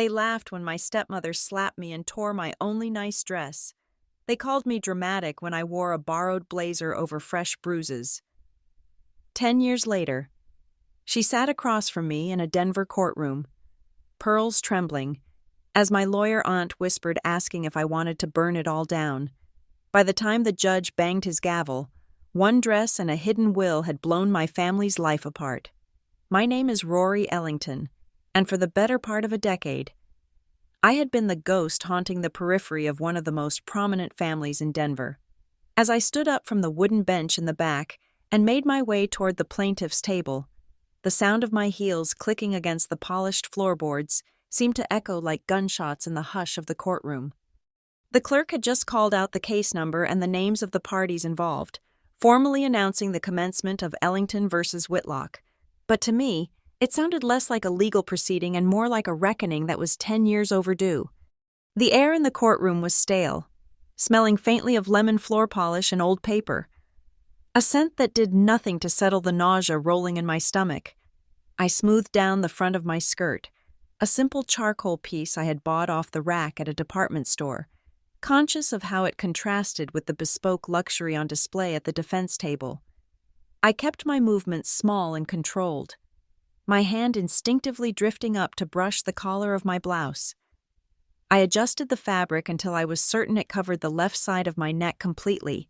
They laughed when my stepmother slapped me and tore my only nice dress. They called me dramatic when I wore a borrowed blazer over fresh bruises. 10 years later, she sat across from me in a Denver courtroom, pearls trembling, as my lawyer aunt whispered, asking if I wanted to burn it all down. By the time the judge banged his gavel, one dress and a hidden will had blown my family's life apart. My name is Rory Ellington, and for the better part of a decade, I had been the ghost haunting the periphery of one of the most prominent families in Denver. As I stood up from the wooden bench in the back and made my way toward the plaintiff's table, the sound of my heels clicking against the polished floorboards seemed to echo like gunshots in the hush of the courtroom. The clerk had just called out the case number and the names of the parties involved, formally announcing the commencement of Ellington versus Whitlock. But to me, it sounded less like a legal proceeding and more like a reckoning that was 10 years overdue. The air in the courtroom was stale, smelling faintly of lemon floor polish and old paper, a scent that did nothing to settle the nausea rolling in my stomach. I smoothed down the front of my skirt, a simple charcoal piece I had bought off the rack at a department store, conscious of how it contrasted with the bespoke luxury on display at the defense table. I kept my movements small and controlled, my hand instinctively drifting up to brush the collar of my blouse. I adjusted the fabric until I was certain it covered the left side of my neck completely.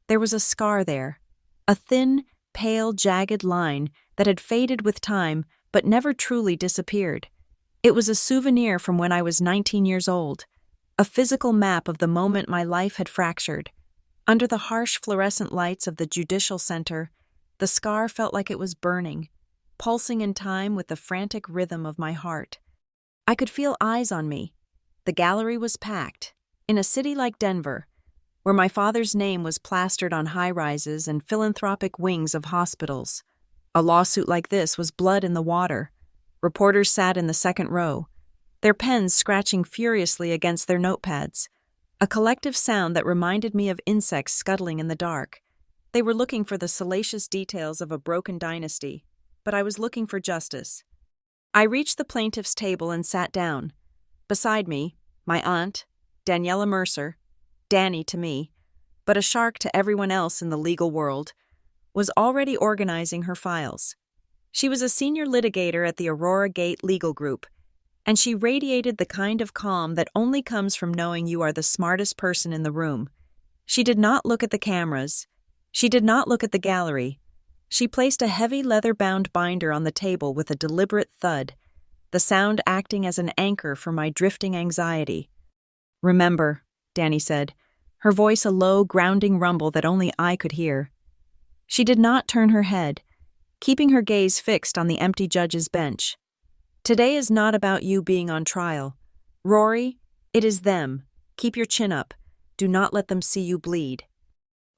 There was a scar there, a thin, pale, jagged line that had faded with time but never truly disappeared. It was a souvenir from when I was 19 years old, a physical map of the moment my life had fractured. Under the harsh fluorescent lights of the Judicial Center, the scar felt like it was burning, pulsing in time with the frantic rhythm of my heart. I could feel eyes on me. The gallery was packed. In a city like Denver, where my father's name was plastered on high-rises and philanthropic wings of hospitals, a lawsuit like this was blood in the water. Reporters sat in the second row, their pens scratching furiously against their notepads, a collective sound that reminded me of insects scuttling in the dark. They were looking for the salacious details of a broken dynasty, but I was looking for justice. I reached the plaintiff's table and sat down. Beside me, my aunt, Daniela Mercer, Danny to me, but a shark to everyone else in the legal world, was already organizing her files. She was a senior litigator at the Aurora Gate Legal Group, and she radiated the kind of calm that only comes from knowing you are the smartest person in the room. She did not look at the cameras. She did not look at the gallery. She placed a heavy leather-bound binder on the table with a deliberate thud, the sound acting as an anchor for my drifting anxiety. "Remember," Danny said, her voice a low, grounding rumble that only I could hear. She did not turn her head, keeping her gaze fixed on the empty judge's bench. "Today is not about you being on trial. Rory, it is them. Keep your chin up. Do not let them see you bleed."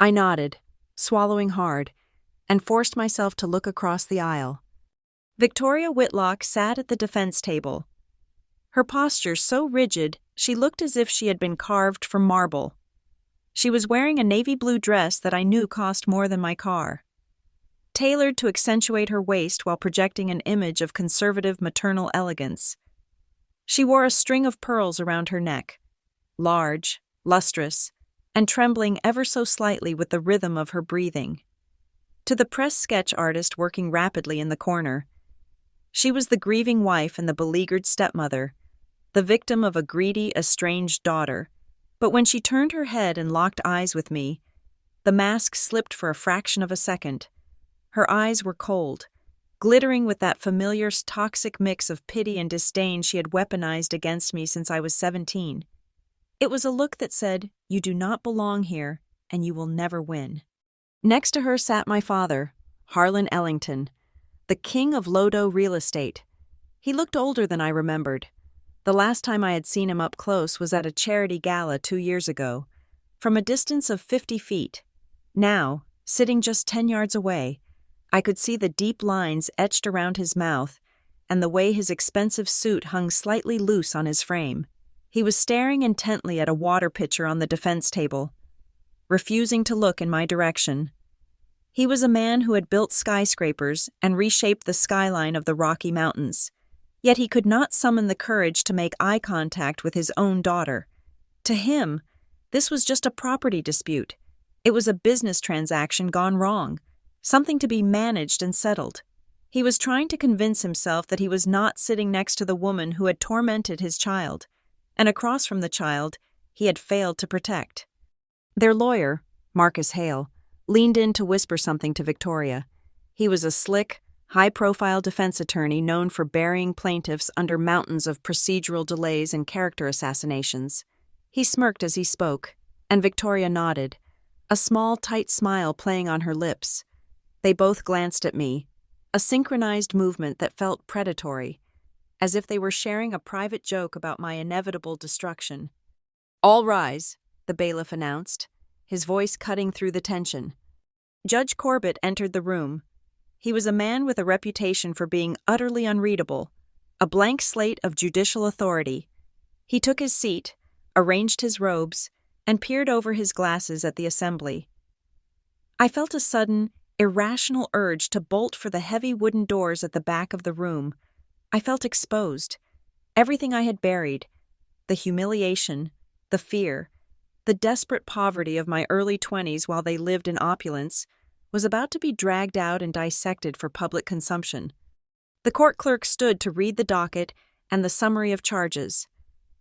I nodded, swallowing hard, and forced myself to look across the aisle. Victoria Whitlock sat at the defense table, her posture so rigid she looked as if she had been carved from marble. She was wearing a navy blue dress that I knew cost more than my car, tailored to accentuate her waist while projecting an image of conservative maternal elegance. She wore a string of pearls around her neck, large, lustrous, and trembling ever so slightly with the rhythm of her breathing. To the press sketch artist working rapidly in the corner, she was the grieving wife and the beleaguered stepmother, the victim of a greedy, estranged daughter. But when she turned her head and locked eyes with me, the mask slipped for a fraction of a second. Her eyes were cold, glittering with that familiar toxic mix of pity and disdain she had weaponized against me since I was 17. It was a look that said, "You do not belong here, and you will never win." Next to her sat my father, Harlan Ellington, the king of Lodo real estate. He looked older than I remembered. The last time I had seen him up close was at a charity gala 2 years ago, from a distance of 50 feet. Now, sitting just 10 yards away, I could see the deep lines etched around his mouth and the way his expensive suit hung slightly loose on his frame. He was staring intently at a water pitcher on the defense table, refusing to look in my direction. He was a man who had built skyscrapers and reshaped the skyline of the Rocky Mountains. Yet he could not summon the courage to make eye contact with his own daughter. To him, this was just a property dispute. It was a business transaction gone wrong, something to be managed and settled. He was trying to convince himself that he was not sitting next to the woman who had tormented his child, and across from the child he had failed to protect. Their lawyer, Marcus Hale, leaned in to whisper something to Victoria. He was a slick, high-profile defense attorney known for burying plaintiffs under mountains of procedural delays and character assassinations. He smirked as he spoke, and Victoria nodded, a small, tight smile playing on her lips. They both glanced at me, a synchronized movement that felt predatory, as if they were sharing a private joke about my inevitable destruction. "All rise," the bailiff announced, his voice cutting through the tension. Judge Corbett entered the room. He was a man with a reputation for being utterly unreadable, a blank slate of judicial authority. He took his seat, arranged his robes, and peered over his glasses at the assembly. I felt a sudden, irrational urge to bolt for the heavy wooden doors at the back of the room. I felt exposed. Everything I had buried, the humiliation, the fear, the desperate poverty of my early 20s while they lived in opulence, was about to be dragged out and dissected for public consumption. The court clerk stood to read the docket and the summary of charges.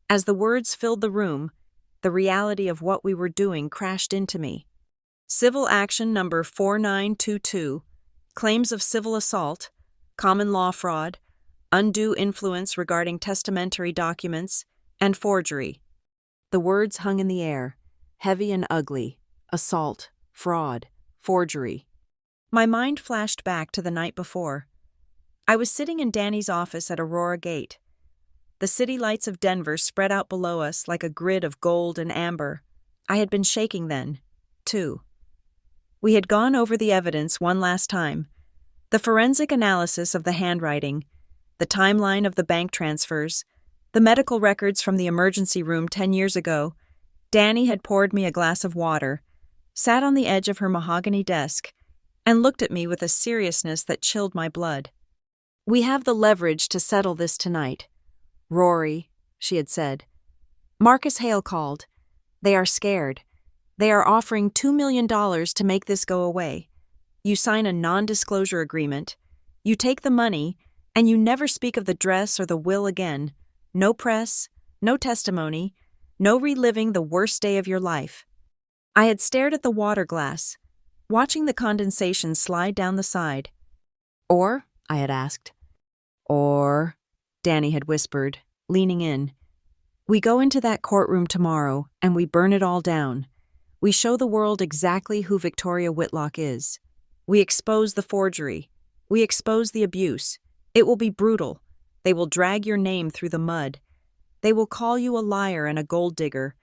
As the words filled the room, the reality of what we were doing crashed into me. Civil action number 4922, claims of civil assault, common law fraud, undue influence regarding testamentary documents, and forgery. The words hung in the air, heavy and ugly: assault, fraud, forgery. My mind flashed back to the night before. I was sitting in Danny's office at Aurora Gate. The city lights of Denver spread out below us like a grid of gold and amber. I had been shaking then, too. We had gone over the evidence one last time. The forensic analysis of the handwriting, the timeline of the bank transfers, the medical records from the emergency room 10 years ago. Danny had poured me a glass of water, sat on the edge of her mahogany desk, and looked at me with a seriousness that chilled my blood. "We have the leverage to settle this tonight. Rory," she had said. "Marcus Hale called. They are scared. They are offering $2 million to make this go away. You sign a non-disclosure agreement. You take the money, and you never speak of the dress or the will again. No press, no testimony, no reliving the worst day of your life." I had stared at the water glass, watching the condensation slide down the side. "Or?" I had asked. "Or," Danny had whispered, leaning in. "We go into that courtroom tomorrow, and we burn it all down. We show the world exactly who Victoria Whitlock is. We expose the forgery. We expose the abuse. It will be brutal. They will drag your name through the mud. They will call you a liar and a gold digger,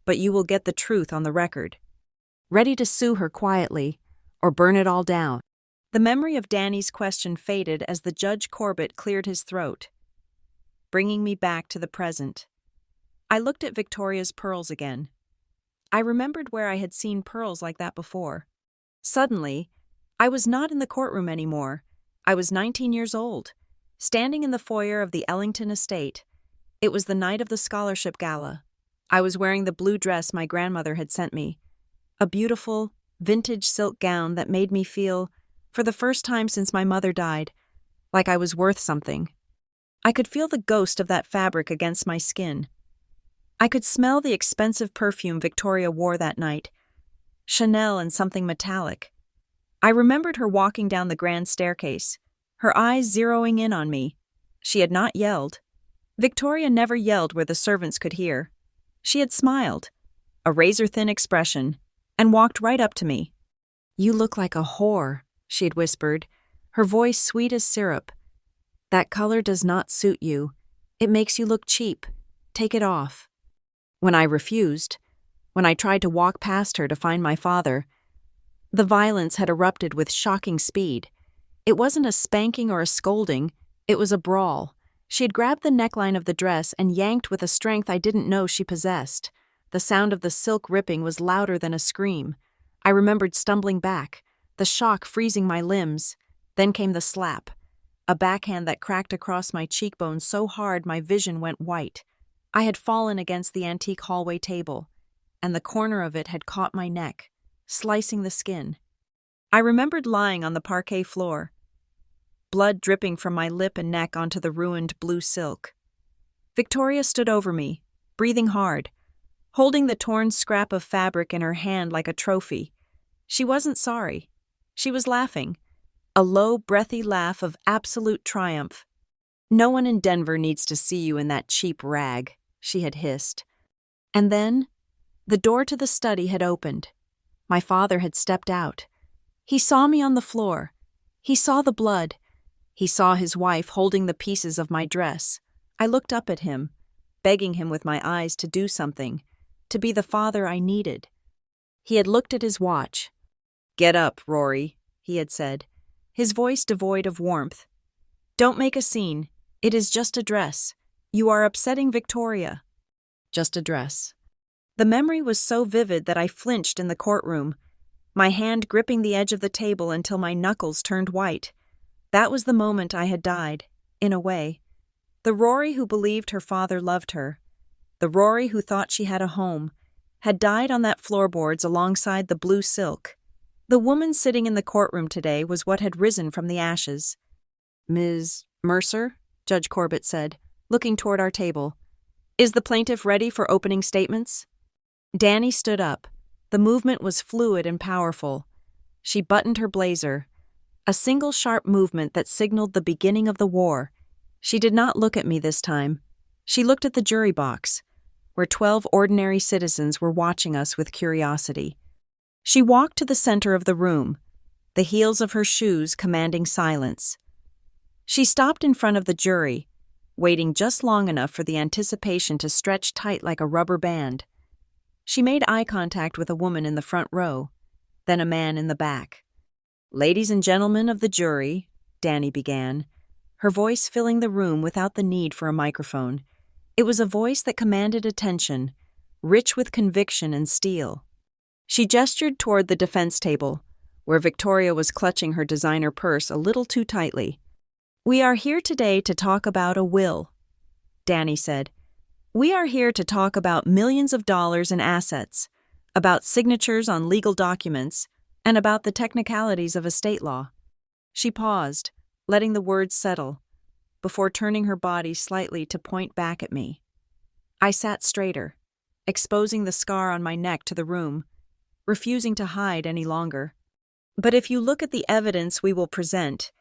but you will get the truth on the record." Ready to sue her quietly, or burn it all down? The memory of Danny's question faded as the Judge Corbett cleared his throat, bringing me back to the present. I looked at Victoria's pearls again. I remembered where I had seen pearls like that before. Suddenly, I was not in the courtroom anymore. I was 19 years old, standing in the foyer of the Ellington estate. It was the night of the scholarship gala. I was wearing the blue dress my grandmother had sent me, a beautiful, vintage silk gown that made me feel, for the first time since my mother died, like I was worth something. I could feel the ghost of that fabric against my skin. I could smell the expensive perfume Victoria wore that night, Chanel and something metallic. I remembered her walking down the grand staircase, her eyes zeroing in on me. She had not yelled. Victoria never yelled where the servants could hear. She had smiled, a razor-thin expression, and walked right up to me. "You look like a whore," she had whispered, her voice sweet as syrup. "That color does not suit you. It makes you look cheap. Take it off." When I refused, when I tried to walk past her to find my father, the violence had erupted with shocking speed. It wasn't a spanking or a scolding, it was a brawl. She had grabbed the neckline of the dress and yanked with a strength I didn't know she possessed. The sound of the silk ripping was louder than a scream. I remembered stumbling back, the shock freezing my limbs. Then came the slap. a backhand that cracked across my cheekbones so hard my vision went white. I had fallen against the antique hallway table, and the corner of it had caught my neck, slicing the skin. I remembered lying on the parquet floor, blood dripping from my lip and neck onto the ruined blue silk. Victoria stood over me, breathing hard, holding the torn scrap of fabric in her hand like a trophy. She wasn't sorry. She was laughing, a low, breathy laugh of absolute triumph. "No one in Denver needs to see you in that cheap rag," she had hissed. And then, the door to the study had opened. My father had stepped out. He saw me on the floor. He saw the blood. He saw his wife holding the pieces of my dress. I looked up at him, begging him with my eyes to do something, to be the father I needed. He had looked at his watch. "Get up, Rory," he had said, his voice devoid of warmth. "Don't make a scene. It is just a dress. You are upsetting Victoria." Just a dress. The memory was so vivid that I flinched in the courtroom, my hand gripping the edge of the table until my knuckles turned white. That was the moment I had died, in a way. The Rory who believed her father loved her, the Rory who thought she had a home, had died on that floorboards alongside the blue silk. The woman sitting in the courtroom today was what had risen from the ashes. "Ms. Mercer," Judge Corbett said, looking toward our table. "Is the plaintiff ready for opening statements?" Danny stood up. The movement was fluid and powerful. She buttoned her blazer, a single sharp movement that signaled the beginning of the war. She did not look at me this time. She looked at the jury box, where 12 ordinary citizens were watching us with curiosity. She walked to the center of the room, the heels of her shoes commanding silence. She stopped in front of the jury, waiting just long enough for the anticipation to stretch tight like a rubber band. She made eye contact with a woman in the front row, then a man in the back. "Ladies and gentlemen of the jury," Danny began, her voice filling the room without the need for a microphone. It was a voice that commanded attention, rich with conviction and steel. She gestured toward the defense table, where Victoria was clutching her designer purse a little too tightly. "We are here today to talk about a will," Danny said. "We are here to talk about millions of dollars in assets, about signatures on legal documents, and about the technicalities of estate law." She paused, letting the words settle, before turning her body slightly to point back at me. I sat straighter, exposing the scar on my neck to the room, refusing to hide any longer. "But if you look at the evidence we will present,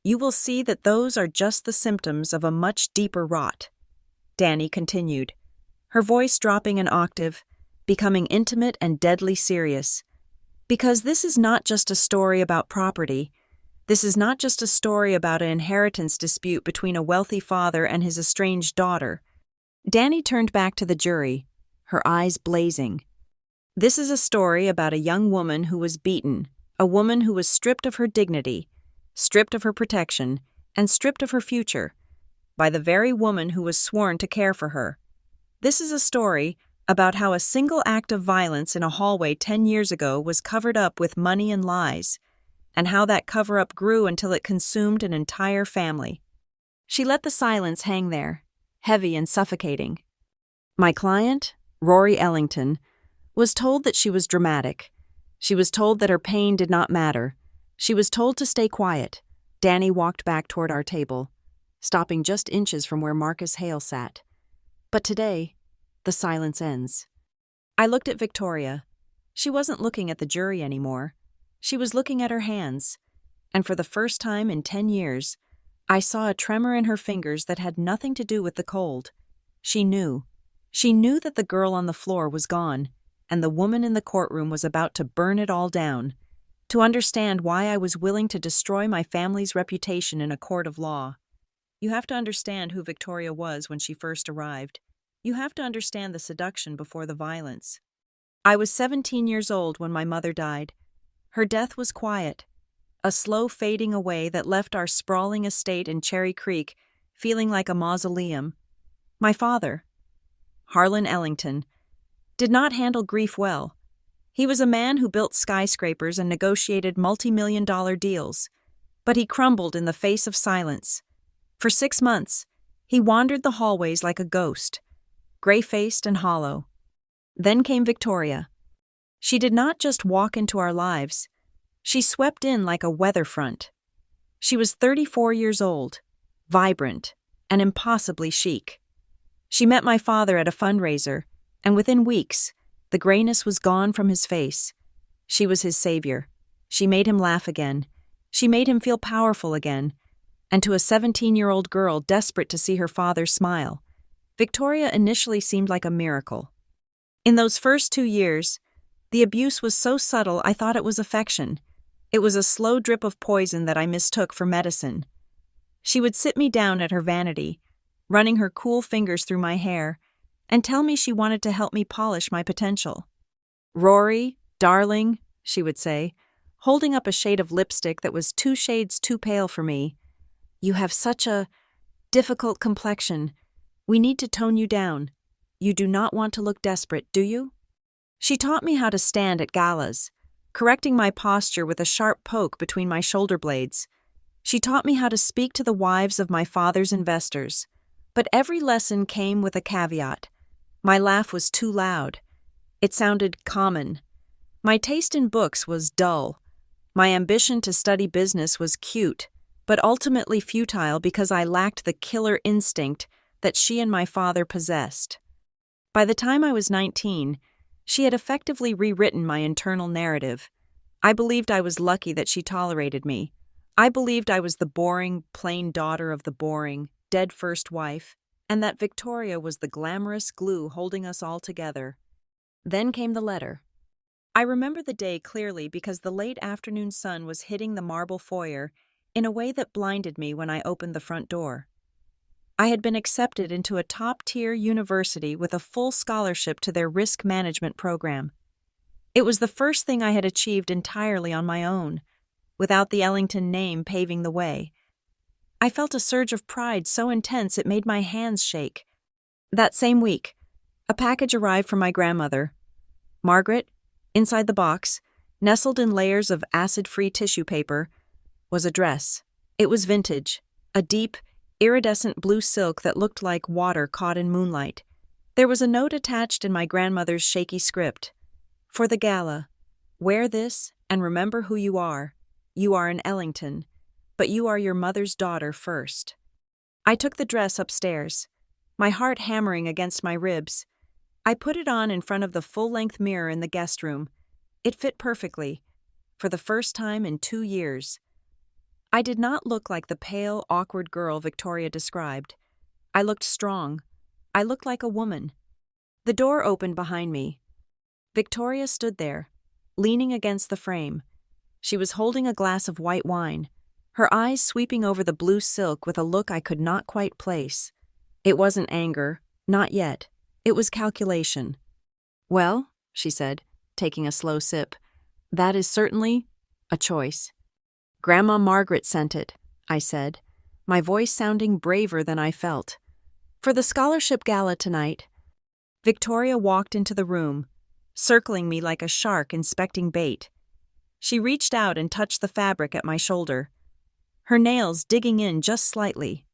you will see that those are just the symptoms of a much deeper rot," Danny continued, her voice dropping an octave, becoming intimate and deadly serious. "Because this is not just a story about property. This is not just a story about an inheritance dispute between a wealthy father and his estranged daughter." Danny turned back to the jury, her eyes blazing. "This is a story about a young woman who was beaten, a woman who was stripped of her dignity, stripped of her protection, and stripped of her future, by the very woman who was sworn to care for her. This is a story about how a single act of violence in a hallway 10 years ago was covered up with money and lies, and how that cover-up grew until it consumed an entire family." She let the silence hang there, heavy and suffocating. My client, Rory Ellington, was told that she was dramatic. She was told that her pain did not matter. She was told to stay quiet. Danny walked back toward our table, stopping just inches from where Marcus Hale sat. But today, the silence ends. I looked at Victoria. She wasn't looking at the jury anymore. She was looking at her hands, and for the first time in 10 years, I saw a tremor in her fingers that had nothing to do with the cold. She knew. She knew that the girl on the floor was gone, and the woman in the courtroom was about to burn it all down, to understand why I was willing to destroy my family's reputation in a court of law. You have to understand who Victoria was when she first arrived. You have to understand the seduction before the violence. I was 17 years old when my mother died. Her death was quiet, a slow fading away that left our sprawling estate in Cherry Creek feeling like a mausoleum. My father, Harlan Ellington, did not handle grief well. He was a man who built skyscrapers and negotiated multi-million-dollar deals. But he crumbled in the face of silence. For 6 months, he wandered the hallways like a ghost, gray-faced and hollow. Then came Victoria. She did not just walk into our lives. She swept in like a weather front. She was 34 years old, vibrant, and impossibly chic. She met my father at a fundraiser, and within weeks, the grayness was gone from his face. She was his savior. She made him laugh again. She made him feel powerful again. And to a 17-year-old girl desperate to see her father smile, Victoria initially seemed like a miracle. In those first 2 years, the abuse was so subtle I thought it was affection. It was a slow drip of poison that I mistook for medicine. She would sit me down at her vanity, running her cool fingers through my hair, and tell me she wanted to help me polish my potential. "Rory, darling," she would say, holding up a shade of lipstick that was 2 shades too pale for me, "you have such a difficult complexion. We need to tone you down. You do not want to look desperate, do you?" She taught me how to stand at galas, correcting my posture with a sharp poke between my shoulder blades. She taught me how to speak to the wives of my father's investors. But every lesson came with a caveat. My laugh was too loud. It sounded common. My taste in books was dull. My ambition to study business was cute, but ultimately futile because I lacked the killer instinct that she and my father possessed. By the time I was 19, she had effectively rewritten my internal narrative. I believed I was lucky that she tolerated me. I believed I was the boring, plain daughter of the boring, dead first wife, and that Victoria was the glamorous glue holding us all together. Then came the letter. I remember the day clearly because the late afternoon sun was hitting the marble foyer in a way that blinded me when I opened the front door. I had been accepted into a top-tier university with a full scholarship to their risk management program. It was the first thing I had achieved entirely on my own, without the Ellington name paving the way. I felt a surge of pride so intense it made my hands shake. That same week, a package arrived from my grandmother. Margaret, inside the box, nestled in layers of acid-free tissue paper, was a dress. It was vintage, a deep, iridescent blue silk that looked like water caught in moonlight. There was a note attached in my grandmother's shaky script. "For the gala, wear this and remember who you are. You are an Ellington, but you are your mother's daughter first." I took the dress upstairs, my heart hammering against my ribs. I put it on in front of the full-length mirror in the guest room. It fit perfectly, for the first time in 2 years. I did not look like the pale, awkward girl Victoria described. I looked strong. I looked like a woman. The door opened behind me. Victoria stood there, leaning against the frame. She was holding a glass of white wine, her eyes sweeping over the blue silk with a look I could not quite place. It wasn't anger, not yet. It was calculation. "Well," she said, taking a slow sip, "that is certainly a choice." "Grandma Margaret sent it," I said, my voice sounding braver than I felt. "For the scholarship gala tonight." Victoria walked into the room, circling me like a shark inspecting bait. She reached out and touched the fabric at my shoulder, her nails digging in just slightly.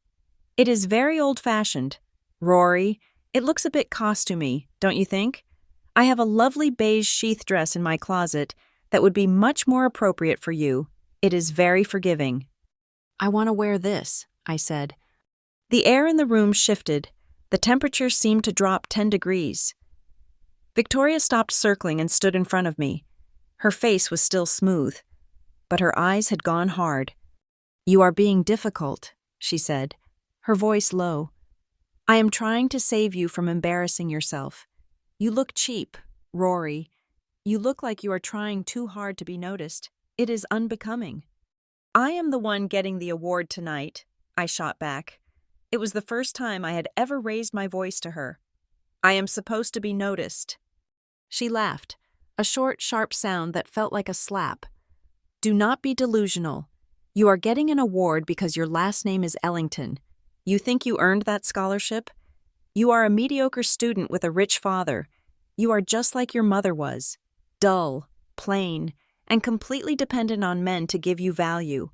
"It is very old-fashioned. Rory, it looks a bit costumey, don't you think? I have a lovely beige sheath dress in my closet that would be much more appropriate for you. It is very forgiving." "I want to wear this," I said. The air in the room shifted. The temperature seemed to drop 10 degrees. Victoria stopped circling and stood in front of me. Her face was still smooth, but her eyes had gone hard. "You are being difficult," she said, her voice low. "I am trying to save you from embarrassing yourself. You look cheap, Rory. You look like you are trying too hard to be noticed. It is unbecoming." "I am the one getting the award tonight," I shot back. It was the first time I had ever raised my voice to her. "I am supposed to be noticed." She laughed, a short, sharp sound that felt like a slap. "Do not be delusional. You are getting an award because your last name is Ellington. You think you earned that scholarship? You are a mediocre student with a rich father. You are just like your mother was, dull, plain, and completely dependent on men to give you value.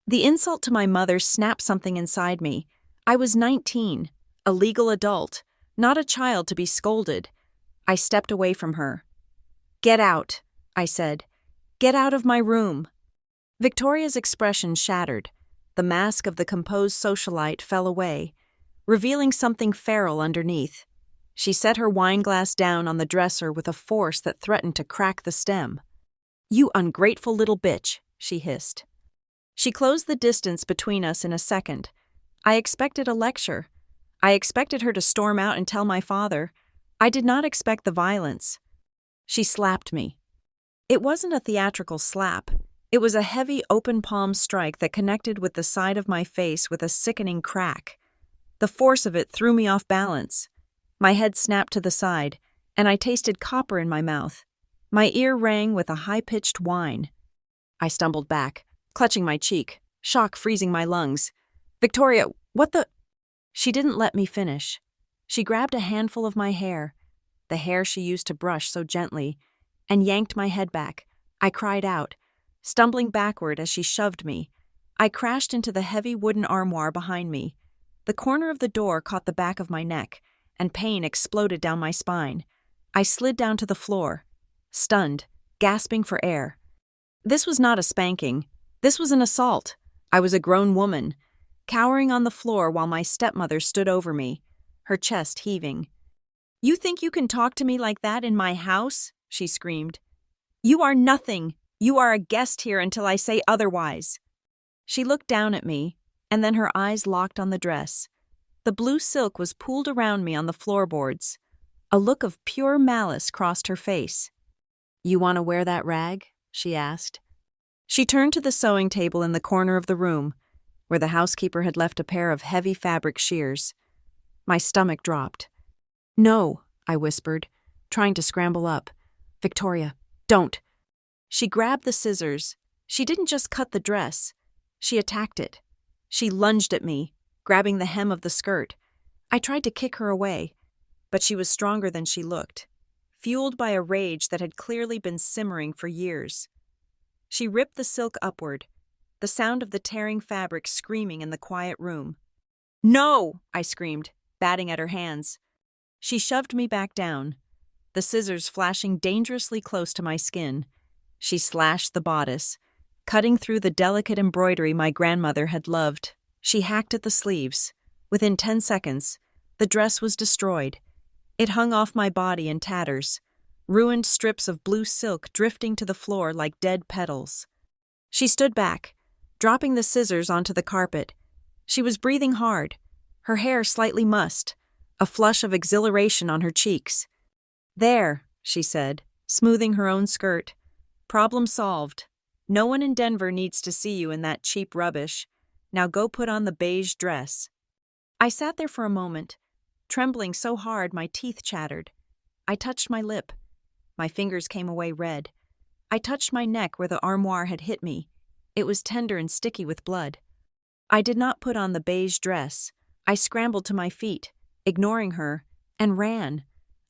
The insult to my mother snapped something inside me. I was 19, a legal adult, not a child to be scolded. I stepped away from her. "Get out," I said. "Get out of my room." Victoria's expression shattered. The mask of the composed socialite fell away, revealing something feral underneath. She set her wineglass down on the dresser with a force that threatened to crack the stem. "You ungrateful little bitch," she hissed. She closed the distance between us in a second. I expected a lecture. I expected her to storm out and tell my father. I did not expect the violence. She slapped me. It wasn't a theatrical slap. It was a heavy open palm strike that connected with the side of my face with a sickening crack. The force of it threw me off balance. My head snapped to the side, and I tasted copper in my mouth. My ear rang with a high-pitched whine. I stumbled back, clutching my cheek, shock freezing my lungs. "Victoria, what the—" She didn't let me finish. She grabbed a handful of my hair, the hair she used to brush so gently, and yanked my head back. I cried out, stumbling backward as she shoved me. I crashed into the heavy wooden armoire behind me. The corner of the door caught the back of my neck, and pain exploded down my spine. I slid down to the floor, stunned, gasping for air. This was not a spanking. This was an assault. I was a grown woman, cowering on the floor while my stepmother stood over me, her chest heaving. "You think you can talk to me like that in my house?" she screamed. "You are nothing. You are a guest here until I say otherwise." She looked down at me, and then her eyes locked on the dress. The blue silk was pooled around me on the floorboards. A look of pure malice crossed her face. "You want to wear that rag?" she asked. She turned to the sewing table in the corner of the room, where the housekeeper had left a pair of heavy fabric shears. My stomach dropped. "No," I whispered, trying to scramble up. "Victoria, don't." She grabbed the scissors. She didn't just cut the dress. She attacked it. She lunged at me, grabbing the hem of the skirt. I tried to kick her away, but she was stronger than she looked, fueled by a rage that had clearly been simmering for years. She ripped the silk upward, the sound of the tearing fabric screaming in the quiet room. "No!" I screamed, batting at her hands. She shoved me back down, the scissors flashing dangerously close to my skin. She slashed the bodice, cutting through the delicate embroidery my grandmother had loved. She hacked at the sleeves. Within 10 seconds, the dress was destroyed. It hung off my body in tatters, ruined strips of blue silk drifting to the floor like dead petals. She stood back, dropping the scissors onto the carpet. She was breathing hard, her hair slightly mussed, a flush of exhilaration on her cheeks. "There," she said, smoothing her own skirt. "Problem solved. No one in Denver needs to see you in that cheap rubbish. Now go put on the beige dress." I sat there for a moment, trembling so hard my teeth chattered. I touched my lip. My fingers came away red. I touched my neck where the armoire had hit me. It was tender and sticky with blood. I did not put on the beige dress. I scrambled to my feet, ignoring her, and ran.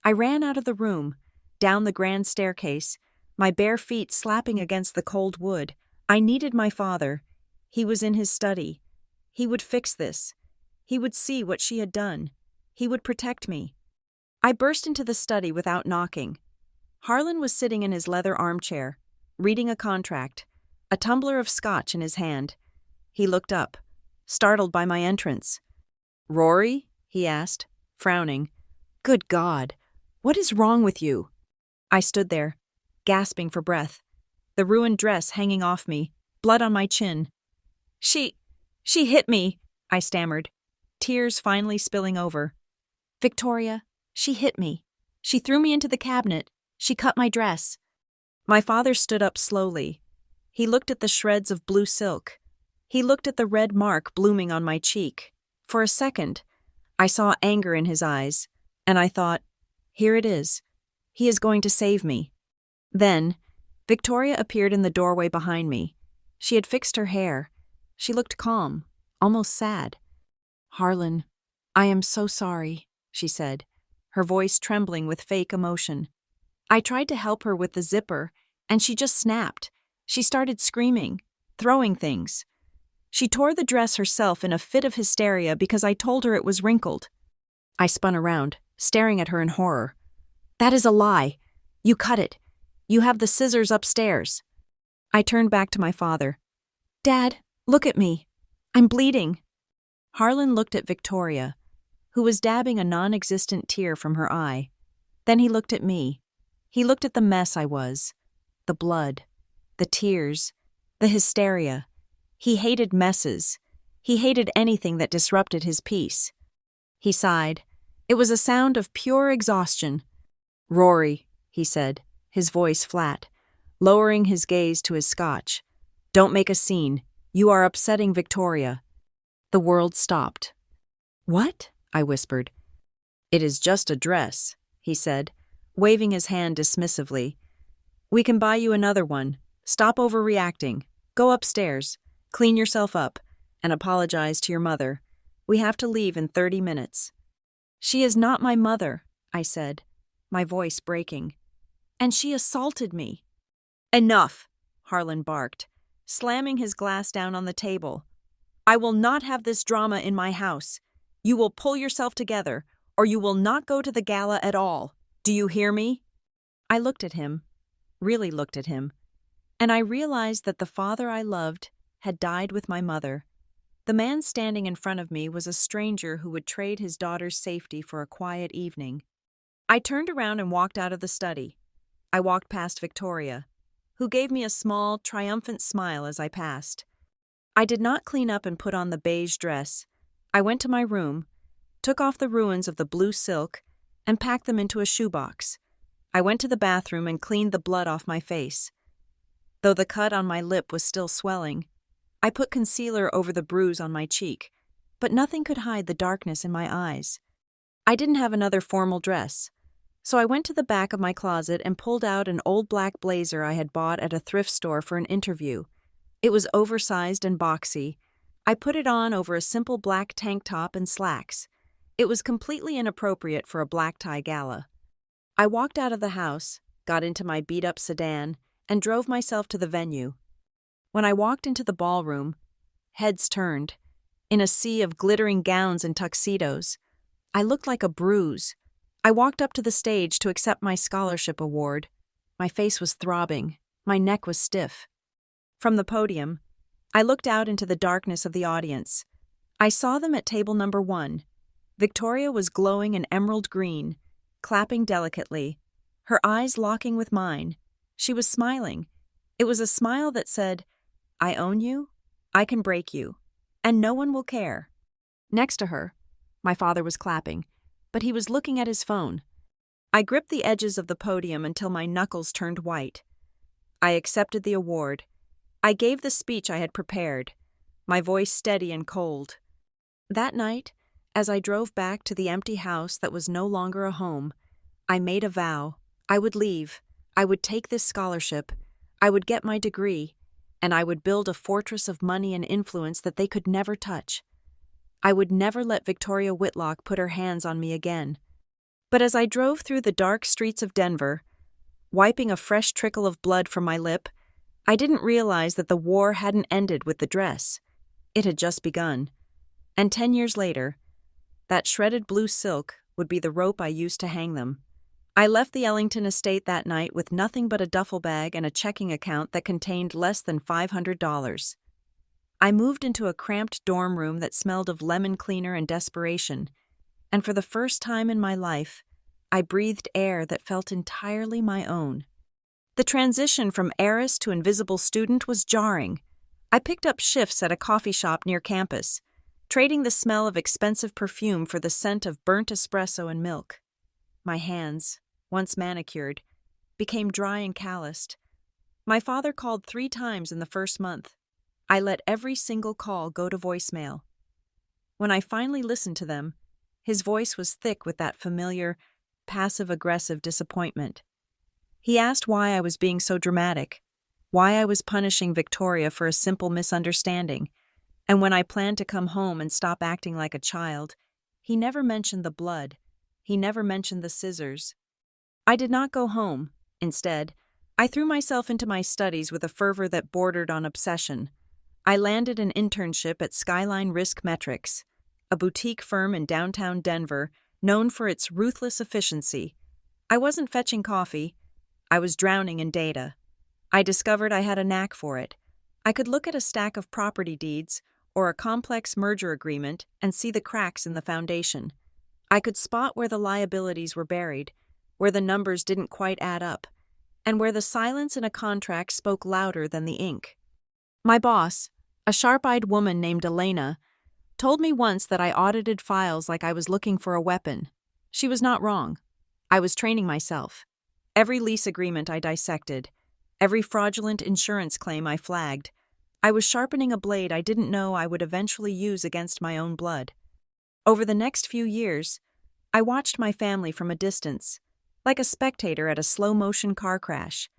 I ran out of the room, down the grand staircase, my bare feet slapping against the cold wood. I needed my father. He was in his study. He would fix this. He would see what she had done. He would protect me. I burst into the study without knocking. Harlan was sitting in his leather armchair, reading a contract, a tumbler of scotch in his hand. He looked up, startled by my entrance. "Rory?" he asked, frowning. "Good God, what is wrong with you?" I stood there, gasping for breath, the ruined dress hanging off me, blood on my chin. She hit me," I stammered, tears finally spilling over. "Victoria, she hit me. She threw me into the cabinet. She cut my dress." My father stood up slowly. He looked at the shreds of blue silk. He looked at the red mark blooming on my cheek. For a second, I saw anger in his eyes, and I thought, here it is. He is going to save me. Then, Victoria appeared in the doorway behind me. She had fixed her hair. She looked calm, almost sad. "Harlan, I am so sorry," she said, her voice trembling with fake emotion. I tried to help her with the zipper, and she just snapped. She started screaming, throwing things. She tore the dress herself in a fit of hysteria because I told her it was wrinkled. I spun around, staring at her in horror. That is a lie. You cut it. You have the scissors upstairs. I turned back to my father. Dad, look at me. I'm bleeding. Harlan looked at Victoria, who was dabbing a non-existent tear from her eye. Then he looked at me. He looked at the mess I was. The blood. The tears. The hysteria. He hated messes. He hated anything that disrupted his peace. He sighed. It was a sound of pure exhaustion. Rory, he said, his voice flat, lowering his gaze to his scotch. Don't make a scene. You are upsetting Victoria. The world stopped. What? I whispered. It is just a dress, he said, waving his hand dismissively. We can buy you another one. Stop overreacting. Go upstairs. Clean yourself up. And apologize to your mother. We have to leave in 30 minutes. She is not my mother, I said, my voice breaking. And she assaulted me. Enough, Harlan barked, slamming his glass down on the table. I will not have this drama in my house. You will pull yourself together, or you will not go to the gala at all. Do you hear me? I looked at him, really looked at him, and I realized that the father I loved had died with my mother. The man standing in front of me was a stranger who would trade his daughter's safety for a quiet evening. I turned around and walked out of the study. I walked past Victoria, who gave me a small, triumphant smile as I passed. I did not clean up and put on the beige dress. I went to my room, took off the ruins of the blue silk, and packed them into a shoebox. I went to the bathroom and cleaned the blood off my face. Though the cut on my lip was still swelling, I put concealer over the bruise on my cheek, but nothing could hide the darkness in my eyes. I didn't have another formal dress, so I went to the back of my closet and pulled out an old black blazer I had bought at a thrift store for an interview. It was oversized and boxy. I put it on over a simple black tank top and slacks. It was completely inappropriate for a black tie gala. I walked out of the house, got into my beat-up sedan, and drove myself to the venue. When I walked into the ballroom, heads turned. In a sea of glittering gowns and tuxedos, I looked like a bruise. I walked up to the stage to accept my scholarship award. My face was throbbing. My neck was stiff. From the podium, I looked out into the darkness of the audience. I saw them at table number 1. Victoria was glowing an emerald green, clapping delicately, her eyes locking with mine. She was smiling. It was a smile that said, I own you, I can break you, and no one will care. Next to her, my father was clapping, but he was looking at his phone. I gripped the edges of the podium until my knuckles turned white. I accepted the award. I gave the speech I had prepared, my voice steady and cold. That night, as I drove back to the empty house that was no longer a home, I made a vow. I would leave. I would take this scholarship. I would get my degree, and I would build a fortress of money and influence that they could never touch. I would never let Victoria Whitlock put her hands on me again. But as I drove through the dark streets of Denver, wiping a fresh trickle of blood from my lip, I didn't realize that the war hadn't ended with the dress. It had just begun. And 10 years later, that shredded blue silk would be the rope I used to hang them. I left the Ellington estate that night with nothing but a duffel bag and a checking account that contained less than $500. I moved into a cramped dorm room that smelled of lemon cleaner and desperation, and for the first time in my life, I breathed air that felt entirely my own. The transition from heiress to invisible student was jarring. I picked up shifts at a coffee shop near campus, trading the smell of expensive perfume for the scent of burnt espresso and milk. My hands, once manicured, became dry and calloused. My father called 3 times in the first month. I let every single call go to voicemail. When I finally listened to them, his voice was thick with that familiar, passive-aggressive disappointment. He asked why I was being so dramatic, why I was punishing Victoria for a simple misunderstanding, and when I planned to come home and stop acting like a child, he never mentioned the blood. He never mentioned the scissors. I did not go home. Instead, I threw myself into my studies with a fervor that bordered on obsession. I landed an internship at Skyline Risk Metrics, a boutique firm in downtown Denver known for its ruthless efficiency. I wasn't fetching coffee. I was drowning in data. I discovered I had a knack for it. I could look at a stack of property deeds or a complex merger agreement and see the cracks in the foundation. I could spot where the liabilities were buried, where the numbers didn't quite add up, and where the silence in a contract spoke louder than the ink. My boss, a sharp-eyed woman named Elena, told me once that I audited files like I was looking for a weapon. She was not wrong. I was training myself. Every lease agreement I dissected, every fraudulent insurance claim I flagged. I was sharpening a blade I didn't know I would eventually use against my own blood. Over the next few years, I watched my family from a distance, like a spectator at a slow-motion car crash.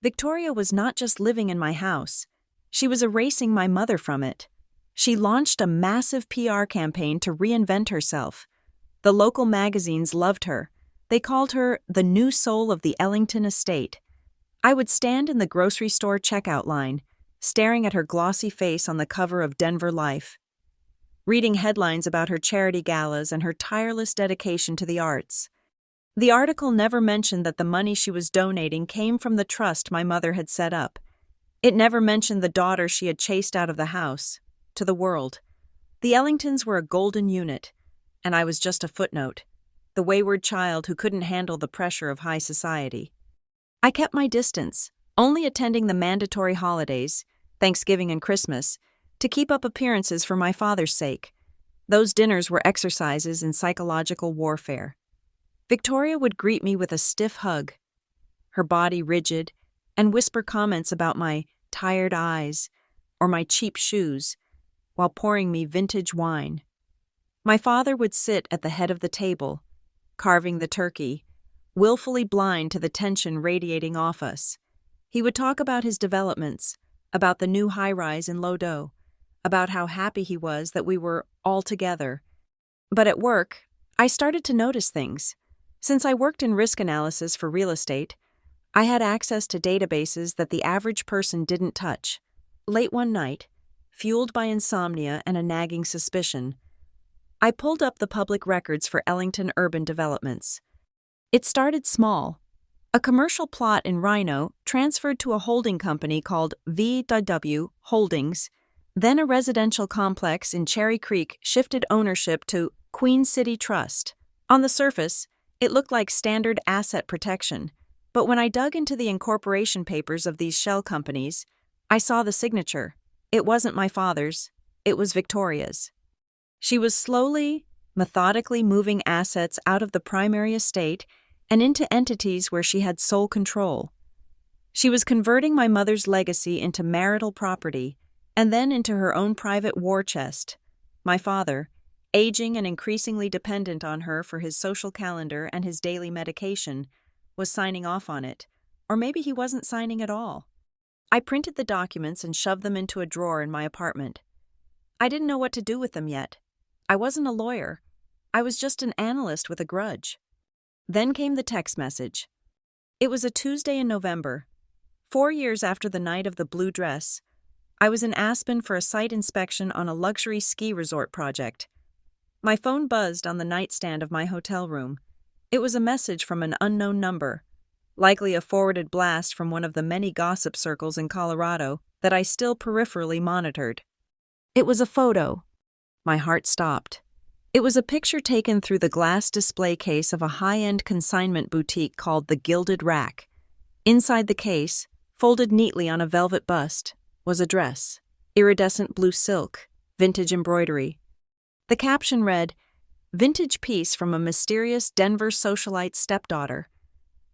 Victoria was not just living in my house. She was erasing my mother from it. She launched a massive PR campaign to reinvent herself. The local magazines loved her. They called her the new soul of the Ellington estate. I would stand in the grocery store checkout line, staring at her glossy face on the cover of Denver Life, reading headlines about her charity galas and her tireless dedication to the arts. The article never mentioned that the money she was donating came from the trust my mother had set up. It never mentioned the daughter she had chased out of the house, to the world. The Ellingtons were a golden unit, and I was just a footnote, the wayward child who couldn't handle the pressure of high society. I kept my distance, only attending the mandatory holidays, Thanksgiving and Christmas, to keep up appearances for my father's sake. Those dinners were exercises in psychological warfare. Victoria would greet me with a stiff hug, her body rigid, and whisper comments about my tired eyes or my cheap shoes while pouring me vintage wine. My father would sit at the head of the table, carving the turkey, willfully blind to the tension radiating off us. He would talk about his developments, about the new high-rise in Lodo, about how happy he was that we were all together. But at work, I started to notice things. Since I worked in risk analysis for real estate, I had access to databases that the average person didn't touch. Late one night, fueled by insomnia and a nagging suspicion, I pulled up the public records for Ellington urban developments. It started small. A commercial plot in Rhino transferred to a holding company called VW Holdings. Then a residential complex in Cherry Creek shifted ownership to Queen City Trust. On the surface, it looked like standard asset protection, but when I dug into the incorporation papers of these shell companies, I saw the signature. It wasn't my father's, it was Victoria's. She was slowly, methodically moving assets out of the primary estate and into entities where she had sole control. She was converting my mother's legacy into marital property and then into her own private war chest. My father, aging and increasingly dependent on her for his social calendar and his daily medication, was signing off on it, or maybe he wasn't signing at all. I printed the documents and shoved them into a drawer in my apartment. I didn't know what to do with them yet. I wasn't a lawyer. I was just an analyst with a grudge. Then came the text message. It was a Tuesday in November. 4 years after the night of the blue dress, I was in Aspen for a site inspection on a luxury ski resort project. My phone buzzed on the nightstand of my hotel room. It was a message from an unknown number, likely a forwarded blast from one of the many gossip circles in Colorado that I still peripherally monitored. It was a photo. My heart stopped. It was a picture taken through the glass display case of a high-end consignment boutique called the Gilded Rack. Inside the case, folded neatly on a velvet bust, was a dress, iridescent blue silk, vintage embroidery. The caption read, "Vintage piece from a mysterious Denver socialite stepdaughter.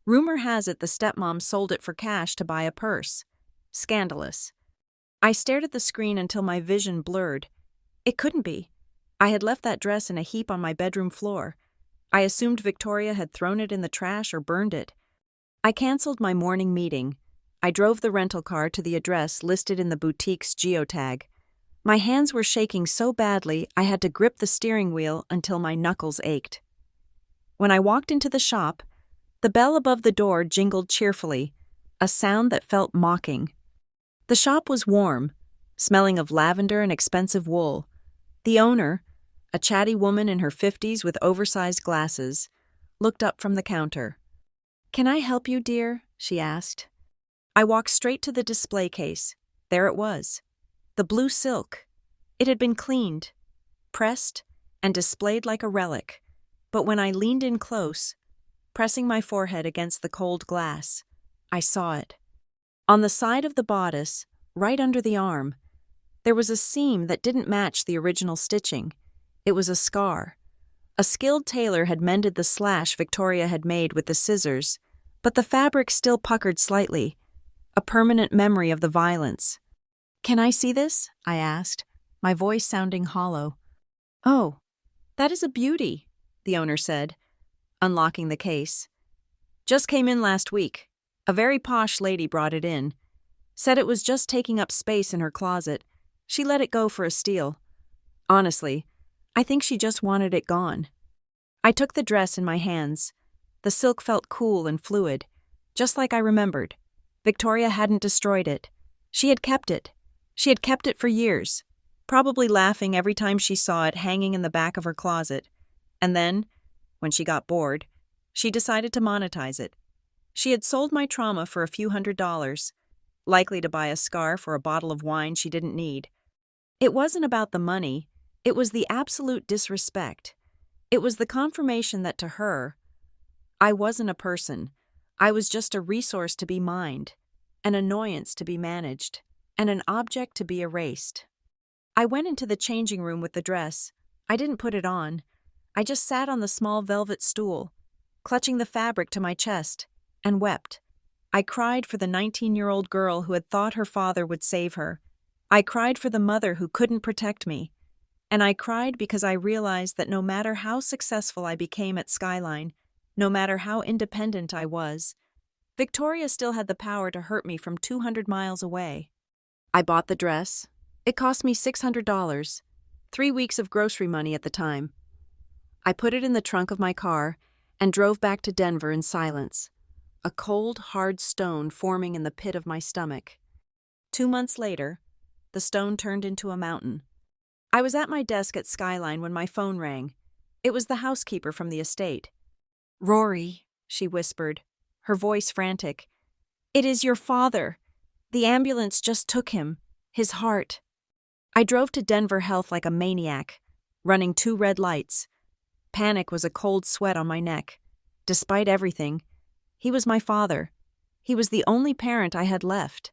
Rumor has it the stepmom sold it for cash to buy a purse. Scandalous." I stared at the screen until my vision blurred. It couldn't be. I had left that dress in a heap on my bedroom floor. I assumed Victoria had thrown it in the trash or burned it. I canceled my morning meeting. I drove the rental car to the address listed in the boutique's geotag. My hands were shaking so badly I had to grip the steering wheel until my knuckles ached. When I walked into the shop, the bell above the door jingled cheerfully, a sound that felt mocking. The shop was warm, smelling of lavender and expensive wool. The owner, a chatty woman in her 50s with oversized glasses, looked up from the counter. "Can I help you, dear?" she asked. I walked straight to the display case. There it was. The blue silk. It had been cleaned, pressed, and displayed like a relic. But when I leaned in close, pressing my forehead against the cold glass, I saw it. On the side of the bodice, right under the arm, there was a seam that didn't match the original stitching. It was a scar. A skilled tailor had mended the slash Victoria had made with the scissors, but the fabric still puckered slightly, a permanent memory of the violence. "Can I see this?" I asked, my voice sounding hollow. "Oh, that is a beauty," the owner said, unlocking the case. "Just came in last week. A very posh lady brought it in. Said it was just taking up space in her closet. She let it go for a steal. Honestly, I think she just wanted it gone." I took the dress in my hands. The silk felt cool and fluid, just like I remembered. Victoria hadn't destroyed it. She had kept it. She had kept it for years, probably laughing every time she saw it hanging in the back of her closet. And then, when she got bored, she decided to monetize it. She had sold my trauma for a few $100s, likely to buy a scarf or a bottle of wine she didn't need. It wasn't about the money. It was the absolute disrespect. It was the confirmation that to her, I wasn't a person. I was just a resource to be mined, an annoyance to be managed, and an object to be erased. I went into the changing room with the dress. I didn't put it on. I just sat on the small velvet stool, clutching the fabric to my chest, and wept. I cried for the 19-year-old girl who had thought her father would save her. I cried for the mother who couldn't protect me. And I cried because I realized that no matter how successful I became at Skyline, no matter how independent I was, Victoria still had the power to hurt me from 200 miles away. I bought the dress. It cost me $600, 3 weeks of grocery money at the time. I put it in the trunk of my car and drove back to Denver in silence, a cold, hard stone forming in the pit of my stomach. 2 months later, the stone turned into a mountain. I was at my desk at Skyline when my phone rang. It was the housekeeper from the estate. "Rory," she whispered, her voice frantic. "It is your father. The ambulance just took him. His heart." I drove to Denver Health like a maniac, running 2 red lights. Panic was a cold sweat on my neck. Despite everything, he was my father. He was the only parent I had left.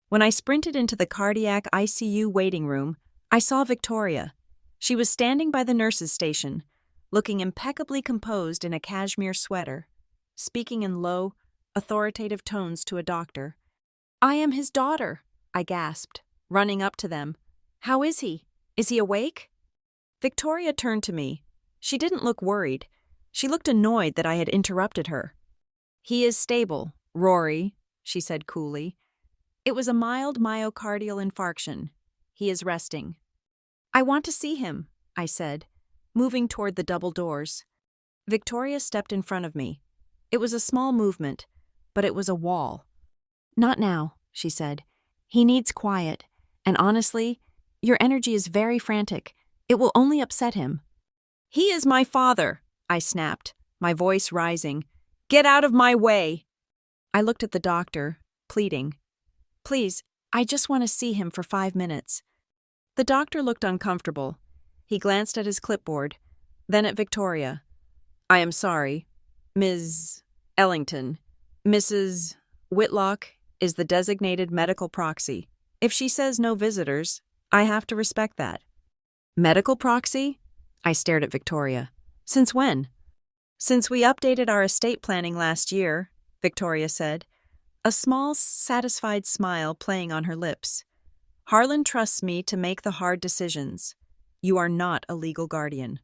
When I sprinted into the cardiac ICU waiting room, I saw Victoria. She was standing by the nurse's station, looking impeccably composed in a cashmere sweater, speaking in low, authoritative tones to a doctor. "I am his daughter," I gasped, running up to them. "How is he? Is he awake?" Victoria turned to me. She didn't look worried. She looked annoyed that I had interrupted her. "He is stable, Rory," she said coolly. "It was a mild myocardial infarction. He is resting." "I want to see him," I said, moving toward the double doors. Victoria stepped in front of me. It was a small movement, but it was a wall. "Not now," she said. "He needs quiet, and honestly, your energy is very frantic. It will only upset him." "He is my father," I snapped, my voice rising. "Get out of my way." I looked at the doctor, pleading. "Please, I just want to see him for 5 minutes." The doctor looked uncomfortable. He glanced at his clipboard, then at Victoria. "I am sorry, Ms. Ellington. Mrs. Whitlock is the designated medical proxy. If she says no visitors, I have to respect that." "Medical proxy?" I stared at Victoria. "Since when?" "Since we updated our estate planning last year," Victoria said, a small, satisfied smile playing on her lips. "Harlan trusts me to make the hard decisions. You are not a legal guardian.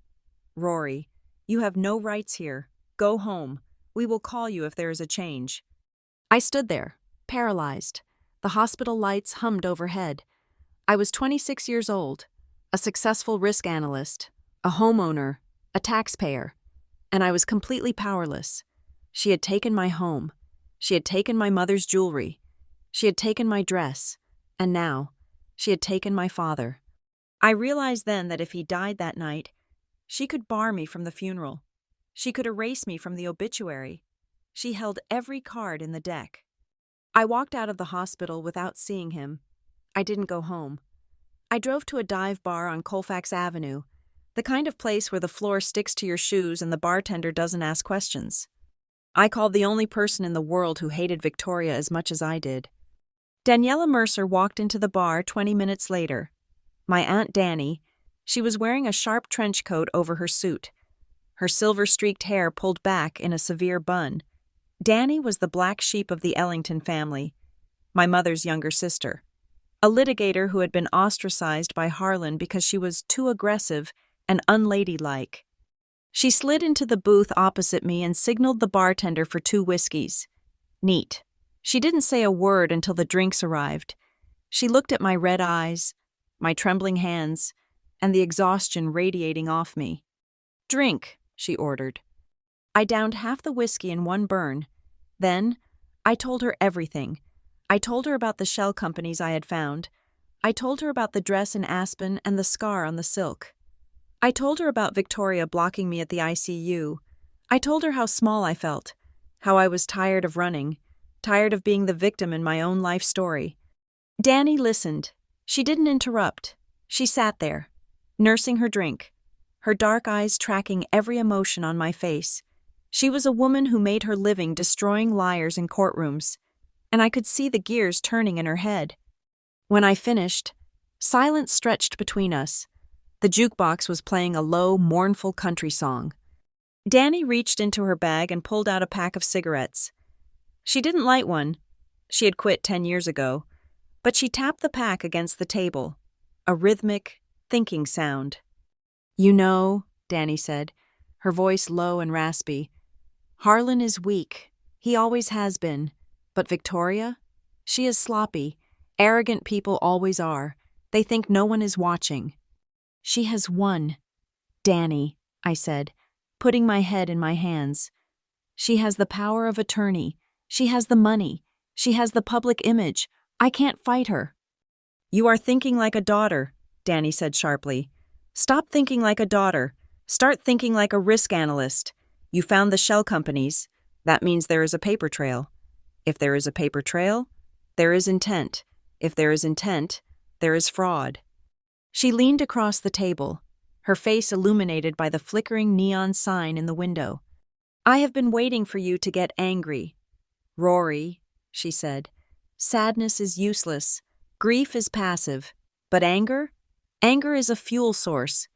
Rory, you have no rights here. Go home. We will call you if there is a change." I stood there, paralyzed. The hospital lights hummed overhead. I was 26 years old, a successful risk analyst, a homeowner, a taxpayer, and I was completely powerless. She had taken my home. She had taken my mother's jewelry. She had taken my dress. And now, She had taken my father. I realized then that if he died that night, she could bar me from the funeral. She could erase me from the obituary. She held every card in the deck. I walked out of the hospital without seeing him. I didn't go home. I drove to a dive bar on Colfax Avenue, the kind of place where the floor sticks to your shoes and the bartender doesn't ask questions. I called the only person in the world who hated Victoria as much as I did. Daniela Mercer walked into the bar 20 minutes later. My Aunt Danny. She was wearing a sharp trench coat over her suit. Her silver-streaked hair pulled back in a severe bun. Danny was the black sheep of the Ellington family, my mother's younger sister, a litigator who had been ostracized by Harlan because she was too aggressive and unladylike. She slid into the booth opposite me and signaled the bartender for 2 whiskeys. Neat. She didn't say a word until the drinks arrived. She looked at my red eyes, my trembling hands, and the exhaustion radiating off me. "Drink," she ordered. I downed half the whiskey in one burn. Then, I told her everything. I told her about the shell companies I had found. I told her about the dress in Aspen and the scar on the silk. I told her about Victoria blocking me at the ICU. I told her how small I felt, how I was tired of running, tired of being the victim in my own life story. Danny listened. She didn't interrupt. She sat there, nursing her drink, her dark eyes tracking every emotion on my face. She was a woman who made her living destroying liars in courtrooms, and I could see the gears turning in her head. When I finished, silence stretched between us. The jukebox was playing a low, mournful country song. Danny reached into her bag and pulled out a pack of cigarettes. She didn't light one. She had quit 10 years ago. But she tapped the pack against the table, a rhythmic, thinking sound. "You know," Danny said, her voice low and raspy, "Harlan is weak. He always has been. But Victoria? She is sloppy. Arrogant people always are. They think no one is watching. She has won." "Danny," I said, putting my head in my hands. "She has the power of attorney. She has the money. She has the public image. I can't fight her." "You are thinking like a daughter," Danny said sharply. "Stop thinking like a daughter. Start thinking like a risk analyst. You found the shell companies. That means there is a paper trail. If there is a paper trail, there is intent. If there is intent, there is fraud." She leaned across the table, her face illuminated by the flickering neon sign in the window. "I have been waiting for you to get angry. Rory," she said, "sadness is useless. Grief is passive. But anger? Anger is a fuel source."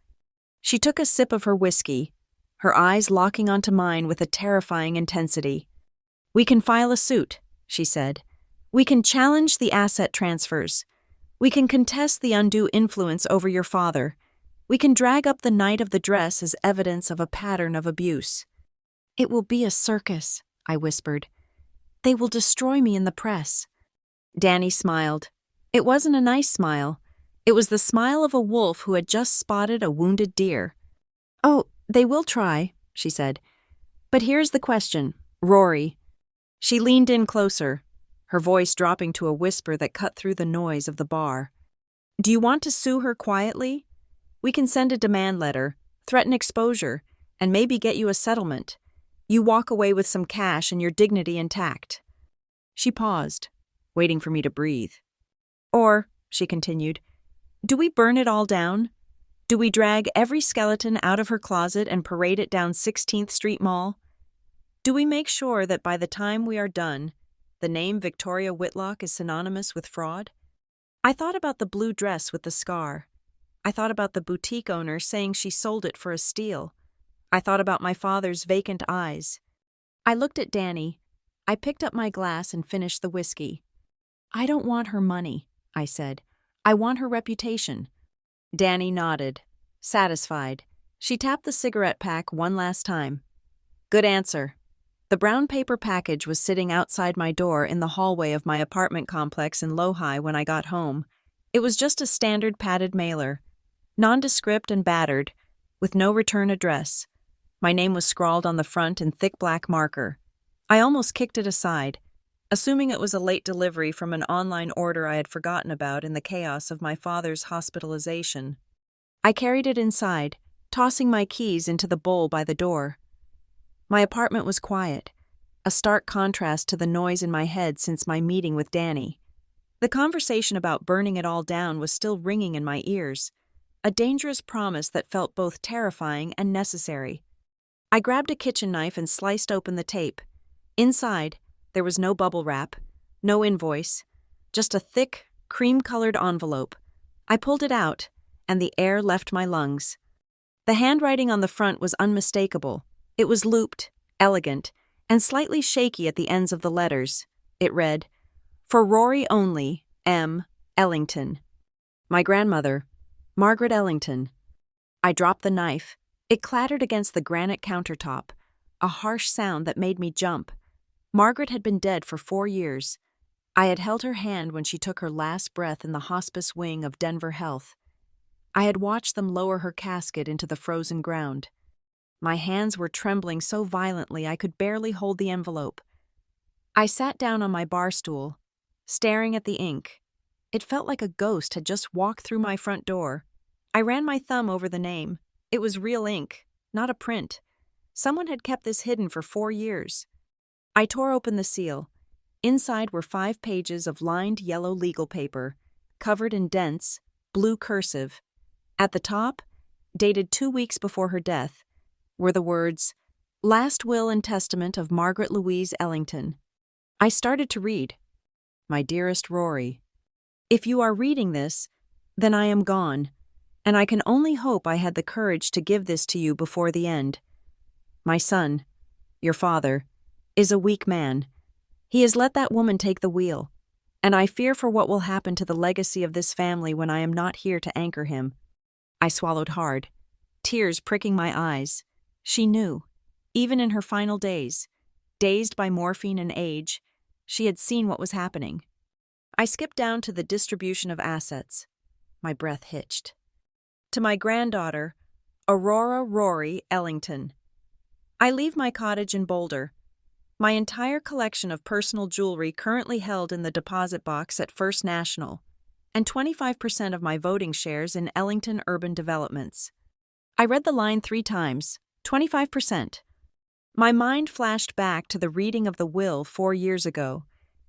She took a sip of her whiskey, her eyes locking onto mine with a terrifying intensity. "We can file a suit," she said. "We can challenge the asset transfers. We can contest the undue influence over your father. We can drag up the night of the dress as evidence of a pattern of abuse." "It will be a circus," I whispered. "They will destroy me in the press." Danny smiled. It wasn't a nice smile. It was the smile of a wolf who had just spotted a wounded deer. "Oh, they will try," she said. "But here's the question, Rory." She leaned in closer, her voice dropping to a whisper that cut through the noise of the bar. "Do you want to sue her quietly? We can send a demand letter, threaten exposure, and maybe get you a settlement. You walk away with some cash and your dignity intact." She paused, waiting for me to breathe. "Or," she continued, "do we burn it all down? Do we drag every skeleton out of her closet and parade it down 16th Street Mall? Do we make sure that by the time we are done, the name Victoria Whitlock is synonymous with fraud?" I thought about the blue dress with the scar. I thought about the boutique owner saying she sold it for a steal. I thought about my father's vacant eyes. I looked at Danny. I picked up my glass and finished the whiskey. "I don't want her money," I said. "I want her reputation." Danny nodded, satisfied. She tapped the cigarette pack one last time. "Good answer." The brown paper package was sitting outside my door in the hallway of my apartment complex in Lohi when I got home. It was just a standard padded mailer, nondescript and battered, with no return address. My name was scrawled on the front in thick black marker. I almost kicked it aside. assuming it was a late delivery from an online order I had forgotten about in the chaos of my father's hospitalization. I carried it inside, tossing my keys into the bowl by the door. My apartment was quiet, a stark contrast to the noise in my head since my meeting with Danny. The conversation about burning it all down was still ringing in my ears, a dangerous promise that felt both terrifying and necessary. I grabbed a kitchen knife and sliced open the tape. Inside, there was no bubble wrap, no invoice, just a thick, cream-colored envelope. I pulled it out, and the air left my lungs. The handwriting on the front was unmistakable. It was looped, elegant, and slightly shaky at the ends of the letters. It read, "For Rory only, M. Ellington." My grandmother, Margaret Ellington. I dropped the knife. It clattered against the granite countertop, a harsh sound that made me jump. Margaret had been dead for 4 years. I had held her hand when she took her last breath in the hospice wing of Denver Health. I had watched them lower her casket into the frozen ground. My hands were trembling so violently I could barely hold the envelope. I sat down on my bar stool, staring at the ink. It felt like a ghost had just walked through my front door. I ran my thumb over the name. It was real ink, not a print. Someone had kept this hidden for 4 years. I tore open the seal. Inside were 5 pages of lined yellow legal paper, covered in dense, blue cursive. At the top, dated 2 weeks before her death, were the words, "Last Will and Testament of Margaret Louise Ellington." I started to read. "My dearest Rory, if you are reading this, then I am gone, and I can only hope I had the courage to give this to you before the end. My son, your father, is a weak man. He has let that woman take the wheel, and I fear for what will happen to the legacy of this family when I am not here to anchor him." I swallowed hard, tears pricking my eyes. She knew, even in her final days, dazed by morphine and age, she had seen what was happening. I skipped down to the distribution of assets. My breath hitched. To my granddaughter, Aurora Rory Ellington. I leave my cottage in Boulder. My entire collection of personal jewelry currently held in the deposit box at First National, and 25% of my voting shares in Ellington Urban Developments. I read the line 3 times, 25%. My mind flashed back to the reading of the will 4 years ago.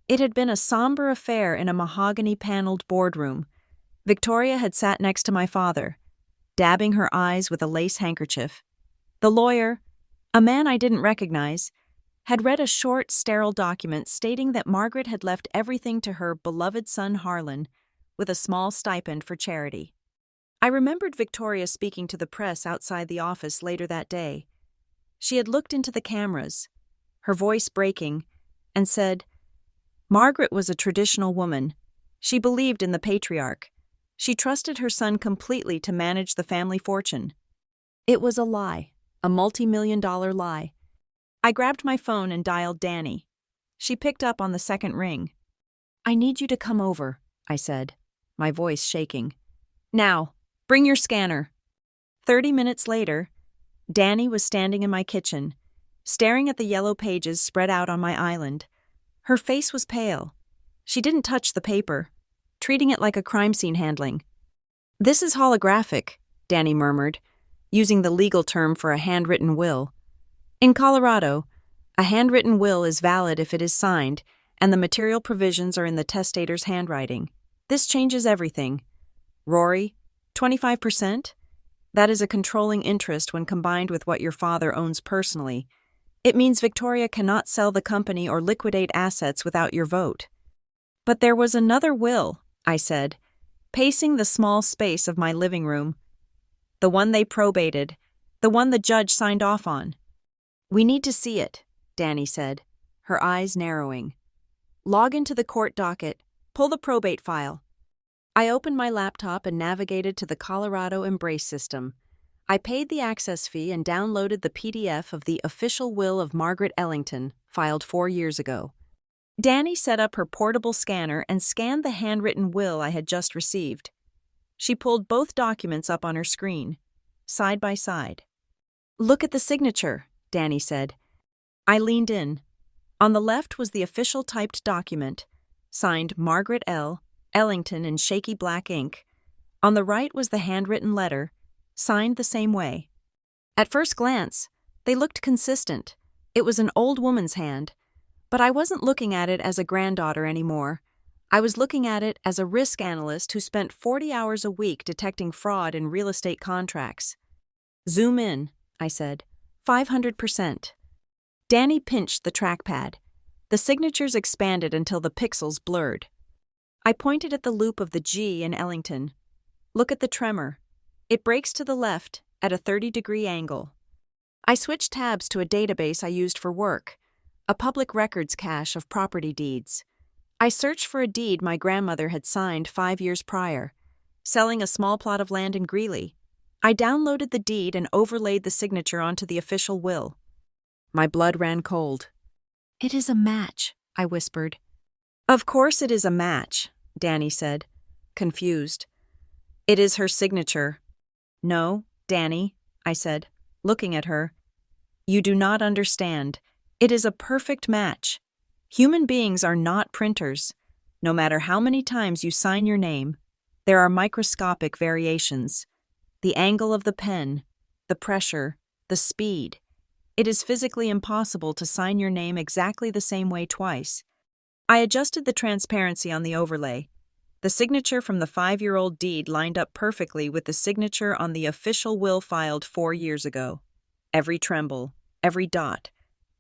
It had been a somber affair in a mahogany-paneled boardroom. Victoria had sat next to my father, dabbing her eyes with a lace handkerchief. The lawyer, a man I didn't recognize, had read a short, sterile document stating that Margaret had left everything to her beloved son Harlan, with a small stipend for charity. I remembered Victoria speaking to the press outside the office later that day. She had looked into the cameras, her voice breaking, and said, "Margaret was a traditional woman. She believed in the patriarch. She trusted her son completely to manage the family fortune." It was a lie, a multi-million-dollar lie. I grabbed my phone and dialed Danny. She picked up on the second ring. "I need you to come over," I said, my voice shaking. "Now, bring your scanner." 30 minutes later, Danny was standing in my kitchen, staring at the yellow pages spread out on my island. Her face was pale. She didn't touch the paper, treating it like a crime scene handling. "This is holographic," Danny murmured, using the legal term for a handwritten will. In Colorado, a handwritten will is valid if it is signed, and the material provisions are in the testator's handwriting. This changes everything. Rory, 25%? That is a controlling interest when combined with what your father owns personally. It means Victoria cannot sell the company or liquidate assets without your vote. "But there was another will," I said, pacing the small space of my living room. "The one they probated, the one the judge signed off on." "We need to see it," Danny said, her eyes narrowing. "Log into the court docket, pull the probate file." I opened my laptop and navigated to the Colorado Embrace system. I paid the access fee and downloaded the PDF of the official will of Margaret Ellington, filed 4 years ago. Danny set up her portable scanner and scanned the handwritten will I had just received. She pulled both documents up on her screen, side by side. "Look at the signature," Danny said. I leaned in. On the left was the official typed document, signed Margaret L. Ellington in shaky black ink. On the right was the handwritten letter, signed the same way. At first glance, they looked consistent. It was an old woman's hand, but I wasn't looking at it as a granddaughter anymore. I was looking at it as a risk analyst who spent 40 hours a week detecting fraud in real estate contracts. "Zoom in," I said. 500%. Danny pinched the trackpad. The signatures expanded until the pixels blurred. I pointed at the loop of the G in Ellington. "Look at the tremor. It breaks to the left at a 30-degree angle." I switched tabs to a database I used for work, a public records cache of property deeds. I searched for a deed my grandmother had signed 5 years prior, selling a small plot of land in Greeley. I downloaded the deed and overlaid the signature onto the official will. My blood ran cold. "It is a match," I whispered. "Of course it is a match," Danny said, confused. "It is her signature." "No, Danny," I said, looking at her. "You do not understand. It is a perfect match. Human beings are not printers. No matter how many times you sign your name, there are microscopic variations. The angle of the pen, the pressure, the speed. It is physically impossible to sign your name exactly the same way twice." I adjusted the transparency on the overlay. The signature from the 5-year-old deed lined up perfectly with the signature on the official will filed 4 years ago. Every tremble, every dot,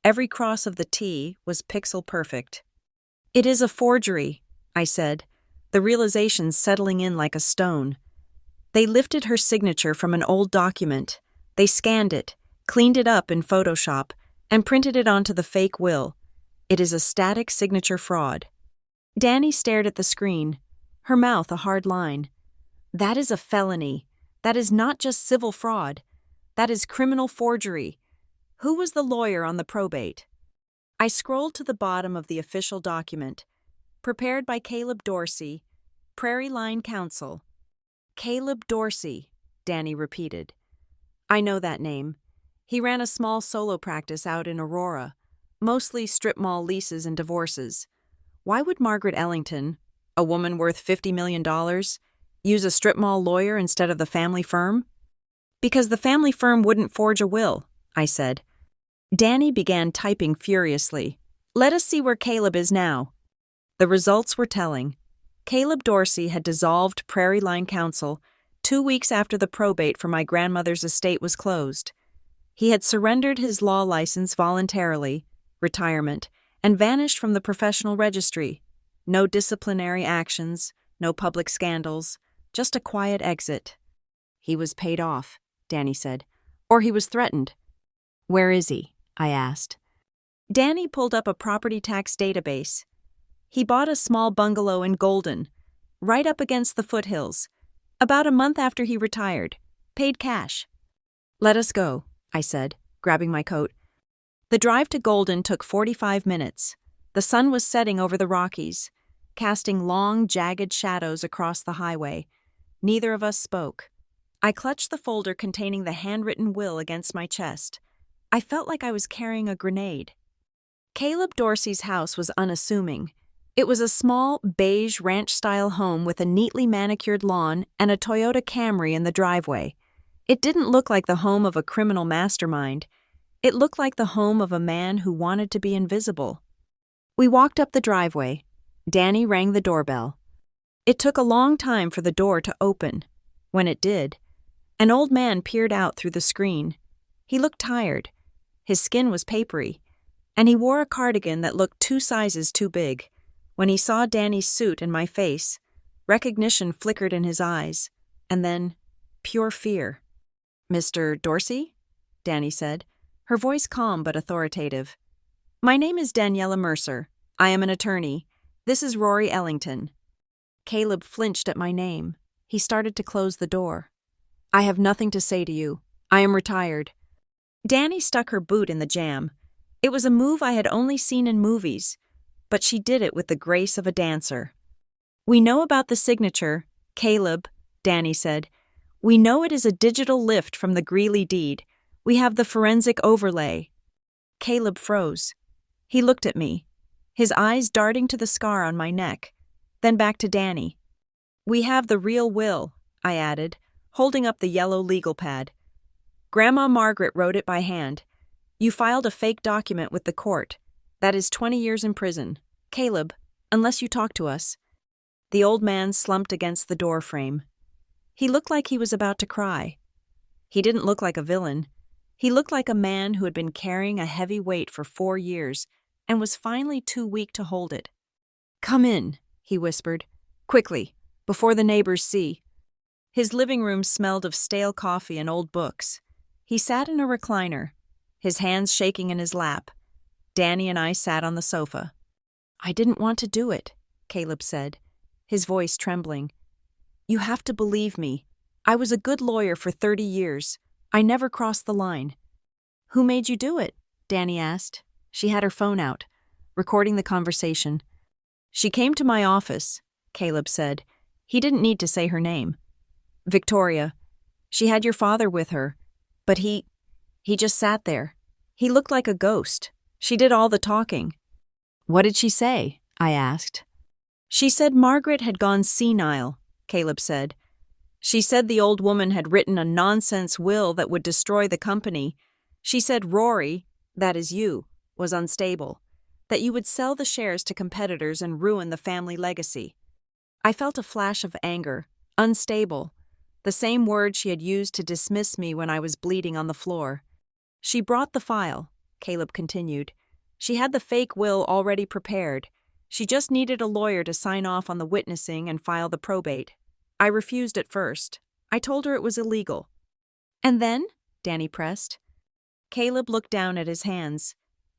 every cross of the T was pixel perfect. "It is a forgery," I said, the realization settling in like a stone. They lifted her signature from an old document. They scanned it, cleaned it up in Photoshop, and printed it onto the fake will. It is a static signature fraud. Danny stared at the screen, her mouth a hard line. "That is a felony. That is not just civil fraud. That is criminal forgery. Who was the lawyer on the probate?" I scrolled to the bottom of the official document. "Prepared by Caleb Dorsey, Prairie Line Council." "Caleb Dorsey," Danny repeated. "I know that name. He ran a small solo practice out in Aurora, mostly strip mall leases and divorces. Why would Margaret Ellington, a woman worth $50 million, use a strip mall lawyer instead of the family firm?" "Because the family firm wouldn't forge a will," I said. Danny began typing furiously. "Let us see where Caleb is now." The results were telling. Caleb Dorsey had dissolved Prairie Line Council 2 weeks after the probate for my grandmother's estate was closed. He had surrendered his law license voluntarily, retirement, and vanished from the professional registry. No disciplinary actions, no public scandals, just a quiet exit. "He was paid off," Danny said. "Or he was threatened." "Where is he?" I asked. Danny pulled up a property tax database. "He bought a small bungalow in Golden, right up against the foothills, about a month after he retired. Paid cash." "Let us go," I said, grabbing my coat. The drive to Golden took 45 minutes. The sun was setting over the Rockies, casting long, jagged shadows across the highway. Neither of us spoke. I clutched the folder containing the handwritten will against my chest. I felt like I was carrying a grenade. Caleb Dorsey's house was unassuming. It was a small, beige ranch-style home with a neatly manicured lawn and a Toyota Camry in the driveway. It didn't look like the home of a criminal mastermind. It looked like the home of a man who wanted to be invisible. We walked up the driveway. Danny rang the doorbell. It took a long time for the door to open. When it did, an old man peered out through the screen. He looked tired. His skin was papery, and he wore a cardigan that looked 2 sizes too big. When he saw Danny's suit and my face, recognition flickered in his eyes, and then pure fear. "Mr. Dorsey?" Danny said, her voice calm but authoritative. "My name is Daniela Mercer. I am an attorney. This is Rory Ellington." Caleb flinched at my name. He started to close the door. "I have nothing to say to you. I am retired." Danny stuck her boot in the jam. It was a move I had only seen in movies, but she did it with the grace of a dancer. "We know about the signature, Caleb," Danny said. "We know it is a digital lift from the Greeley deed. We have the forensic overlay." Caleb froze. He looked at me, his eyes darting to the scar on my neck, then back to Danny. "We have the real will," I added, holding up the yellow legal pad. "Grandma Margaret wrote it by hand. You filed a fake document with the court. That is 20 years in prison. Caleb, unless you talk to us." The old man slumped against the door frame. He looked like he was about to cry. He didn't look like a villain. He looked like a man who had been carrying a heavy weight for 4 years and was finally too weak to hold it. "Come in," he whispered. "Quickly, before the neighbors see." His living room smelled of stale coffee and old books. He sat in a recliner, his hands shaking in his lap. Danny and I sat on the sofa. "I didn't want to do it," Caleb said, his voice trembling. "You have to believe me. I was a good lawyer for 30 years. I never crossed the line." "Who made you do it?" Danny asked. She had her phone out, recording the conversation. "She came to my office," Caleb said. He didn't need to say her name. "Victoria. She had your father with her, but he just sat there. He looked like a ghost. She did all the talking." "What did she say?" I asked. "She said Margaret had gone senile," Caleb said. "She said the old woman had written a nonsense will that would destroy the company. She said Rory, that is you, was unstable, that you would sell the shares to competitors and ruin the family legacy." I felt a flash of anger. Unstable. The same word she had used to dismiss me when I was bleeding on the floor. "She brought the file," Caleb continued. "She had the fake will already prepared. She just needed a lawyer to sign off on the witnessing and file the probate. I refused at first. I told her it was illegal." "And then?" Danny pressed. Caleb looked down at his hands.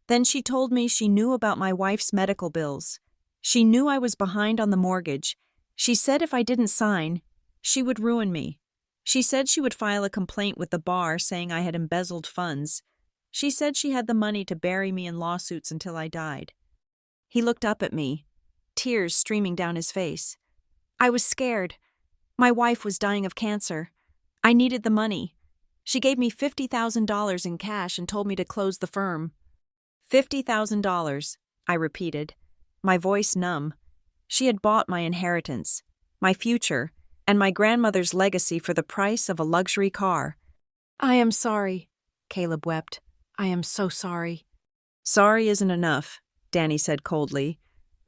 "Then she told me she knew about my wife's medical bills. She knew I was behind on the mortgage. She said if I didn't sign, she would ruin me. She said she would file a complaint with the bar saying I had embezzled funds. She said she had the money to bury me in lawsuits until I died." He looked up at me, tears streaming down his face. "I was scared. My wife was dying of cancer. I needed the money. She gave me $50,000 in cash and told me to close the firm." $50,000, I repeated, my voice numb. She had bought my inheritance, my future, and my grandmother's legacy for the price of a luxury car. "I am sorry," Caleb wept. "I am so sorry." "Sorry isn't enough," Danny said coldly.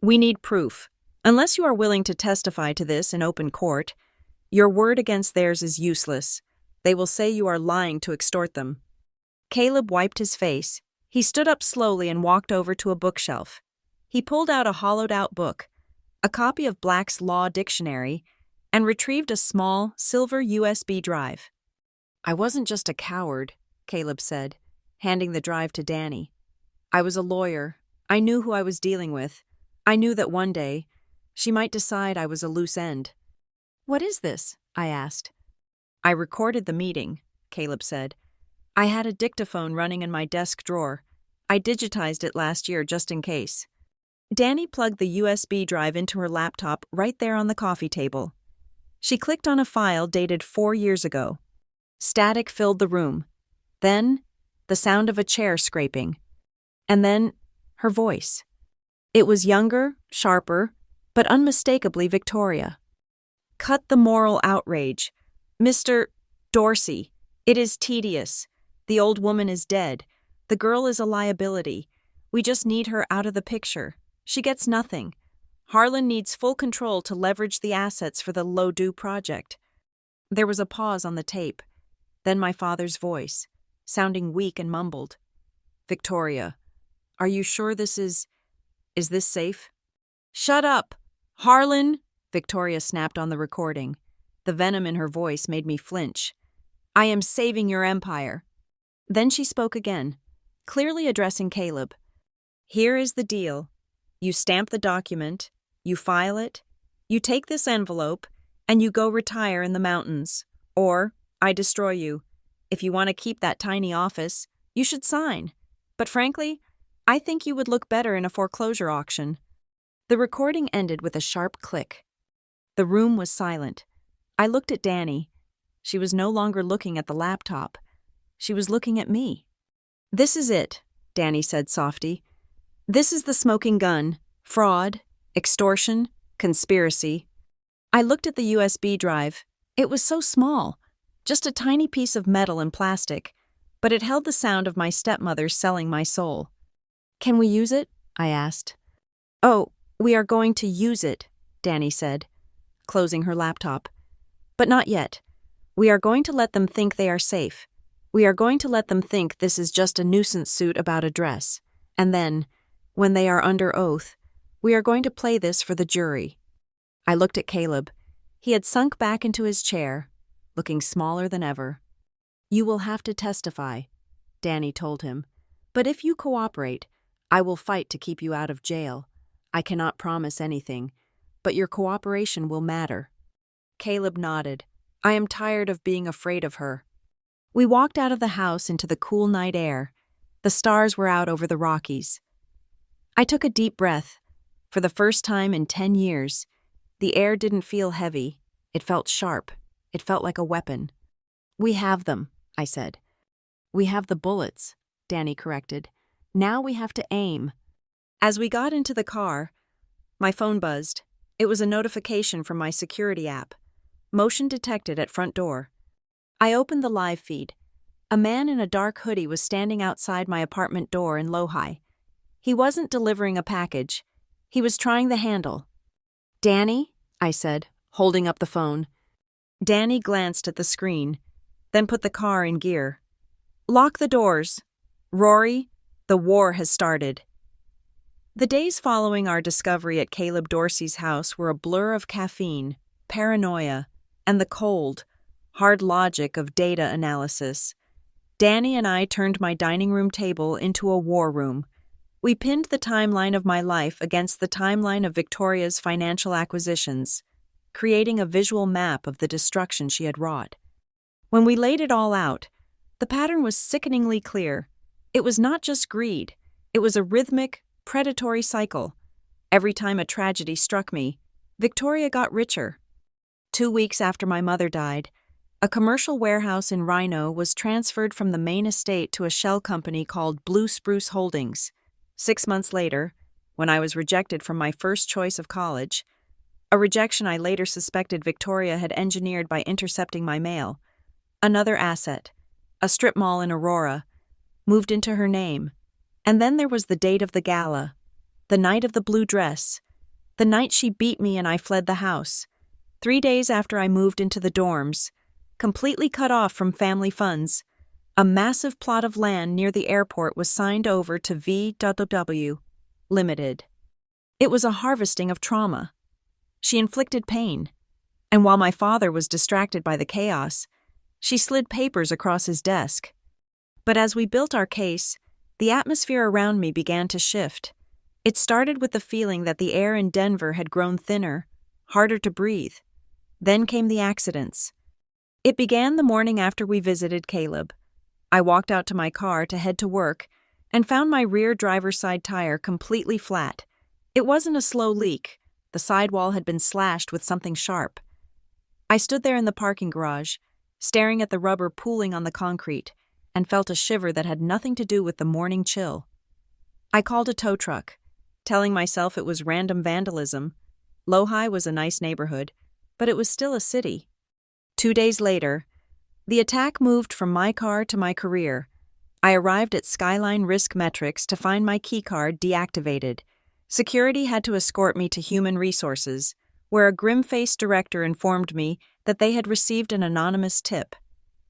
"We need proof. Unless you are willing to testify to this in open court, your word against theirs is useless. They will say you are lying to extort them." Caleb wiped his face. He stood up slowly and walked over to a bookshelf. He pulled out a hollowed-out book, a copy of Black's Law Dictionary, and retrieved a small, silver USB drive. "I wasn't just a coward," Caleb said, handing the drive to Danny. "I was a lawyer. I knew who I was dealing with. I knew that one day, she might decide I was a loose end." "What is this?" I asked. "I recorded the meeting," Caleb said. "I had a dictaphone running in my desk drawer. I digitized it last year just in case." Danny plugged the USB drive into her laptop right there on the coffee table. She clicked on a file dated 4 years ago. Static filled the room. Then, the sound of a chair scraping. And then, her voice. It was younger, sharper, but unmistakably Victoria. "Cut the moral outrage. Mr. Dorsey, it is tedious. The old woman is dead. The girl is a liability. We just need her out of the picture. She gets nothing. Harlan needs full control to leverage the assets for the Low-Do project." There was a pause on the tape. Then my father's voice, sounding weak and mumbled. "Victoria, are you sure this is this safe?" "Shut up! Harlan!" Victoria snapped on the recording. The venom in her voice made me flinch. "I am saving your empire." Then she spoke again, clearly addressing Caleb. "Here is the deal. You stamp the document, you file it, you take this envelope, and you go retire in the mountains. Or, I destroy you. If you want to keep that tiny office, you should sign. But frankly, I think you would look better in a foreclosure auction." The recording ended with a sharp click. The room was silent. I looked at Danny. She was no longer looking at the laptop. She was looking at me. "This is it," Danny said softly. This is the smoking gun, fraud, extortion, conspiracy. I looked at the USB drive. It was so small, just a tiny piece of metal and plastic, but it held the sound of my stepmother selling my soul. Can we use it? I asked. Oh, we are going to use it, Danny said, closing her laptop. But not yet. We are going to let them think they are safe. We are going to let them think this is just a nuisance suit about a dress. And then, when they are under oath, we are going to play this for the jury. I looked at Caleb. He had sunk back into his chair, looking smaller than ever. You will have to testify, Danny told him. But if you cooperate, I will fight to keep you out of jail. I cannot promise anything, but your cooperation will matter. Caleb nodded. I am tired of being afraid of her. We walked out of the house into the cool night air. The stars were out over the Rockies. I took a deep breath. For the first time in 10 years, the air didn't feel heavy. It felt sharp. It felt like a weapon. We have them, I said. We have the bullets, Danny corrected. Now we have to aim. As we got into the car, my phone buzzed. It was a notification from my security app. Motion detected at front door. I opened the live feed. A man in a dark hoodie was standing outside my apartment door in Lohi. He wasn't delivering a package. He was trying the handle. Danny, I said, holding up the phone. Danny glanced at the screen, then put the car in gear. Lock the doors. Rory, the war has started. The days following our discovery at Caleb Dorsey's house were a blur of caffeine, paranoia, and the cold, hard logic of data analysis. Danny and I turned my dining room table into a war room. We pinned the timeline of my life against the timeline of Victoria's financial acquisitions, creating a visual map of the destruction she had wrought. When we laid it all out, the pattern was sickeningly clear. It was not just greed. It was a rhythmic, predatory cycle. Every time a tragedy struck me, Victoria got richer. 2 weeks after my mother died, a commercial warehouse in Rhino was transferred from the main estate to a shell company called Blue Spruce Holdings. 6 months later, when I was rejected from my first choice of college, a rejection I later suspected Victoria had engineered by intercepting my mail, another asset, a strip mall in Aurora, moved into her name. And then there was the date of the gala, the night of the blue dress, the night she beat me and I fled the house. 3 days after I moved into the dorms, completely cut off from family funds, a massive plot of land near the airport was signed over to VWW Limited. It was a harvesting of trauma. She inflicted pain, and while my father was distracted by the chaos, she slid papers across his desk. But as we built our case, the atmosphere around me began to shift. It started with the feeling that the air in Denver had grown thinner, harder to breathe. Then came the accidents. It began the morning after we visited Caleb. I walked out to my car to head to work and found my rear driver's side tire completely flat. It wasn't a slow leak. The sidewall had been slashed with something sharp. I stood there in the parking garage, staring at the rubber pooling on the concrete, and felt a shiver that had nothing to do with the morning chill. I called a tow truck, telling myself it was random vandalism. Lohi was a nice neighborhood, but it was still a city. 2 days later, the attack moved from my car to my career. I arrived at Skyline Risk Metrics to find my keycard deactivated. Security had to escort me to Human Resources, where a grim-faced director informed me that they had received an anonymous tip.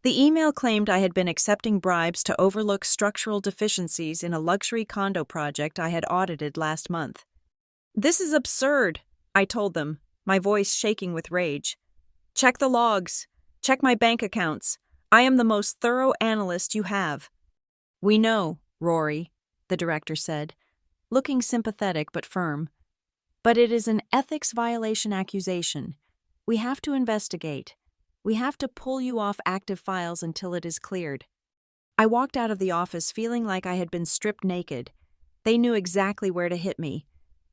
The email claimed I had been accepting bribes to overlook structural deficiencies in a luxury condo project I had audited last month. "This is absurd," I told them, my voice shaking with rage. "Check the logs. Check my bank accounts. I am the most thorough analyst you have." "We know, Rory," the director said, looking sympathetic but firm. "But it is an ethics violation accusation. We have to investigate. We have to pull you off active files until it is cleared." I walked out of the office feeling like I had been stripped naked. They knew exactly where to hit me.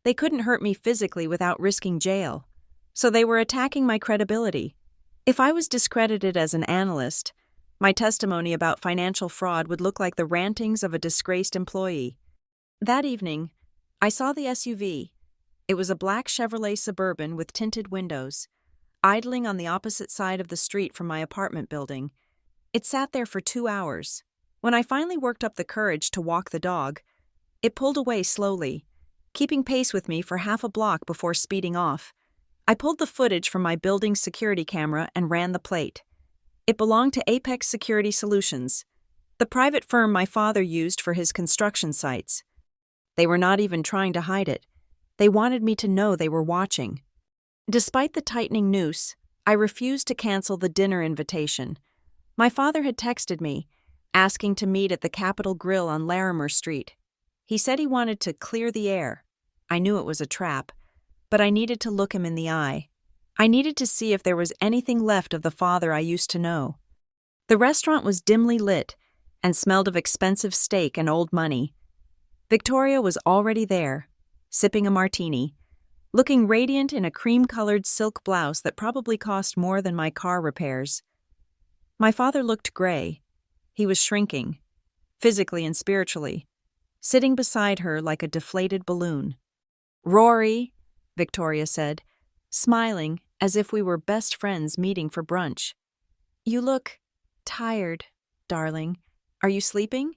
They couldn't hurt me physically without risking jail. So they were attacking my credibility. If I was discredited as an analyst, my testimony about financial fraud would look like the rantings of a disgraced employee. That evening, I saw the SUV. It was a black Chevrolet Suburban with tinted windows, idling on the opposite side of the street from my apartment building. It sat there for 2 hours. When I finally worked up the courage to walk the dog, it pulled away slowly, keeping pace with me for half a block before speeding off. I pulled the footage from my building's security camera and ran the plate. It belonged to Apex Security Solutions, the private firm my father used for his construction sites. They were not even trying to hide it. They wanted me to know they were watching. Despite the tightening noose, I refused to cancel the dinner invitation. My father had texted me, asking to meet at the Capitol Grill on Larimer Street. He said he wanted to clear the air. I knew it was a trap, but I needed to look him in the eye. I needed to see if there was anything left of the father I used to know. The restaurant was dimly lit and smelled of expensive steak and old money. Victoria was already there, sipping a martini, looking radiant in a cream-colored silk blouse that probably cost more than my car repairs. My father looked gray. He was shrinking, physically and spiritually, sitting beside her like a deflated balloon. "Rory," Victoria said, smiling as if we were best friends meeting for brunch. "You look tired, darling. Are you sleeping?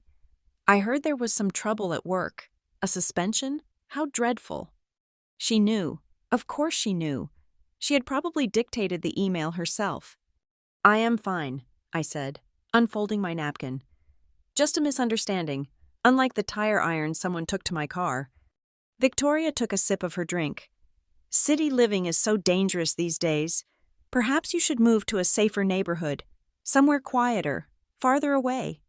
I heard there was some trouble at work. A suspension? How dreadful." She knew. Of course she knew. She had probably dictated the email herself. "I am fine," I said, unfolding my napkin. "Just a misunderstanding, unlike the tire iron someone took to my car." Victoria took a sip of her drink. "City living is so dangerous these days. Perhaps you should move to a safer neighborhood, somewhere quieter, farther away."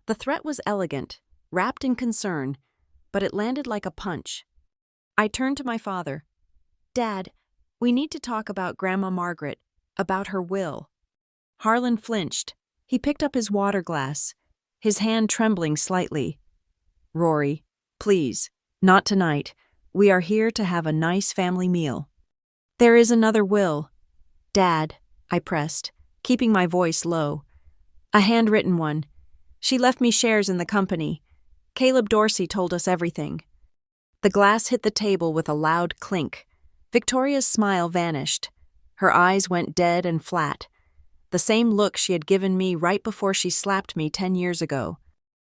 The threat was elegant, wrapped in concern, but it landed like a punch. I turned to my father. "Dad, we need to talk about Grandma Margaret, about her will." Harlan flinched. He picked up his water glass, his hand trembling slightly. "Rory, please, not tonight. We are here to have a nice family meal." "There is another will." "Dad," I pressed, keeping my voice low. "A handwritten one. She left me shares in the company. Caleb Dorsey told us everything." The glass hit the table with a loud clink. Victoria's smile vanished. Her eyes went dead and flat. The same look she had given me right before she slapped me 10 years ago.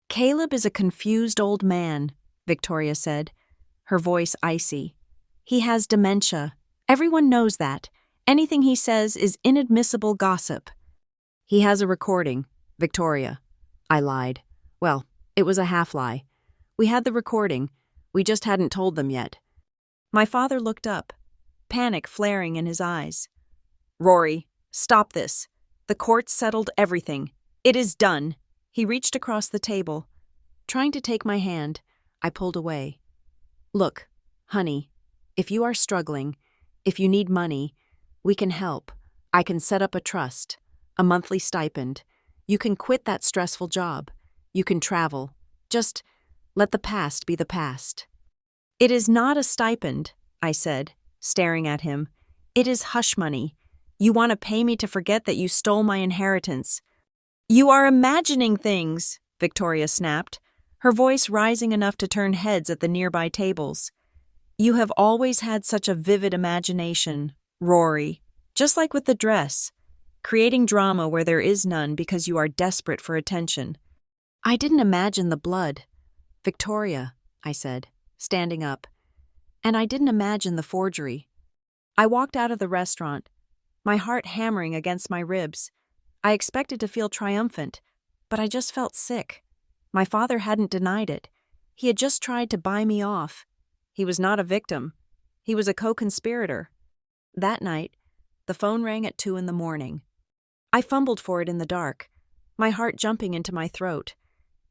"Caleb is a confused old man," Victoria said, her voice icy. "He has dementia. Everyone knows that. Anything he says is inadmissible gossip." "He has a recording, Victoria." I lied. Well, it was a half-lie. We had the recording. We just hadn't told them yet. My father looked up, panic flaring in his eyes. "Rory, stop this. The court settled everything. It is done." He reached across the table. Trying to take my hand, I pulled away. "Look, honey, if you are struggling, if you need money, we can help. I can set up a trust, a monthly stipend. You can quit that stressful job. You can travel. Just let the past be the past." "It is not a stipend," I said, staring at him. "It is hush money. You want to pay me to forget that you stole my inheritance." "You are imagining things," Victoria snapped, her voice rising enough to turn heads at the nearby tables. "You have always had such a vivid imagination, Rory, just like with the dress, creating drama where there is none because you are desperate for attention." "I didn't imagine the blood, Victoria," I said, standing up. "And I didn't imagine the forgery." I walked out of the restaurant, my heart hammering against my ribs. I expected to feel triumphant, but I just felt sick. My father hadn't denied it. He had just tried to buy me off. He was not a victim. He was a co-conspirator. That night, the phone rang at 2 a.m. I fumbled for it in the dark, my heart jumping into my throat,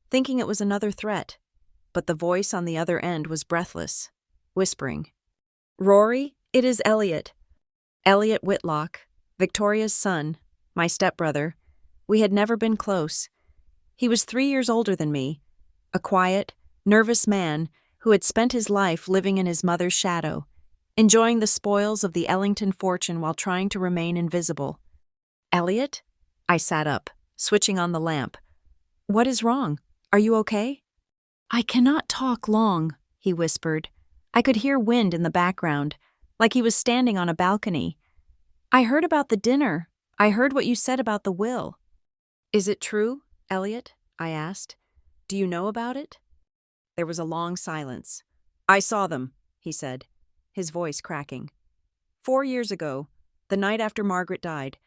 thinking it was another threat, but the voice on the other end was breathless, whispering, "Rory, it is Elliot." Elliot Whitlock, Victoria's son, my stepbrother. We had never been close. He was 3 years older than me, a quiet, nervous man who had spent his life living in his mother's shadow, enjoying the spoils of the Ellington fortune while trying to remain invisible. "Elliot?" I sat up, switching on the lamp. "What is wrong? Are you okay?" "I cannot talk long," he whispered, I could hear wind in the background, like he was standing on a balcony. I heard about the dinner. I heard what you said about the will. Is it true, Elliot? I asked. Do you know about it? There was a long silence. I saw them, he said, his voice cracking. 4 years ago, the night after Margaret died,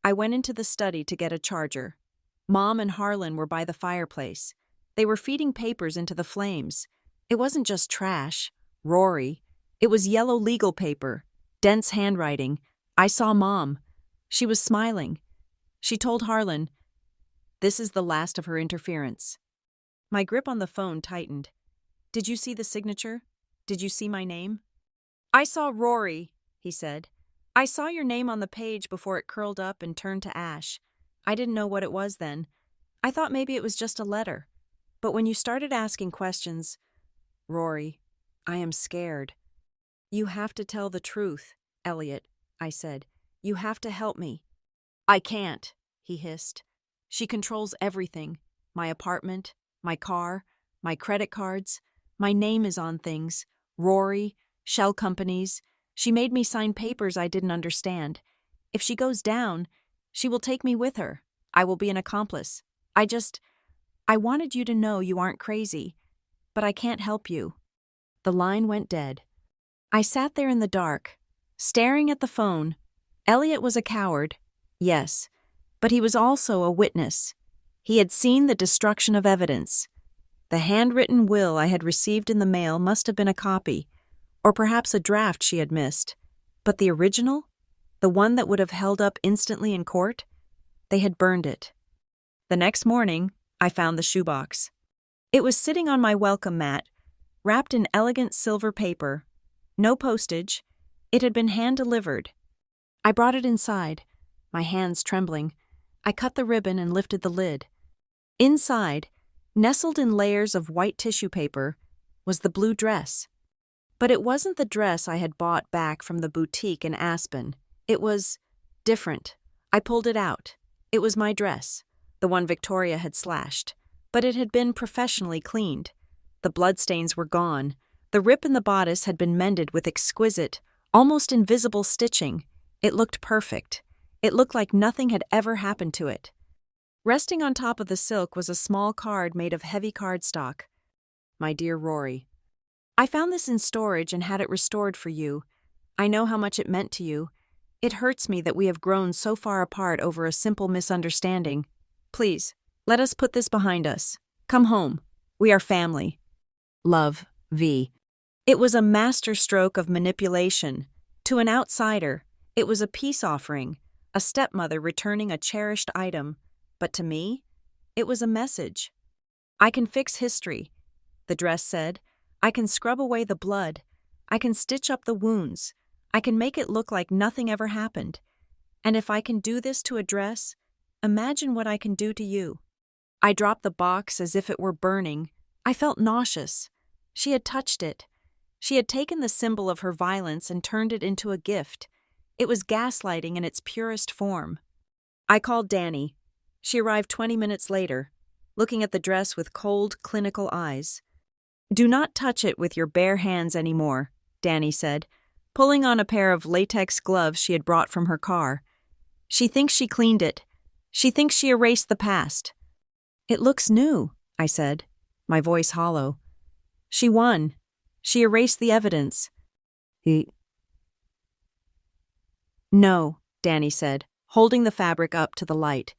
I went into the study to get a charger. Mom and Harlan were by the fireplace. They were feeding papers into the flames. It wasn't just trash, Rory. It was yellow legal paper, dense handwriting. I saw Mom. She was smiling. She told Harlan, "This is the last of her interference." My grip on the phone tightened. Did you see the signature? Did you see my name? I saw Rory, he said. I saw your name on the page before it curled up and turned to ash. I didn't know what it was then. I thought maybe it was just a letter. But when you started asking questions, Rory, I am scared. You have to tell the truth, Elliot, I said. You have to help me. I can't, he hissed. She controls everything. My apartment, my car, my credit cards. My name is on things. Rory, shell companies. She made me sign papers I didn't understand. If she goes down, she will take me with her. I will be an accomplice. I wanted you to know you aren't crazy, but I can't help you. The line went dead. I sat there in the dark, staring at the phone. Elliot was a coward, yes, but he was also a witness. He had seen the destruction of evidence. The handwritten will I had received in the mail must have been a copy, or perhaps a draft she had missed. But the original? The one that would have held up instantly in court? They had burned it. The next morning, I found the shoebox. It was sitting on my welcome mat, wrapped in elegant silver paper. No postage. It had been hand-delivered. I brought it inside, my hands trembling. I cut the ribbon and lifted the lid. Inside, nestled in layers of white tissue paper, was the blue dress. But it wasn't the dress I had bought back from the boutique in Aspen. It was different. I pulled it out. It was my dress, the one Victoria had slashed, but it had been professionally cleaned. The bloodstains were gone. The rip in the bodice had been mended with exquisite, almost invisible stitching. It looked perfect. It looked like nothing had ever happened to it. Resting on top of the silk was a small card made of heavy cardstock. My dear Rory, I found this in storage and had it restored for you. I know how much it meant to you. It hurts me that we have grown so far apart over a simple misunderstanding. Please, let us put this behind us. Come home. We are family. Love, V. It was a masterstroke of manipulation. To an outsider, it was a peace offering, a stepmother returning a cherished item. But to me, it was a message. I can fix history, the dress said. I can scrub away the blood. I can stitch up the wounds. I can make it look like nothing ever happened. And if I can do this to a dress, imagine what I can do to you. I dropped the box as if it were burning. I felt nauseous. She had touched it. She had taken the symbol of her violence and turned it into a gift. It was gaslighting in its purest form. I called Danny. She arrived 20 minutes later, looking at the dress with cold, clinical eyes. Do not touch it with your bare hands anymore, Danny said, pulling on a pair of latex gloves she had brought from her car. She thinks she cleaned it. She thinks she erased the past. It looks new, I said, my voice hollow. She won. She erased the evidence. No, Danny said, holding the fabric up to the light.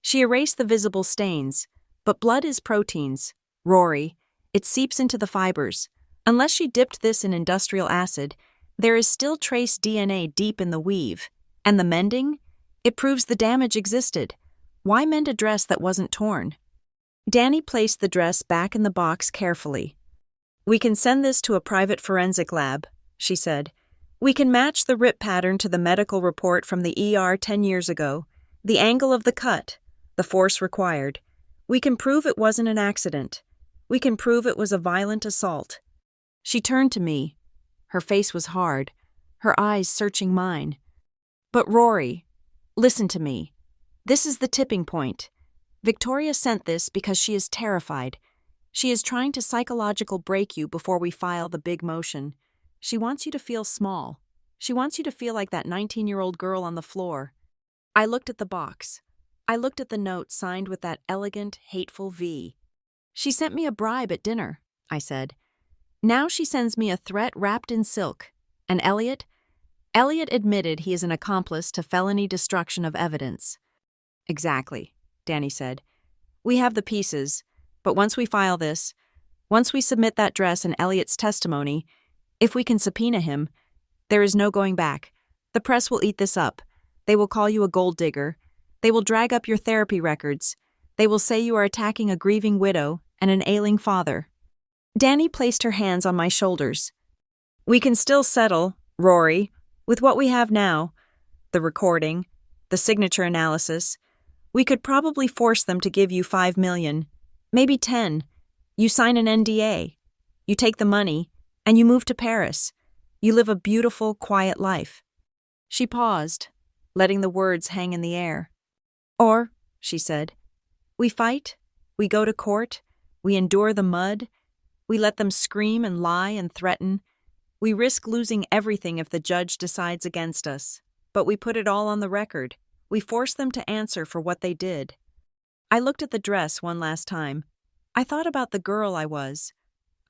She erased the visible stains, but blood is proteins. Rory, it seeps into the fibers. Unless she dipped this in industrial acid, there is still trace DNA deep in the weave. And the mending? It proves the damage existed. Why mend a dress that wasn't torn? Danny placed the dress back in the box carefully. We can send this to a private forensic lab, she said. We can match the rip pattern to the medical report from the ER 10 years ago, the angle of the cut, the force required. We can prove it wasn't an accident. We can prove it was a violent assault. She turned to me. Her face was hard, her eyes searching mine. But Rory, listen to me. This is the tipping point. Victoria sent this because she is terrified. She is trying to psychological break you before we file the big motion. She wants you to feel small. She wants you to feel like that 19-year-old girl on the floor. I looked at the box. I looked at the note signed with that elegant, hateful V. She sent me a bribe at dinner, I said. Now she sends me a threat wrapped in silk. And Elliot? Elliot admitted he is an accomplice to felony destruction of evidence. Exactly, Danny said. We have the pieces, but once we file this, once we submit that dress and Elliot's testimony, if we can subpoena him, there is no going back. The press will eat this up. They will call you a gold digger. They will drag up your therapy records. They will say you are attacking a grieving widow and an ailing father. Danny placed her hands on my shoulders. We can still settle, Rory, with what we have now. The recording, the signature analysis. We could probably force them to give you $5 million, maybe 10. You sign an NDA. You take the money, and you move to Paris. You live a beautiful, quiet life. She paused, letting the words hang in the air. Or, she said, we fight, we go to court, we endure the mud, we let them scream and lie and threaten. We risk losing everything if the judge decides against us, but we put it all on the record. We force them to answer for what they did. I looked at the dress one last time. I thought about the girl I was.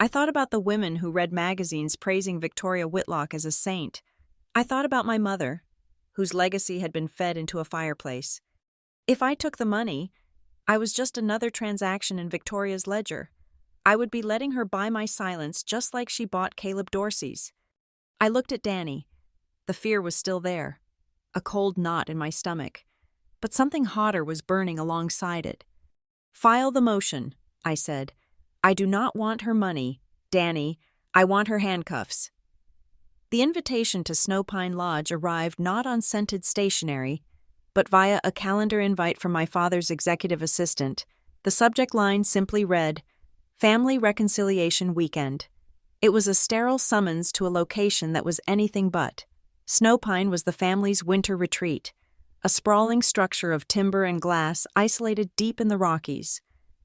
I thought about the women who read magazines praising Victoria Whitlock as a saint. I thought about my mother, whose legacy had been fed into a fireplace. If I took the money, I was just another transaction in Victoria's ledger. I would be letting her buy my silence just like she bought Caleb Dorsey's. I looked at Danny. The fear was still there, a cold knot in my stomach, but something hotter was burning alongside it. File the motion, I said. I do not want her money, Danny. I want her handcuffs. The invitation to Snowpine Lodge arrived not on scented stationery, but via a calendar invite from my father's executive assistant. The subject line simply read, Family Reconciliation Weekend. It was a sterile summons to a location that was anything but. Snowpine was the family's winter retreat, a sprawling structure of timber and glass isolated deep in the Rockies,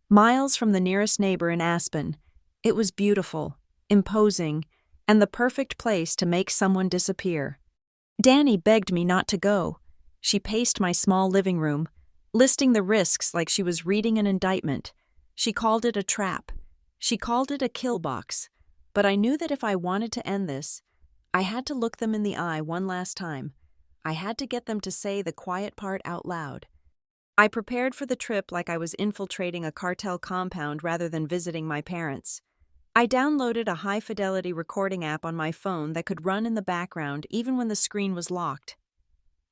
miles from the nearest neighbor in Aspen. It was beautiful, imposing, and the perfect place to make someone disappear. Danny begged me not to go. She paced my small living room, listing the risks like she was reading an indictment. She called it a trap. She called it a kill box. But I knew that if I wanted to end this, I had to look them in the eye one last time. I had to get them to say the quiet part out loud. I prepared for the trip like I was infiltrating a cartel compound rather than visiting my parents. I downloaded a high-fidelity recording app on my phone that could run in the background even when the screen was locked.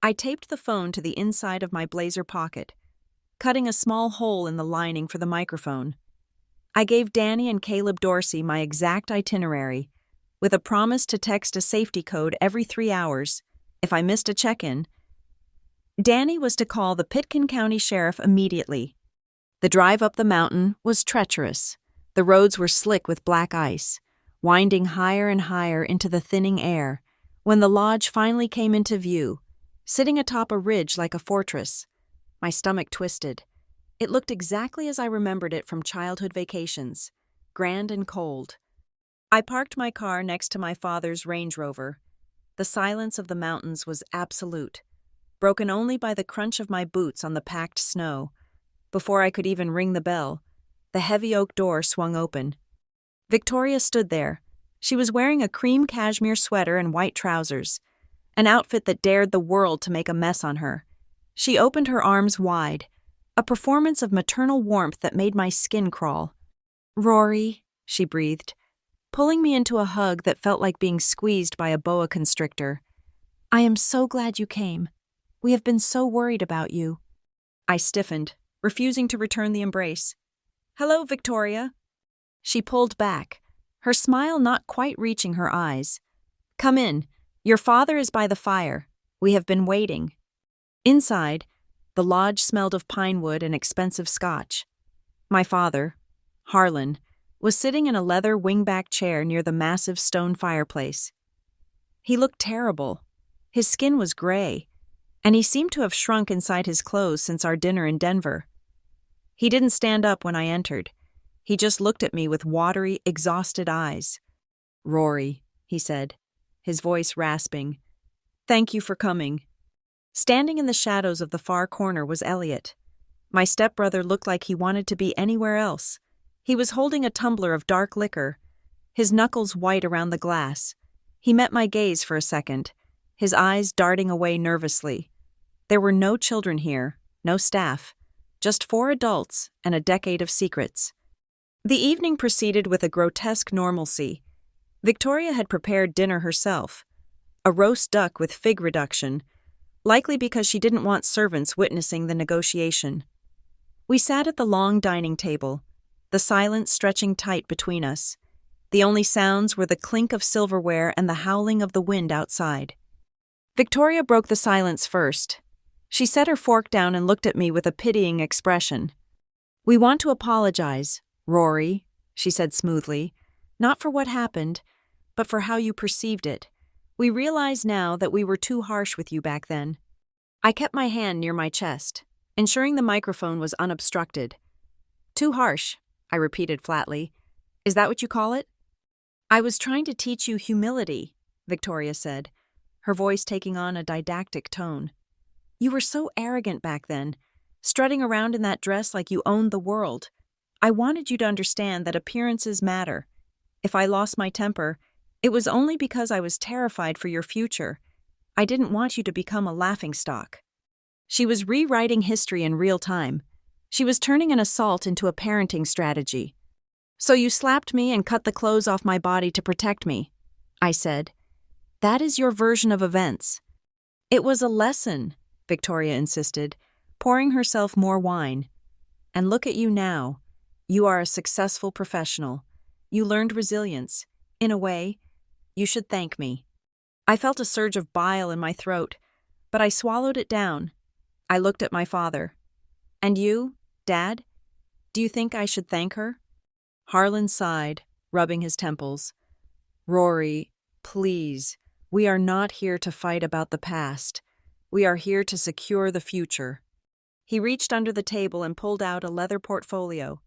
I taped the phone to the inside of my blazer pocket, cutting a small hole in the lining for the microphone. I gave Danny and Caleb Dorsey my exact itinerary, with a promise to text a safety code every 3 hours if I missed a check-in. Danny was to call the Pitkin County Sheriff immediately. The drive up the mountain was treacherous. The roads were slick with black ice, winding higher and higher into the thinning air. When the lodge finally came into view, sitting atop a ridge like a fortress, my stomach twisted. It looked exactly as I remembered it from childhood vacations, grand and cold. I parked my car next to my father's Range Rover. The silence of the mountains was absolute, broken only by the crunch of my boots on the packed snow. Before I could even ring the bell, the heavy oak door swung open. Victoria stood there. She was wearing a cream cashmere sweater and white trousers, an outfit that dared the world to make a mess on her. She opened her arms wide, a performance of maternal warmth that made my skin crawl. "Rory," she breathed, pulling me into a hug that felt like being squeezed by a boa constrictor. "I am so glad you came. We have been so worried about you." I stiffened, refusing to return the embrace. "Hello, Victoria." She pulled back, her smile not quite reaching her eyes. "Come in. Your father is by the fire. We have been waiting." Inside, the lodge smelled of pine wood and expensive scotch. My father, Harlan, was sitting in a leather wingback chair near the massive stone fireplace. He looked terrible. His skin was gray, and he seemed to have shrunk inside his clothes since our dinner in Denver. He didn't stand up when I entered. He just looked at me with watery, exhausted eyes. "Rory," he said, his voice rasping. "Thank you for coming." Standing in the shadows of the far corner was Elliot. My stepbrother looked like he wanted to be anywhere else. He was holding a tumbler of dark liquor, his knuckles white around the glass. He met my gaze for a second, his eyes darting away nervously. There were no children here, no staff, just 4 adults and a decade of secrets. The evening proceeded with a grotesque normalcy. Victoria had prepared dinner herself, a roast duck with fig reduction, likely because she didn't want servants witnessing the negotiation. We sat at the long dining table, the silence stretching tight between us. The only sounds were the clink of silverware and the howling of the wind outside. Victoria broke the silence first. She set her fork down and looked at me with a pitying expression. "We want to apologize, Rory," she said smoothly, "not for what happened, but for how you perceived it. We realize now that we were too harsh with you back then." I kept my hand near my chest, ensuring the microphone was unobstructed. "Too harsh," I repeated flatly. "Is that what you call it?" "I was trying to teach you humility," Victoria said, her voice taking on a didactic tone. "You were so arrogant back then, strutting around in that dress like you owned the world. I wanted you to understand that appearances matter. If I lost my temper, it was only because I was terrified for your future. I didn't want you to become a laughingstock." She was rewriting history in real time. She was turning an assault into a parenting strategy. "So you slapped me and cut the clothes off my body to protect me," I said. "That is your version of events." "It was a lesson," Victoria insisted, pouring herself more wine. "And look at you now. You are a successful professional. You learned resilience. In a way, you should thank me." I felt a surge of bile in my throat, but I swallowed it down. I looked at my father. "And you, Dad? Do you think I should thank her?" Harlan sighed, rubbing his temples. "Rory, please, we are not here to fight about the past. We are here to secure the future." He reached under the table and pulled out a leather portfolio.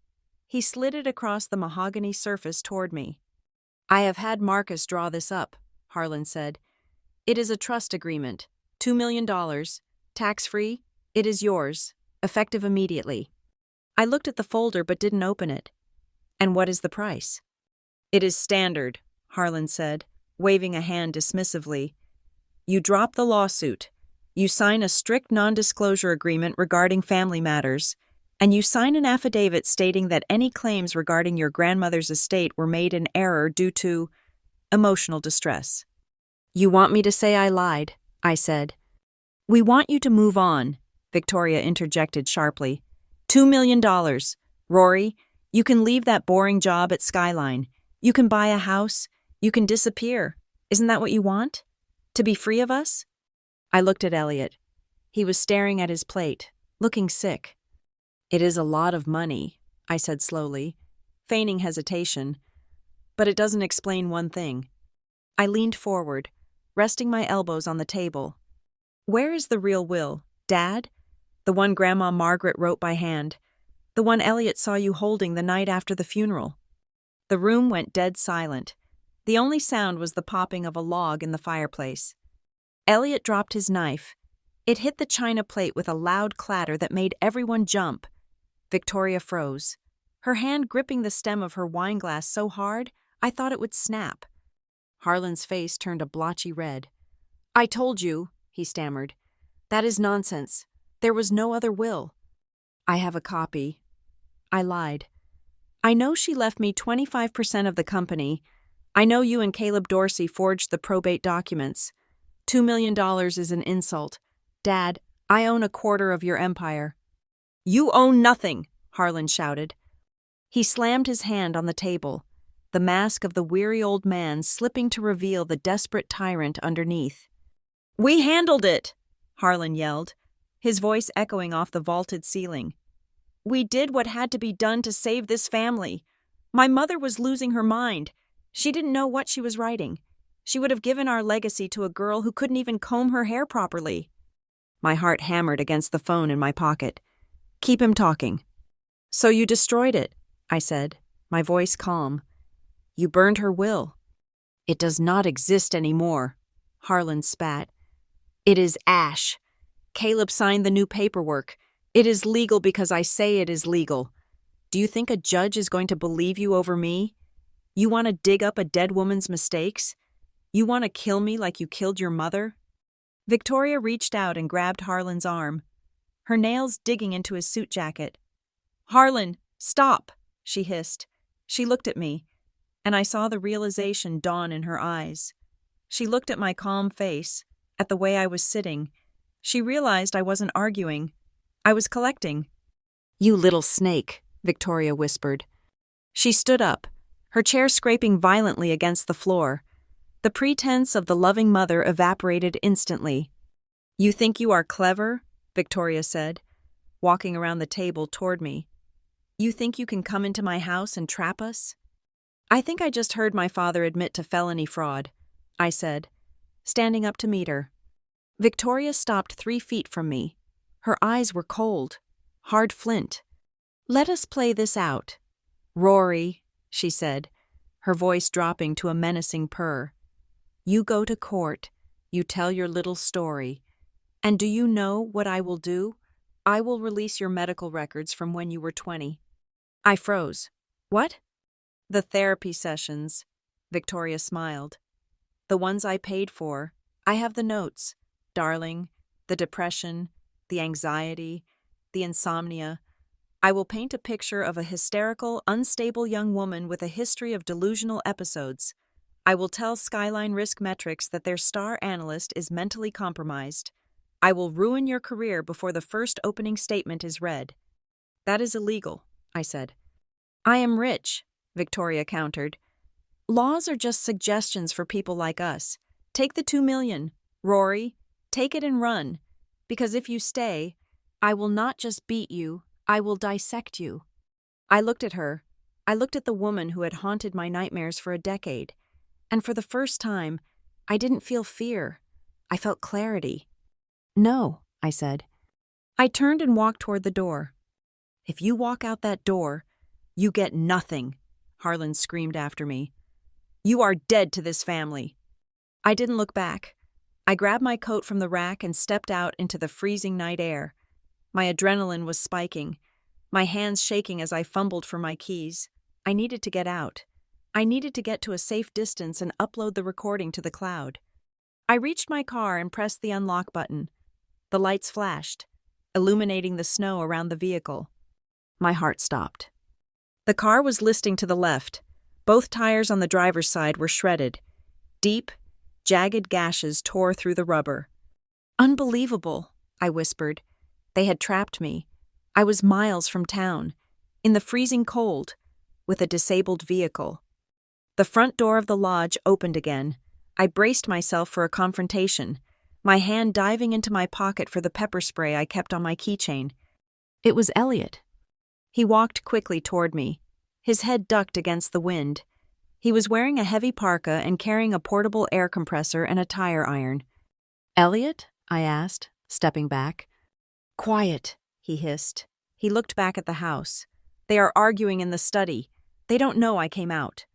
He slid it across the mahogany surface toward me. "I have had Marcus draw this up," Harlan said. "It is a trust agreement. $2 million. Tax-free. It is yours. Effective immediately." I looked at the folder but didn't open it. "And what is the price?" "It is standard," Harlan said, waving a hand dismissively. "You drop the lawsuit. You sign a strict non-disclosure agreement regarding family matters, and you sign an affidavit stating that any claims regarding your grandmother's estate were made in error due to emotional distress." "You want me to say I lied," I said. "We want you to move on," Victoria interjected sharply. $2 million. Rory, you can leave that boring job at Skyline. You can buy a house. You can disappear. Isn't that what you want? To be free of us?" I looked at Elliot. He was staring at his plate, looking sick. "It is a lot of money," I said slowly, feigning hesitation. "But it doesn't explain one thing." I leaned forward, resting my elbows on the table. "Where is the real will, Dad? The one Grandma Margaret wrote by hand. The one Elliot saw you holding the night after the funeral." The room went dead silent. The only sound was the popping of a log in the fireplace. Elliot dropped his knife. It hit the china plate with a loud clatter that made everyone jump. Victoria froze, her hand gripping the stem of her wineglass so hard I thought it would snap. Harlan's face turned a blotchy red. "I told you," he stammered. "That is nonsense. There was no other will." "I have a copy." I lied. "I know she left me 25% of the company. I know you and Caleb Dorsey forged the probate documents. $2 million is an insult. Dad, I own a quarter of your empire." "You own nothing," Harlan shouted. He slammed his hand on the table, the mask of the weary old man slipping to reveal the desperate tyrant underneath. "We handled it," Harlan yelled, his voice echoing off the vaulted ceiling. "We did what had to be done to save this family. My mother was losing her mind. She didn't know what she was writing. She would have given our legacy to a girl who couldn't even comb her hair properly." My heart hammered against the phone in my pocket. "Keep him talking." "So you destroyed it," I said. my voice calm. You burned her will. It does not exist anymore, Harlan spat. It is ash. Caleb signed the new paperwork. It is legal because I say it is legal. Do you think a judge is going to believe you over me? You want to dig up a dead woman's mistakes? You want to kill me like you killed your mother? Victoria reached out and grabbed Harlan's arm, her nails digging into his suit jacket. Harlan, stop, she hissed. She looked at me, and I saw the realization dawn in her eyes. She looked at my calm face, at the way I was sitting. She realized I wasn't arguing. I was collecting. You little snake, Victoria whispered. She stood up, her chair scraping violently against the floor. The pretense of the loving mother evaporated instantly. You think you are clever? Victoria said, walking around the table toward me. You think you can come into my house and trap us? I think I just heard my father admit to felony fraud, I said, standing up to meet her. Victoria stopped 3 feet from me. Her eyes were cold, hard flint. Let us play this out. Rory, she said, her voice dropping to a menacing purr. You go to court, you tell your little story. And do you know what I will do? I will release your medical records from when you were 20. I froze. What? The therapy sessions, Victoria smiled. The ones I paid for. I have the notes, darling, the depression, the anxiety, the insomnia. I will paint a picture of a hysterical, unstable young woman with a history of delusional episodes. I will tell Skyline Risk Metrics that their star analyst is mentally compromised. I will ruin your career before the first opening statement is read. That is illegal, I said. I am rich, Victoria countered. Laws are just suggestions for people like us. Take the 2 million. Rory, take it and run. Because if you stay, I will not just beat you, I will dissect you. I looked at her. I looked at the woman who had haunted my nightmares for a decade. And for the first time, I didn't feel fear. I felt clarity. No, I said. I turned and walked toward the door. If you walk out that door, you get nothing, Harlan screamed after me. You are dead to this family. I didn't look back. I grabbed my coat from the rack and stepped out into the freezing night air. My adrenaline was spiking, my hands shaking as I fumbled for my keys. I needed to get out. I needed to get to a safe distance and upload the recording to the cloud. I reached my car and pressed the unlock button. The lights flashed, illuminating the snow around the vehicle. My heart stopped. The car was listing to the left. Both tires on the driver's side were shredded. Deep, jagged gashes tore through the rubber. Unbelievable, I whispered. They had trapped me. I was miles from town, in the freezing cold, with a disabled vehicle. The front door of the lodge opened again. I braced myself for a confrontation, my hand diving into my pocket for the pepper spray I kept on my keychain. It was Elliot. He walked quickly toward me, his head ducked against the wind. He was wearing a heavy parka and carrying a portable air compressor and a tire iron. Elliot? I asked, stepping back. Quiet, he hissed. He looked back at the house. They are arguing in the study. They don't know I came out.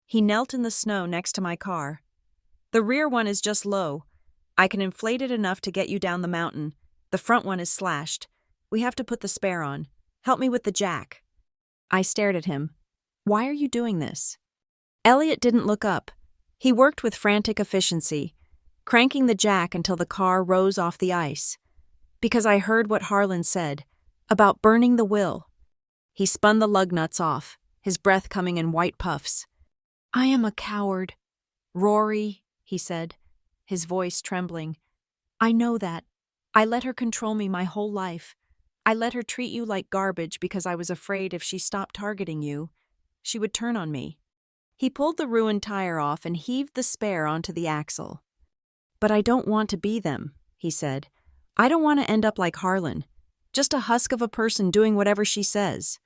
He knelt in the snow next to my car. The rear one is just low. I can inflate it enough to get you down the mountain. The front one is slashed. We have to put the spare on. Help me with the jack. I stared at him. Why are you doing this? Elliot didn't look up. He worked with frantic efficiency, cranking the jack until the car rose off the ice. Because I heard what Harlan said, about burning the will. He spun the lug nuts off, his breath coming in white puffs. I am a coward. Rory, he said, his voice trembling. I know that. I let her control me my whole life. I let her treat you like garbage because I was afraid if she stopped targeting you, she would turn on me. He pulled the ruined tire off and heaved the spare onto the axle. But I don't want to be them, he said. I don't want to end up like Harlan, just a husk of a person doing whatever she says.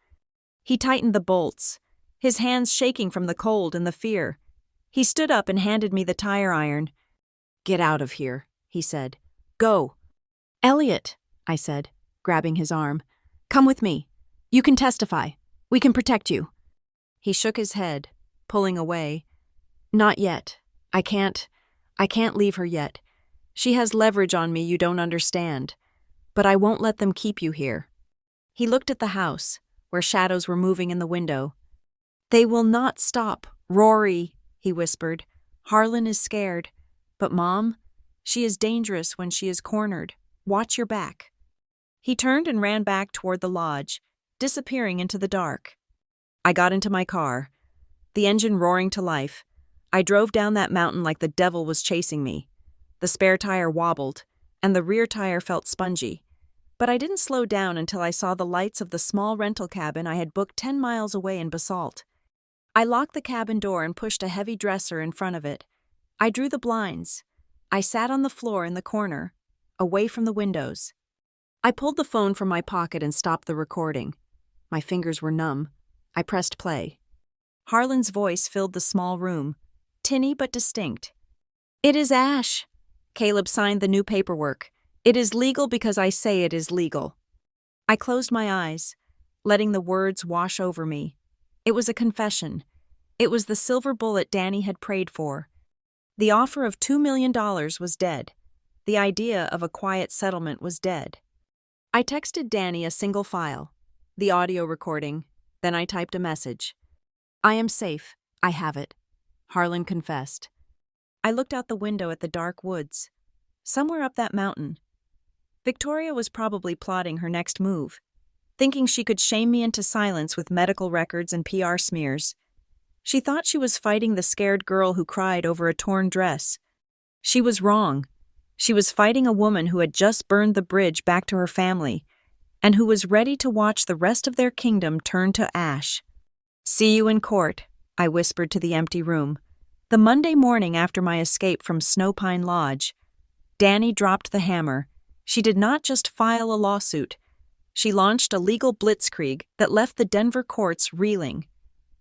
He tightened the bolts, his hands shaking from the cold and the fear. He stood up and handed me the tire iron. Get out of here, he said. Go. Elliot, I said, grabbing his arm. Come with me. You can testify. We can protect you. He shook his head, pulling away. Not yet. I can't leave her yet. She has leverage on me you don't understand. But I won't let them keep you here. He looked at the house, where shadows were moving in the window. They will not stop, Rory, he whispered. Harlan is scared. But Mom, she is dangerous when she is cornered. Watch your back. He turned and ran back toward the lodge, disappearing into the dark. I got into my car, the engine roaring to life. I drove down that mountain like the devil was chasing me. The spare tire wobbled, and the rear tire felt spongy. But I didn't slow down until I saw the lights of the small rental cabin I had booked 10 miles away in Basalt. I locked the cabin door and pushed a heavy dresser in front of it. I drew the blinds. I sat on the floor in the corner, away from the windows. I pulled the phone from my pocket and stopped the recording. My fingers were numb. I pressed play. Harlan's voice filled the small room, tinny but distinct. It is Ash. Caleb signed the new paperwork. It is legal because I say it is legal. I closed my eyes, letting the words wash over me. It was a confession. It was the silver bullet Danny had prayed for. The offer of $2 million was dead. The idea of a quiet settlement was dead. I texted Danny a single file, the audio recording, then I typed a message. I am safe. I have it. Harlan confessed. I looked out the window at the dark woods. Somewhere up that mountain. Victoria was probably plotting her next move, thinking she could shame me into silence with medical records and PR smears. She thought she was fighting the scared girl who cried over a torn dress. She was wrong. She was fighting a woman who had just burned the bridge back to her family, and who was ready to watch the rest of their kingdom turn to ash. See you in court, I whispered to the empty room. The Monday morning after my escape from Snowpine Lodge, Danny dropped the hammer. She did not just file a lawsuit. She launched a legal blitzkrieg that left the Denver courts reeling.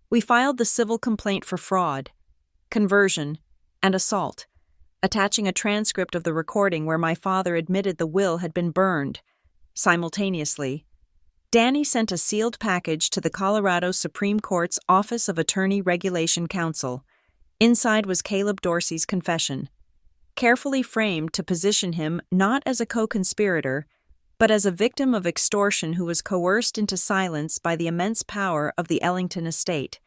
We filed the civil complaint for fraud, conversion, and assault, attaching a transcript of the recording where my father admitted the will had been burned. Simultaneously, Danny sent a sealed package to the Colorado Supreme Court's Office of Attorney Regulation Counsel. Inside was Caleb Dorsey's confession, carefully framed to position him not as a co-conspirator, but as a victim of extortion who was coerced into silence by the immense power of the Ellington estate.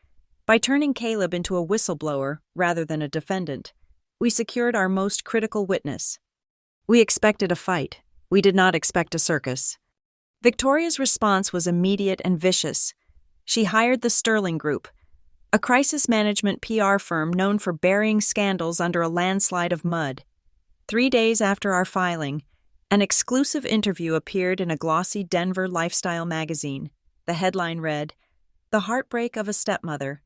By turning Caleb into a whistleblower rather than a defendant, we secured our most critical witness. We expected a fight. We did not expect a circus. Victoria's response was immediate and vicious. She hired the Sterling Group, a crisis management PR firm known for burying scandals under a landslide of mud. 3 days after our filing, an exclusive interview appeared in a glossy Denver lifestyle magazine. The headline read, "The Heartbreak of a Stepmother: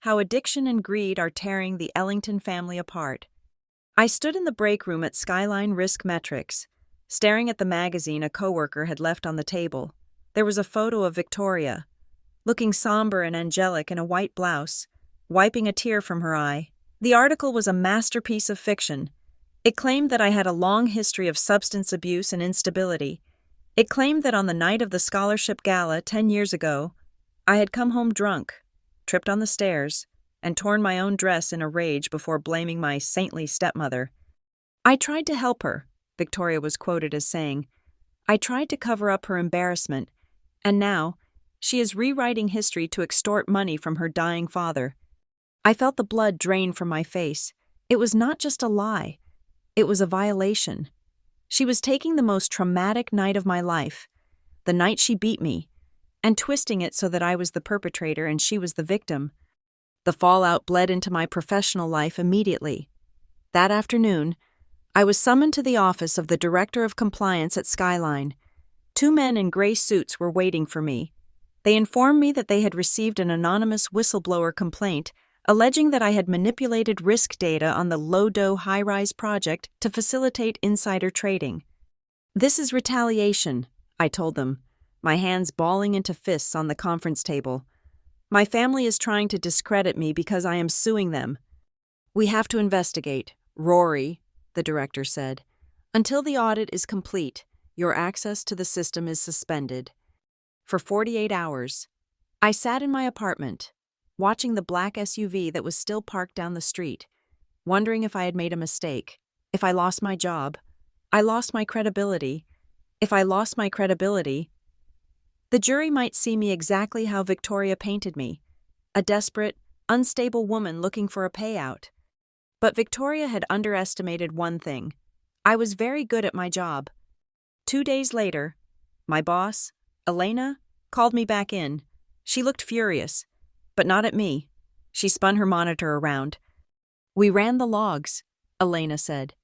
How Addiction and Greed Are Tearing the Ellington Family Apart." I stood in the break room at Skyline Risk Metrics, staring at the magazine a coworker had left on the table. There was a photo of Victoria, looking somber and angelic in a white blouse, wiping a tear from her eye. The article was a masterpiece of fiction. It claimed that I had a long history of substance abuse and instability. It claimed that on the night of the scholarship gala 10 years ago, I had come home drunk, tripped on the stairs, and torn my own dress in a rage before blaming my saintly stepmother. "I tried to help her," Victoria was quoted as saying. "I tried to cover up her embarrassment, and now she is rewriting history to extort money from her dying father." I felt the blood drain from my face. It was not just a lie. It was a violation. She was taking the most traumatic night of my life, the night she beat me, and twisting it so that I was the perpetrator and she was the victim. The fallout bled into my professional life immediately. That afternoon, I was summoned to the office of the Director of Compliance at Skyline. 2 men in gray suits were waiting for me. They informed me that they had received an anonymous whistleblower complaint alleging that I had manipulated risk data on the Lodo high-rise project to facilitate insider trading. "This is retaliation," I told them, my hands balling into fists on the conference table. "My family is trying to discredit me because I am suing them." "We have to investigate, Rory," the director said. "Until the audit is complete, your access to the system is suspended." For 48 hours, I sat in my apartment, watching the black SUV that was still parked down the street, wondering if I had made a mistake, if I lost my job. I lost my credibility. If I lost my credibility, the jury might see me exactly how Victoria painted me, a desperate, unstable woman looking for a payout. But Victoria had underestimated one thing. I was very good at my job. 2 days later, my boss, Elena, called me back in. She looked furious, but not at me. She spun her monitor around. "We ran the logs," Elena said.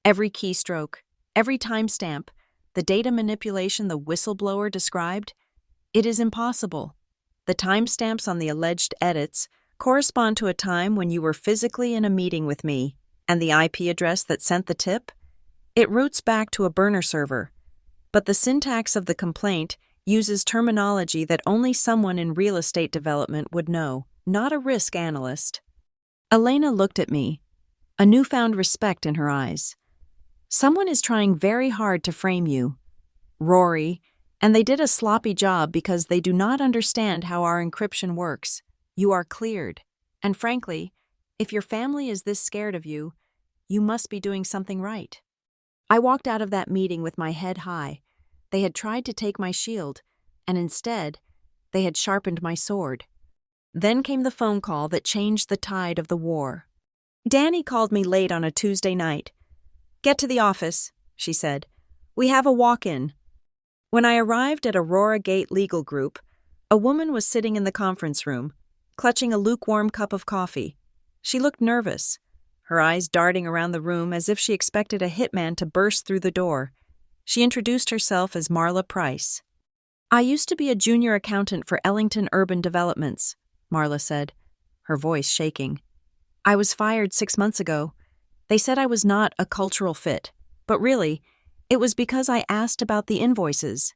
"Every keystroke, every timestamp, the data manipulation the whistleblower described. It is impossible. The timestamps on the alleged edits correspond to a time when you were physically in a meeting with me, and the IP address that sent the tip? It routes back to a burner server. But the syntax of the complaint uses terminology that only someone in real estate development would know, not a risk analyst." Elena looked at me, a newfound respect in her eyes. "Someone is trying very hard to frame you, Rory, and they did a sloppy job because they do not understand how our encryption works. You are cleared. And frankly, if your family is this scared of you, you must be doing something right." I walked out of that meeting with my head high. They had tried to take my shield, and instead, they had sharpened my sword. Then came the phone call that changed the tide of the war. Danny called me late on a Tuesday night. "Get to the office," she said. "We have a walk-in." When I arrived at Aurora Gate Legal Group, a woman was sitting in the conference room, clutching a lukewarm cup of coffee. She looked nervous, her eyes darting around the room as if she expected a hitman to burst through the door. She introduced herself as Marla Price. "I used to be a junior accountant for Ellington Urban Developments," Marla said, her voice shaking. "I was fired 6 months ago. They said I was not a cultural fit, but really, it was because I asked about the invoices."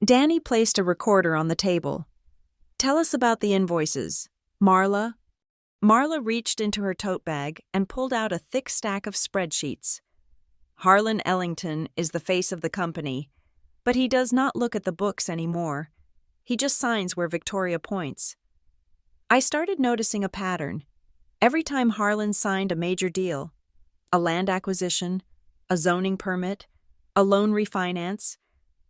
Danny placed a recorder on the table. "Tell us about the invoices, Marla." Marla reached into her tote bag and pulled out a thick stack of spreadsheets. "Harlan Ellington is the face of the company, but he does not look at the books anymore. He just signs where Victoria points." I started noticing a pattern. Every time Harlan signed a major deal, a land acquisition, a zoning permit, a loan refinance,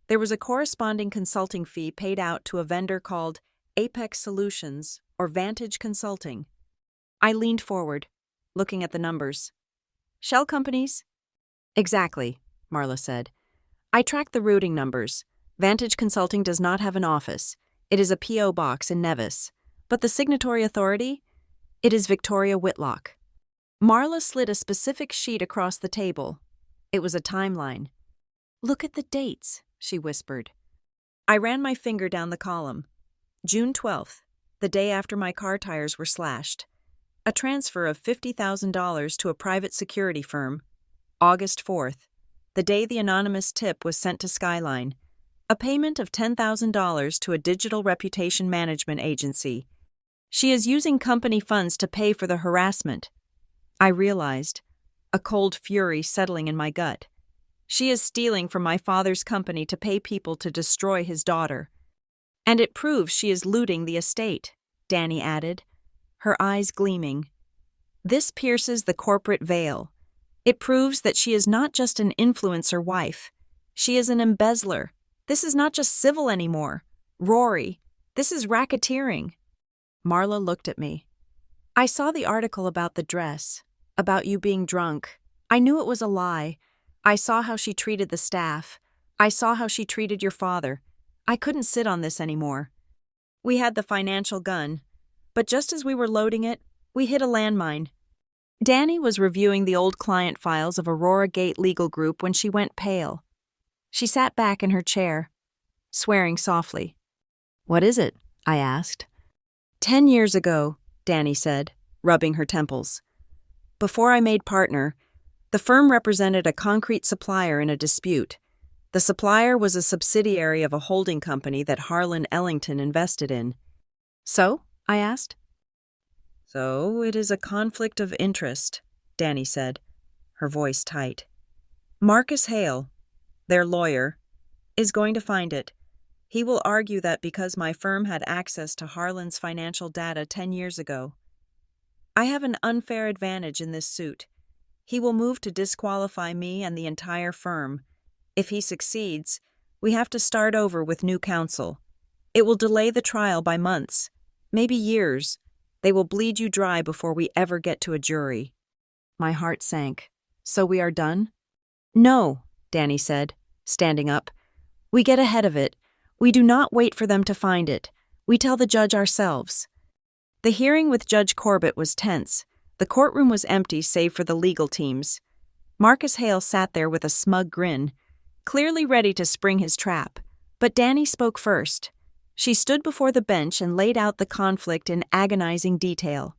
there was a corresponding consulting fee paid out to a vendor called Apex Solutions or Vantage Consulting. I leaned forward, looking at the numbers. "Shell companies?" "Exactly," Marla said. "I tracked the routing numbers. Vantage Consulting does not have an office. It is a P.O. box in Nevis. But the signatory authority? It is Victoria Whitlock." Marla slid a specific sheet across the table. It was a timeline. "Look at the dates," she whispered. I ran my finger down the column. June 12th, the day after my car tires were slashed. A transfer of $50,000 to a private security firm. August 4th, the day the anonymous tip was sent to Skyline. A payment of $10,000 to a digital reputation management agency. She is using company funds to pay for the harassment. I realized, a cold fury settling in my gut. She is stealing from my father's company to pay people to destroy his daughter. "And it proves she is looting the estate," Danny added, her eyes gleaming. "This pierces the corporate veil. It proves that she is not just an influencer wife. She is an embezzler. This is not just civil anymore. Rory, this is racketeering." Marla looked at me. "I saw the article about the dress, about you being drunk. I knew it was a lie. I saw how she treated the staff. I saw how she treated your father. I couldn't sit on this anymore. We had the financial gun, but just as we were loading it, we hit a landmine." Danny was reviewing the old client files of Aurora Gate Legal Group when she went pale. She sat back in her chair, swearing softly. "What is it?" I asked. 10 years ago, Danny said, rubbing her temples. "Before I made partner, the firm represented a concrete supplier in a dispute. The supplier was a subsidiary of a holding company that Harlan Ellington invested in." "So?" I asked. "So it is a conflict of interest," Danny said, her voice tight. "Marcus Hale, their lawyer, is going to find it. He will argue that because my firm had access to Harlan's financial data 10 years ago, I have an unfair advantage in this suit. He will move to disqualify me and the entire firm. If he succeeds, we have to start over with new counsel. It will delay the trial by months, maybe years. They will bleed you dry before we ever get to a jury. My heart sank. So we are done? No, Danny said, standing up. We get ahead of it. We do not wait for them to find it. We tell the judge ourselves. The hearing with Judge Corbett was tense. The courtroom was empty save for the legal teams. Marcus Hale sat there with a smug grin, clearly ready to spring his trap. But Danny spoke first. She stood before the bench and laid out the conflict in agonizing detail.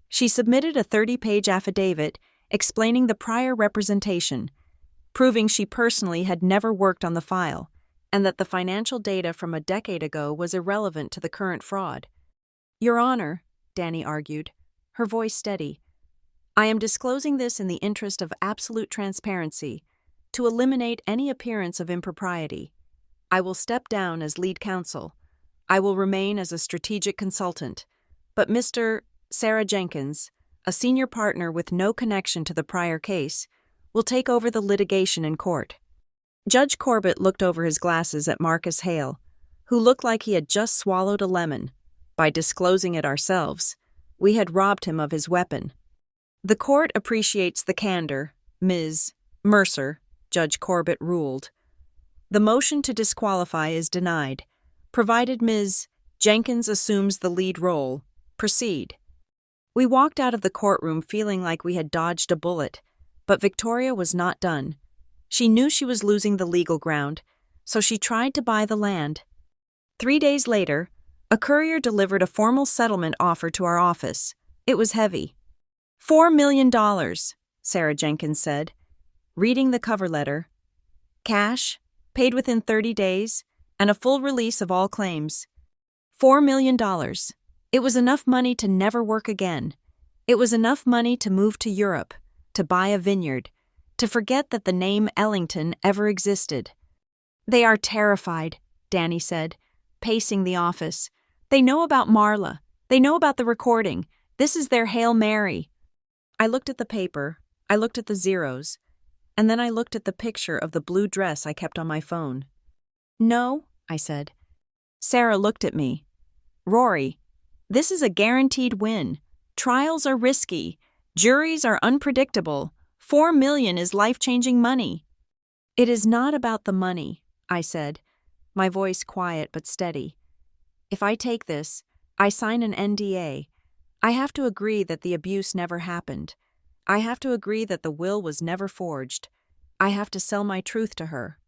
She submitted a 30-page affidavit explaining the prior representation, proving she personally had never worked on the file, and that the financial data from a decade ago was irrelevant to the current fraud. Your Honor, Danny argued, her voice steady, I am disclosing this in the interest of absolute transparency, to eliminate any appearance of impropriety. I will step down as lead counsel. I will remain as a strategic consultant. But Mr. Sarah Jenkins, a senior partner with no connection to the prior case, will take over the litigation in court. Judge Corbett looked over his glasses at Marcus Hale, who looked like he had just swallowed a lemon. By disclosing it ourselves, we had robbed him of his weapon. The court appreciates the candor, Ms. Mercer, Judge Corbett ruled. The motion to disqualify is denied, provided Ms. Jenkins assumes the lead role. Proceed. We walked out of the courtroom feeling like we had dodged a bullet, but Victoria was not done. She knew she was losing the legal ground, so she tried to buy the land. 3 days later, a courier delivered a formal settlement offer to our office. It was heavy. $4 million, Sarah Jenkins said, reading the cover letter. Cash, paid within 30 days, and a full release of all claims. $4 million. It was enough money to never work again. It was enough money to move to Europe, to buy a vineyard, to forget that the name Ellington ever existed. They are terrified, Danny said, pacing the office. They know about Marla. They know about the recording. This is their Hail Mary. I looked at the paper. I looked at the zeros. And then I looked at the picture of the blue dress I kept on my phone. No, I said. Sarah looked at me. Rory, this is a guaranteed win. Trials are risky. Juries are unpredictable. $4 million is life-changing money. It is not about the money, I said, my voice quiet but steady. If I take this, I sign an NDA. I have to agree that the abuse never happened. I have to agree that the will was never forged. I have to sell my truth to her.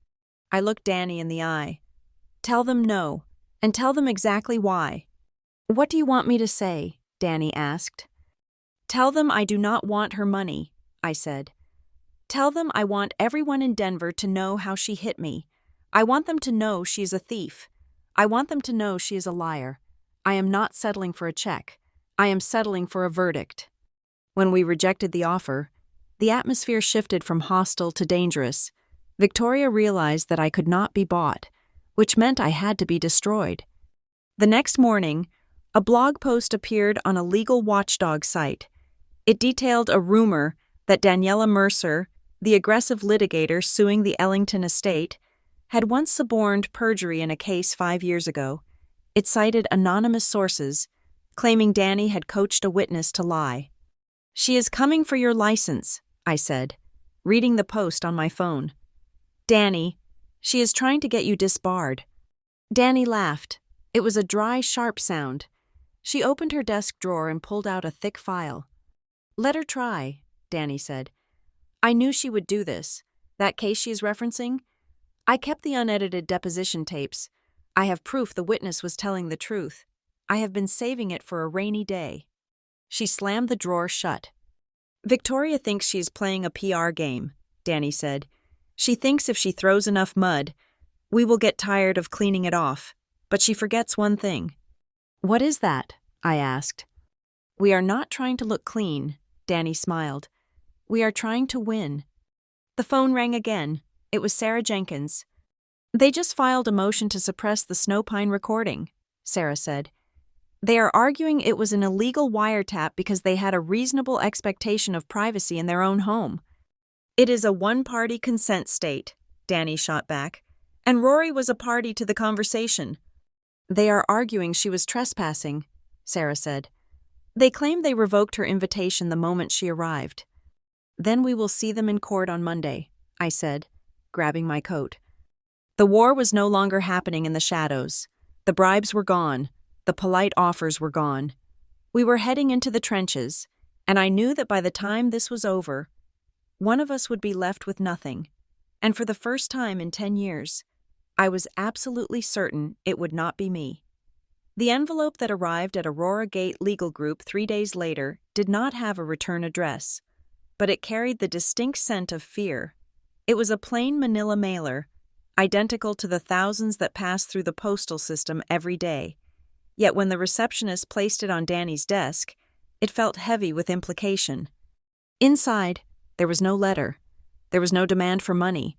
I looked Danny in the eye. Tell them no, and tell them exactly why. What do you want me to say? Danny asked. Tell them I do not want her money, I said. Tell them I want everyone in Denver to know how she hit me. I want them to know she is a thief. I want them to know she is a liar. I am not settling for a check. I am settling for a verdict. When we rejected the offer, the atmosphere shifted from hostile to dangerous. Victoria realized that I could not be bought, which meant I had to be destroyed. The next morning, a blog post appeared on a legal watchdog site. It detailed a rumor that Daniela Mercer, the aggressive litigator suing the Ellington estate, had once suborned perjury in a case 5 years ago. It cited anonymous sources, claiming Danny had coached a witness to lie. She is coming for your license, I said, reading the post on my phone. Danny, she is trying to get you disbarred. Danny laughed. It was a dry, sharp sound. She opened her desk drawer and pulled out a thick file. Let her try, Danny said. I knew she would do this. That case she is referencing? I kept the unedited deposition tapes. I have proof the witness was telling the truth. I have been saving it for a rainy day. She slammed the drawer shut. Victoria thinks she is playing a PR game, Danny said. She thinks if she throws enough mud, we will get tired of cleaning it off. But she forgets one thing. What is that? I asked. We are not trying to look clean, Danny smiled. We are trying to win. The phone rang again. It was Sarah Jenkins. They just filed a motion to suppress the Snowpine recording, Sarah said. They are arguing it was an illegal wiretap because they had a reasonable expectation of privacy in their own home. It is a one-party consent state, Danny shot back, and Rory was a party to the conversation. They are arguing she was trespassing, Sarah said. They claim they revoked her invitation the moment she arrived. Then we will see them in court on Monday, I said, grabbing my coat. The war was no longer happening in the shadows. The bribes were gone. The polite offers were gone. We were heading into the trenches, and I knew that by the time this was over, one of us would be left with nothing. And for the first time in 10 years, I was absolutely certain it would not be me. The envelope that arrived at Aurora Gate Legal Group 3 days later did not have a return address, but it carried the distinct scent of fear. It was a plain manila mailer, identical to the thousands that pass through the postal system every day. Yet when the receptionist placed it on Danny's desk, it felt heavy with implication. Inside, there was no letter. There was no demand for money.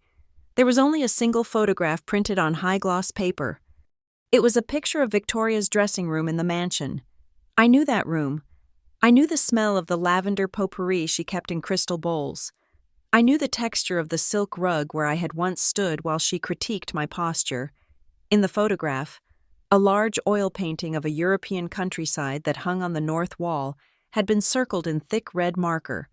There was only a single photograph printed on high-gloss paper. It was a picture of Victoria's dressing room in the mansion. I knew that room. I knew the smell of the lavender potpourri she kept in crystal bowls. I knew the texture of the silk rug where I had once stood while she critiqued my posture. In the photograph, a large oil painting of a European countryside that hung on the north wall had been circled in thick red marker.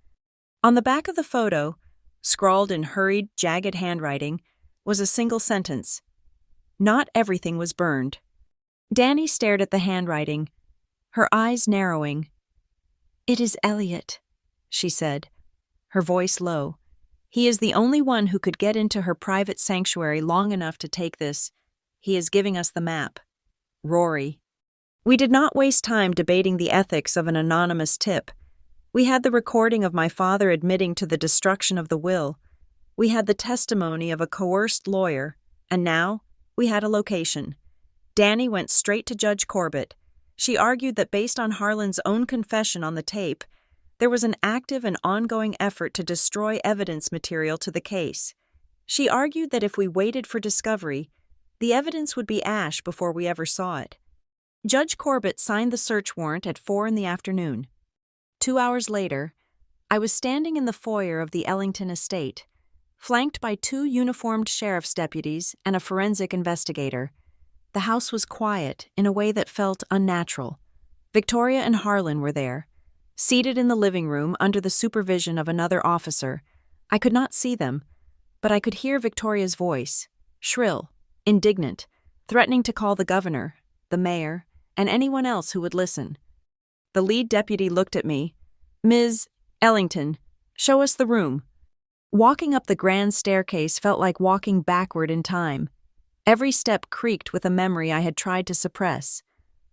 On the back of the photo, scrawled in hurried, jagged handwriting, was a single sentence. Not everything was burned. Danny stared at the handwriting, her eyes narrowing. "It is Elliot," she said, her voice low. "He is the only one who could get into her private sanctuary long enough to take this. He is giving us the map. Rory." We did not waste time debating the ethics of an anonymous tip. We had the recording of my father admitting to the destruction of the will. We had the testimony of a coerced lawyer, and now we had a location. Danny went straight to Judge Corbett. She argued that based on Harlan's own confession on the tape, there was an active and ongoing effort to destroy evidence material to the case. She argued that if we waited for discovery, the evidence would be ash before we ever saw it. Judge Corbett signed the search warrant at 4 p.m. 2 hours later, I was standing in the foyer of the Ellington estate, flanked by 2 uniformed sheriff's deputies and a forensic investigator. The house was quiet in a way that felt unnatural. Victoria and Harlan were there, seated in the living room under the supervision of another officer. I could not see them, but I could hear Victoria's voice, shrill, indignant, threatening to call the governor, the mayor, and anyone else who would listen. The lead deputy looked at me. "Ms. Ellington, show us the room." Walking up the grand staircase felt like walking backward in time. Every step creaked with a memory I had tried to suppress.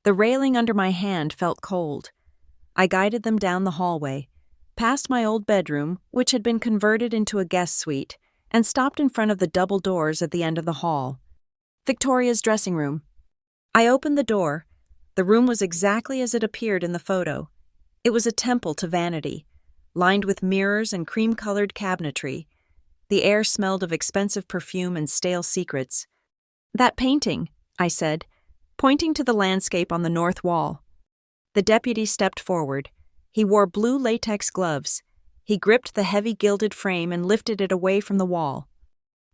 The railing under my hand felt cold. I guided them down the hallway, past my old bedroom, which had been converted into a guest suite, and stopped in front of the double doors at the end of the hall. Victoria's dressing room. I opened the door. The room was exactly as it appeared in the photo. It was a temple to vanity, lined with mirrors and cream-colored cabinetry. The air smelled of expensive perfume and stale secrets. "That painting," I said, pointing to the landscape on the north wall. The deputy stepped forward. He wore blue latex gloves. He gripped the heavy gilded frame and lifted it away from the wall.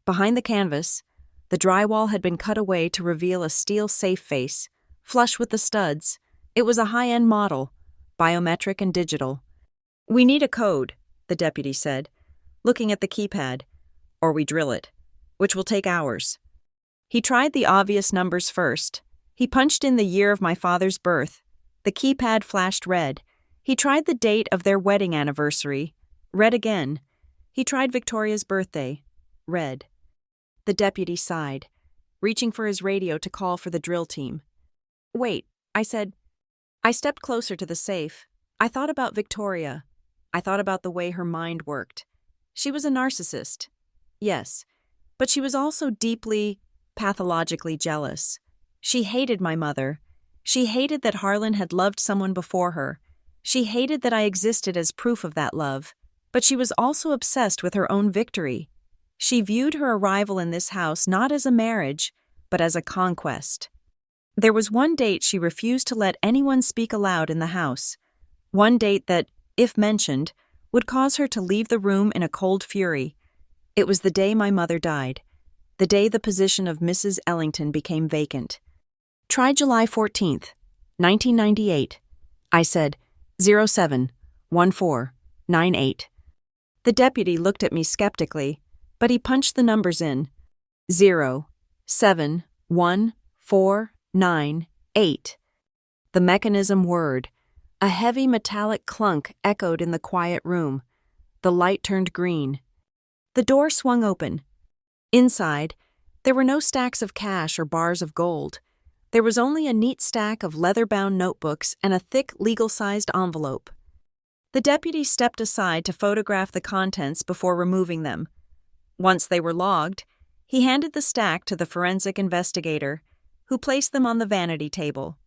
Behind the canvas, the drywall had been cut away to reveal a steel safe face, flush with the studs. It was a high-end model, biometric and digital. "We need a code," the deputy said, looking at the keypad, "or we drill it, which will take hours." He tried the obvious numbers first. He punched in the year of my father's birth. The keypad flashed red. He tried the date of their wedding anniversary. Red again. He tried Victoria's birthday. Red. The deputy sighed, reaching for his radio to call for the drill team. "Wait," I said. I stepped closer to the safe. I thought about Victoria. I thought about the way her mind worked. She was a narcissist. Yes, but she was also deeply, pathologically jealous. She hated my mother. She hated that Harlan had loved someone before her. She hated that I existed as proof of that love. But she was also obsessed with her own victory. She viewed her arrival in this house not as a marriage, but as a conquest. There was one date she refused to let anyone speak aloud in the house. One date that, if mentioned, would cause her to leave the room in a cold fury. It was the day my mother died, the day the position of Mrs. Ellington became vacant. Try July 14th, 1998. I said, 071498. The deputy looked at me skeptically, but he punched the numbers in. 071498. The mechanism whirred. A heavy metallic clunk echoed in the quiet room. The light turned green. The door swung open. Inside, there were no stacks of cash or bars of gold. There was only a neat stack of leather-bound notebooks and a thick, legal-sized envelope. The deputy stepped aside to photograph the contents before removing them. Once they were logged, he handed the stack to the forensic investigator, who placed them on the vanity table.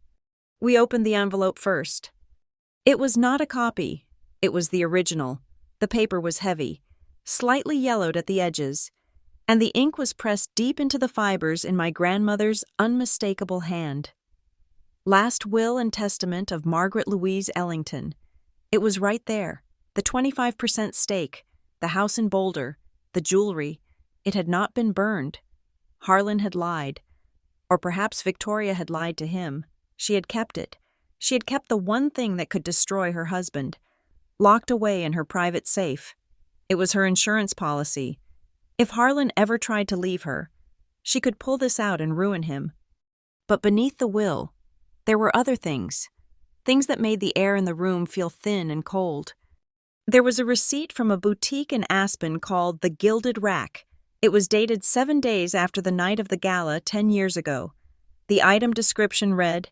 We opened the envelope first. It was not a copy. It was the original. The paper was heavy, slightly yellowed at the edges, and the ink was pressed deep into the fibers in my grandmother's unmistakable hand. Last will and testament of Margaret Louise Ellington. It was right there. The 25% stake, the house in Boulder, the jewelry. It had not been burned. Harlan had lied. Or perhaps Victoria had lied to him. She had kept it. She had kept the one thing that could destroy her husband, locked away in her private safe. It was her insurance policy. If Harlan ever tried to leave her, she could pull this out and ruin him. But beneath the will, there were other things that made the air in the room feel thin and cold. There was a receipt from a boutique in Aspen called The Gilded Rack. It was dated 7 days after the night of the gala 10 years ago. The item description read,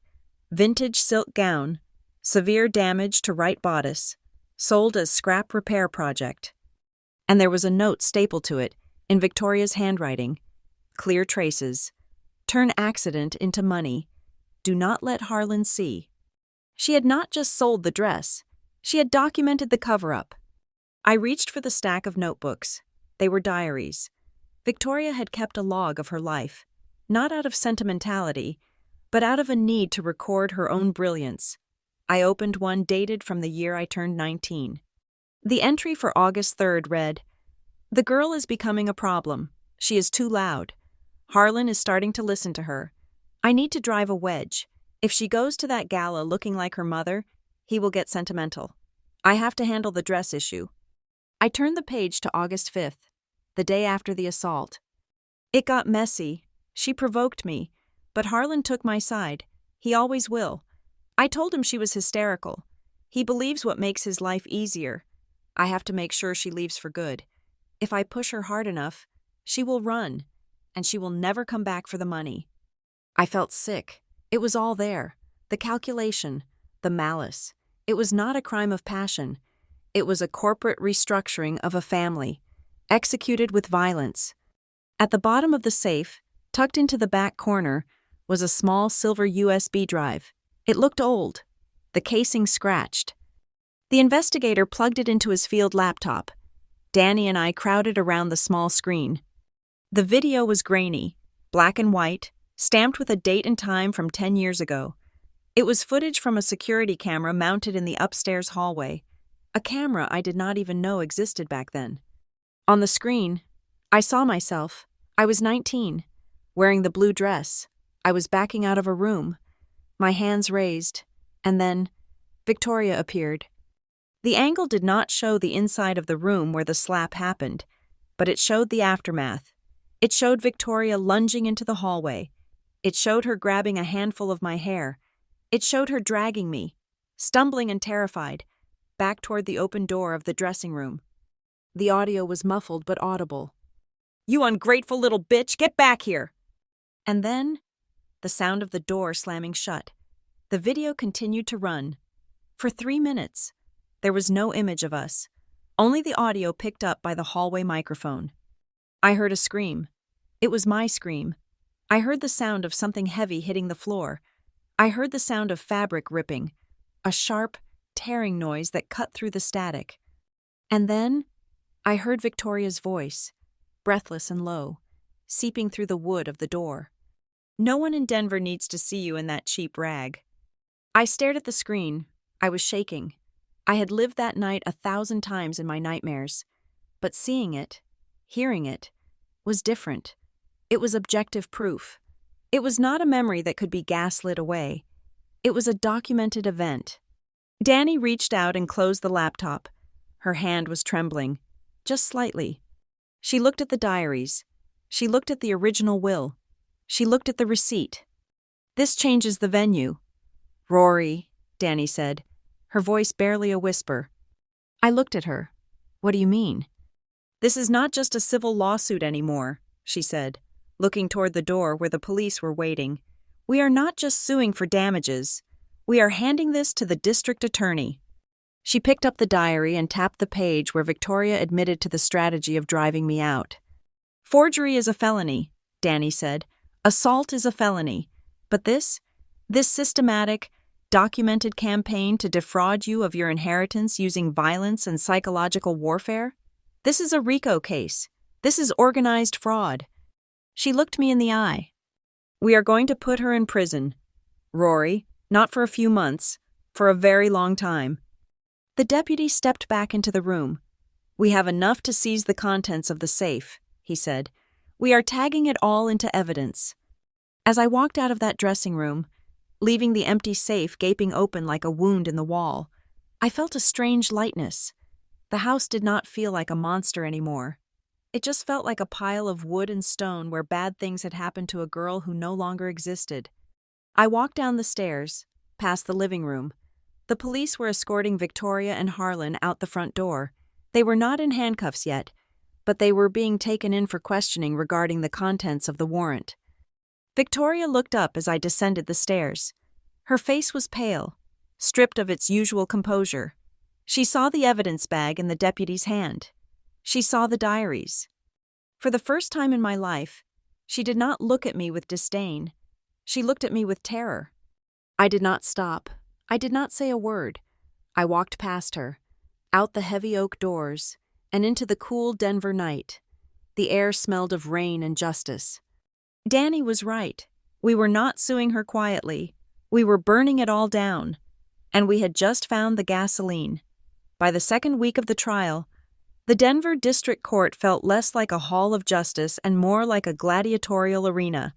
"Vintage silk gown, severe damage to right bodice, sold as scrap repair project." And there was a note stapled to it, in Victoria's handwriting. Clear traces. Turn accident into money. Do not let Harlan see. She had not just sold the dress. She had documented the cover-up. I reached for the stack of notebooks. They were diaries. Victoria had kept a log of her life, not out of sentimentality, but out of a need to record her own brilliance. I opened one dated from the year I turned 19. The entry for August 3rd read, "The girl is becoming a problem. She is too loud. Harlan is starting to listen to her. I need to drive a wedge. If she goes to that gala looking like her mother, he will get sentimental. I have to handle the dress issue." I turned the page to August 5th, the day after the assault. It got messy. She provoked me, but Harlan took my side. He always will. I told him she was hysterical. He believes what makes his life easier. I have to make sure she leaves for good. If I push her hard enough, she will run, and she will never come back for the money. I felt sick. It was all there. The calculation, the malice. It was not a crime of passion. It was a corporate restructuring of a family, executed with violence. At the bottom of the safe, tucked into the back corner, was a small silver USB drive. It looked old, the casing scratched. The investigator plugged it into his field laptop. Danny and I crowded around the small screen. The video was grainy, black and white, stamped with a date and time from 10 years ago. It was footage from a security camera mounted in the upstairs hallway, a camera I did not even know existed back then. On the screen, I saw myself. I was 19, wearing the blue dress. I was backing out of a room, my hands raised, and then Victoria appeared. The angle did not show the inside of the room where the slap happened, but it showed the aftermath. It showed Victoria lunging into the hallway. It showed her grabbing a handful of my hair. It showed her dragging me, stumbling and terrified, back toward the open door of the dressing room. The audio was muffled but audible. "You ungrateful little bitch, get back here!" And then, the sound of the door slamming shut. The video continued to run. For 3 minutes, there was no image of us, only the audio picked up by the hallway microphone. I heard a scream. It was my scream. I heard the sound of something heavy hitting the floor. I heard the sound of fabric ripping, a sharp, tearing noise that cut through the static. And then, I heard Victoria's voice. breathless and low, seeping through the wood of the door. No one in Denver needs to see you in that cheap rag. I stared at the screen. I was shaking. I had lived that night 1,000 times in my nightmares. But seeing it, hearing it, was different. It was objective proof. It was not a memory that could be gaslit away. It was a documented event. Danny reached out and closed the laptop. Her hand was trembling, just slightly. She looked at the diaries. She looked at the original will. She looked at the receipt. "This changes the venue." "Rory," Danny said, her voice barely a whisper. I looked at her. "What do you mean?" "This is not just a civil lawsuit anymore," she said, looking toward the door where the police were waiting. "We are not just suing for damages. We are handing this to the district attorney." She picked up the diary and tapped the page where Victoria admitted to the strategy of driving me out. "Forgery is a felony," Danny said. "Assault is a felony. But this systematic, documented campaign to defraud you of your inheritance using violence and psychological warfare? This is a RICO case. This is organized fraud." She looked me in the eye. "We are going to put her in prison, Rory, not for a few months, for a very long time." The deputy stepped back into the room. "We have enough to seize the contents of the safe," he said. "We are tagging it all into evidence." As I walked out of that dressing room, leaving the empty safe gaping open like a wound in the wall, I felt a strange lightness. The house did not feel like a monster anymore. It just felt like a pile of wood and stone where bad things had happened to a girl who no longer existed. I walked down the stairs, past the living room. The police were escorting Victoria and Harlan out the front door. They were not in handcuffs yet, but they were being taken in for questioning regarding the contents of the warrant. Victoria looked up as I descended the stairs. Her face was pale, stripped of its usual composure. She saw the evidence bag in the deputy's hand. She saw the diaries. For the first time in my life, she did not look at me with disdain. She looked at me with terror. I did not stop. I did not say a word. I walked past her, out the heavy oak doors, and into the cool Denver night. The air smelled of rain and justice. Danny was right. We were not suing her quietly. We were burning it all down. And we had just found the gasoline. By the second week of the trial, the Denver District Court felt less like a hall of justice and more like a gladiatorial arena.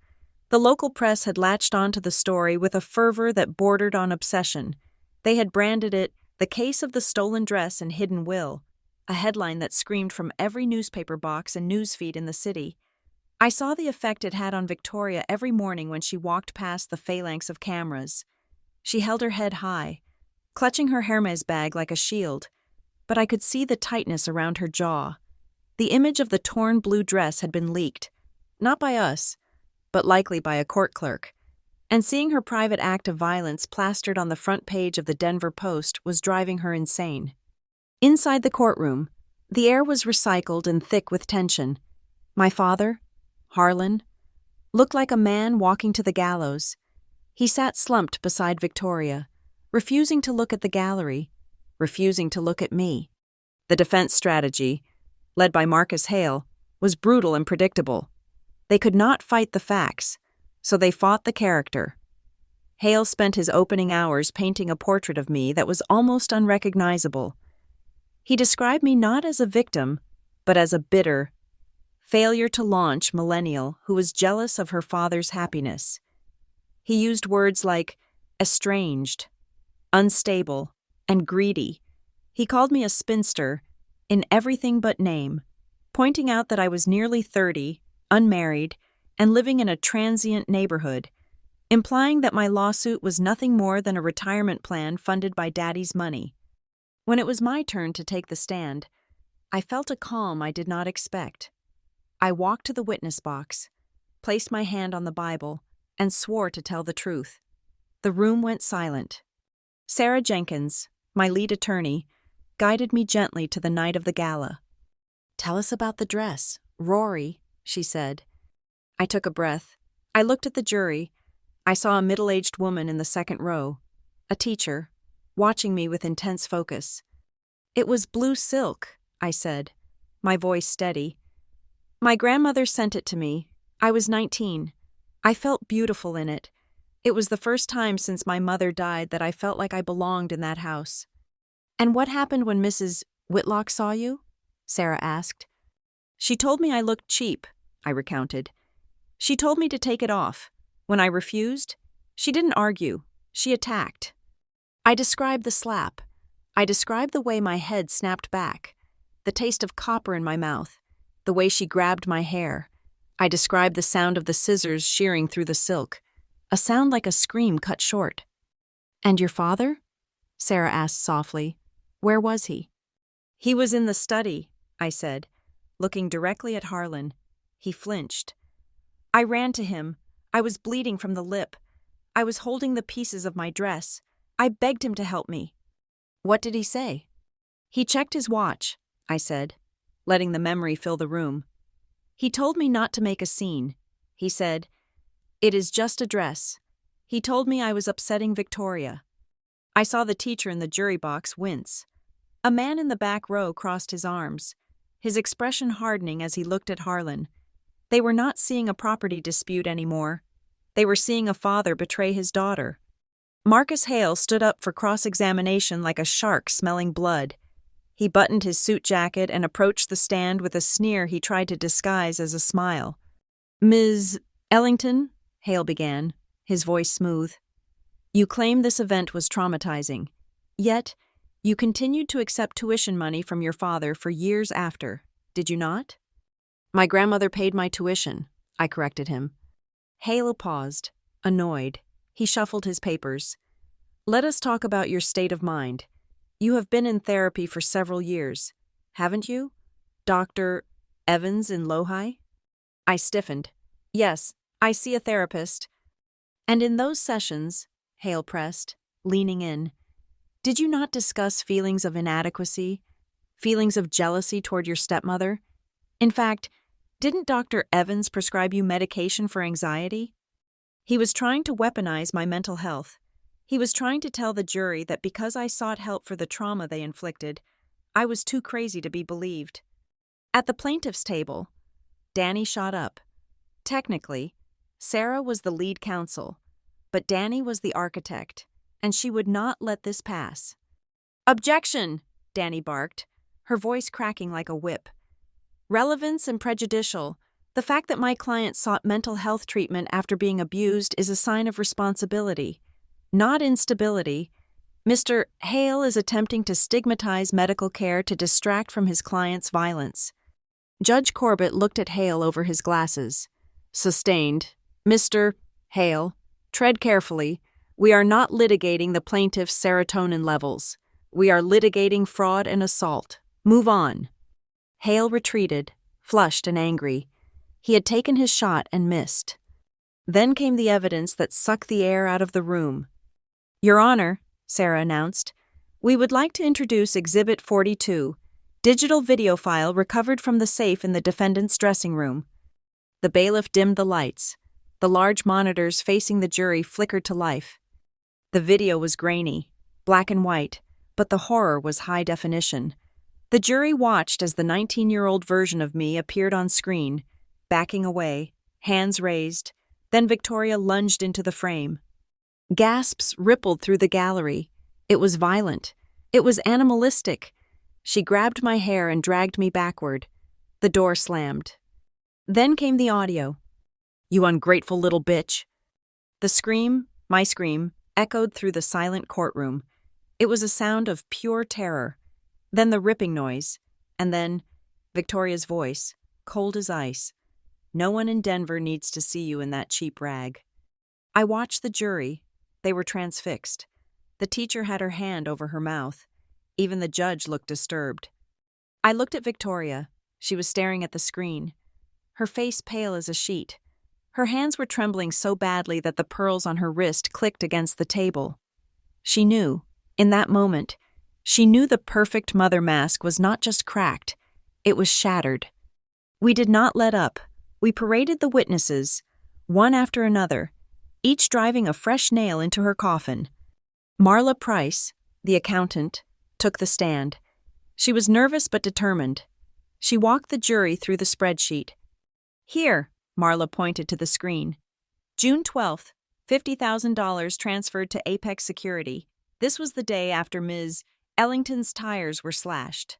The local press had latched onto the story with a fervor that bordered on obsession. They had branded it "The Case of the Stolen Dress and Hidden Will," a headline that screamed from every newspaper box and newsfeed in the city. I saw the effect it had on Victoria every morning when she walked past the phalanx of cameras. She held her head high, clutching her Hermes bag like a shield, but I could see the tightness around her jaw. The image of the torn blue dress had been leaked, not by us, but likely by a court clerk, and seeing her private act of violence plastered on the front page of the Denver Post was driving her insane. Inside the courtroom, the air was recycled and thick with tension. My father, Harlan, looked like a man walking to the gallows. He sat slumped beside Victoria, refusing to look at the gallery, refusing to look at me. The defense strategy, led by Marcus Hale, was brutal and predictable. They could not fight the facts, so they fought the character. Hale spent his opening hours painting a portrait of me that was almost unrecognizable. He described me not as a victim, but as a bitter, failure-to-launch millennial who was jealous of her father's happiness. He used words like estranged, unstable, and greedy. He called me a spinster in everything but name, pointing out that I was nearly 30, unmarried, and living in a transient neighborhood, implying that my lawsuit was nothing more than a retirement plan funded by Daddy's money. When it was my turn to take the stand, I felt a calm I did not expect. I walked to the witness box, placed my hand on the Bible, and swore to tell the truth. The room went silent. Sarah Jenkins, my lead attorney, guided me gently to the night of the gala. "Tell us about the dress, Rory," she said. I took a breath. I looked at the jury. I saw a middle-aged woman in the second row, a teacher, watching me with intense focus. "It was blue silk," I said, my voice steady. My grandmother sent it to me. I was 19. I felt beautiful in it. It was the first time since my mother died that I felt like I belonged in that house. And what happened when Mrs. Whitlock saw you? Sarah asked. She told me I looked cheap, I recounted. She told me to take it off. When I refused, she didn't argue. She attacked. I described the slap. I described the way my head snapped back, the taste of copper in my mouth, the way she grabbed my hair. I described the sound of the scissors shearing through the silk, a sound like a scream cut short. And your father? Sarah asked softly. Where was he? He was in the study, I said, looking directly at Harlan. He flinched. I ran to him. I was bleeding from the lip. I was holding the pieces of my dress. I begged him to help me. What did he say? He checked his watch, I said, letting the memory fill the room. He told me not to make a scene. He said, "It is just a dress." He told me I was upsetting Victoria. I saw the teacher in the jury box wince. A man in the back row crossed his arms, his expression hardening as he looked at Harlan. They were not seeing a property dispute anymore. They were seeing a father betray his daughter. Marcus Hale stood up for cross-examination like a shark smelling blood. He buttoned his suit jacket and approached the stand with a sneer he tried to disguise as a smile. "Ms. Ellington," Hale began, his voice smooth, "you claim this event was traumatizing. Yet, you continued to accept tuition money from your father for years after, did you not?" "My grandmother paid my tuition," I corrected him. Hale paused, annoyed. He shuffled his papers. "Let us talk about your state of mind. You have been in therapy for several years, haven't you? Dr. Evans in Lohi?" I stiffened. "Yes, I see a therapist." "And in those sessions," Hale pressed, leaning in, "did you not discuss feelings of inadequacy, feelings of jealousy toward your stepmother? In fact, didn't Dr. Evans prescribe you medication for anxiety?" He was trying to weaponize my mental health. He was trying to tell the jury that because I sought help for the trauma they inflicted, I was too crazy to be believed. At the plaintiff's table, Danny shot up. Technically, Sarah was the lead counsel, but Danny was the architect, and she would not let this pass. "Objection!" Danny barked, her voice cracking like a whip. "Relevance and prejudicial. The fact that my client sought mental health treatment after being abused is a sign of responsibility, not instability. Mr. Hale is attempting to stigmatize medical care to distract from his client's violence." Judge Corbett looked at Hale over his glasses. "Sustained. Mr. Hale, tread carefully. We are not litigating the plaintiff's serotonin levels. We are litigating fraud and assault. Move on." Hale retreated, flushed and angry. He had taken his shot and missed. Then came the evidence that sucked the air out of the room. "Your Honor," Sarah announced, "we would like to introduce Exhibit 42, digital video file recovered from the safe in the defendant's dressing room." The bailiff dimmed the lights. The large monitors facing the jury flickered to life. The video was grainy, black and white, but the horror was high definition. The jury watched as the 19-year-old version of me appeared on screen, backing away, hands raised. Then Victoria lunged into the frame. Gasps rippled through the gallery. It was violent. It was animalistic. She grabbed my hair and dragged me backward. The door slammed. Then came the audio. "You ungrateful little bitch." The scream, my scream, echoed through the silent courtroom. It was a sound of pure terror. Then the ripping noise. And then Victoria's voice, cold as ice. "No one in Denver needs to see you in that cheap rag." I watched the jury. They were transfixed. The teacher had her hand over her mouth. Even the judge looked disturbed. I looked at Victoria. She was staring at the screen, her face pale as a sheet. Her hands were trembling so badly that the pearls on her wrist clicked against the table. She knew, in that moment, she knew the perfect mother mask was not just cracked, it was shattered. We did not let up. We paraded the witnesses, one after another, each driving a fresh nail into her coffin. Marla Price, the accountant, took the stand. She was nervous but determined. She walked the jury through the spreadsheet, Here, Marla pointed to the screen. June 12th, $50,000 transferred to Apex Security. This was the day after Ms. Ellington's tires were slashed.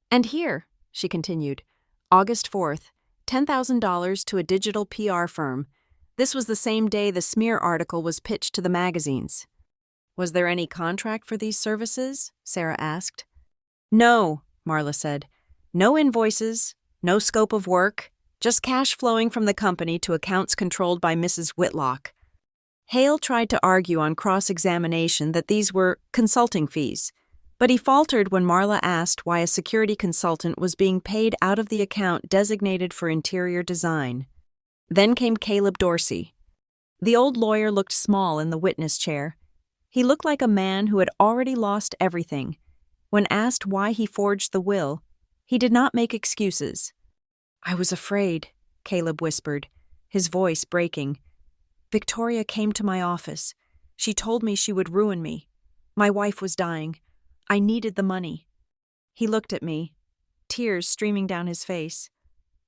And here, she continued, August 4th, $10,000 to a digital PR firm. This was the same day the smear article was pitched to the magazines. Was there any contract for these services? Sarah asked. No, Marla said. No invoices, no scope of work, just cash flowing from the company to accounts controlled by Mrs. Whitlock. Hale tried to argue on cross-examination that these were consulting fees, but he faltered when Marla asked why a security consultant was being paid out of the account designated for interior design. Then came Caleb Dorsey. The old lawyer looked small in the witness chair. He looked like a man who had already lost everything. When asked why he forged the will, he did not make excuses. I was afraid, Caleb whispered, his voice breaking. Victoria came to my office. She told me she would ruin me. My wife was dying. I needed the money. He looked at me, tears streaming down his face.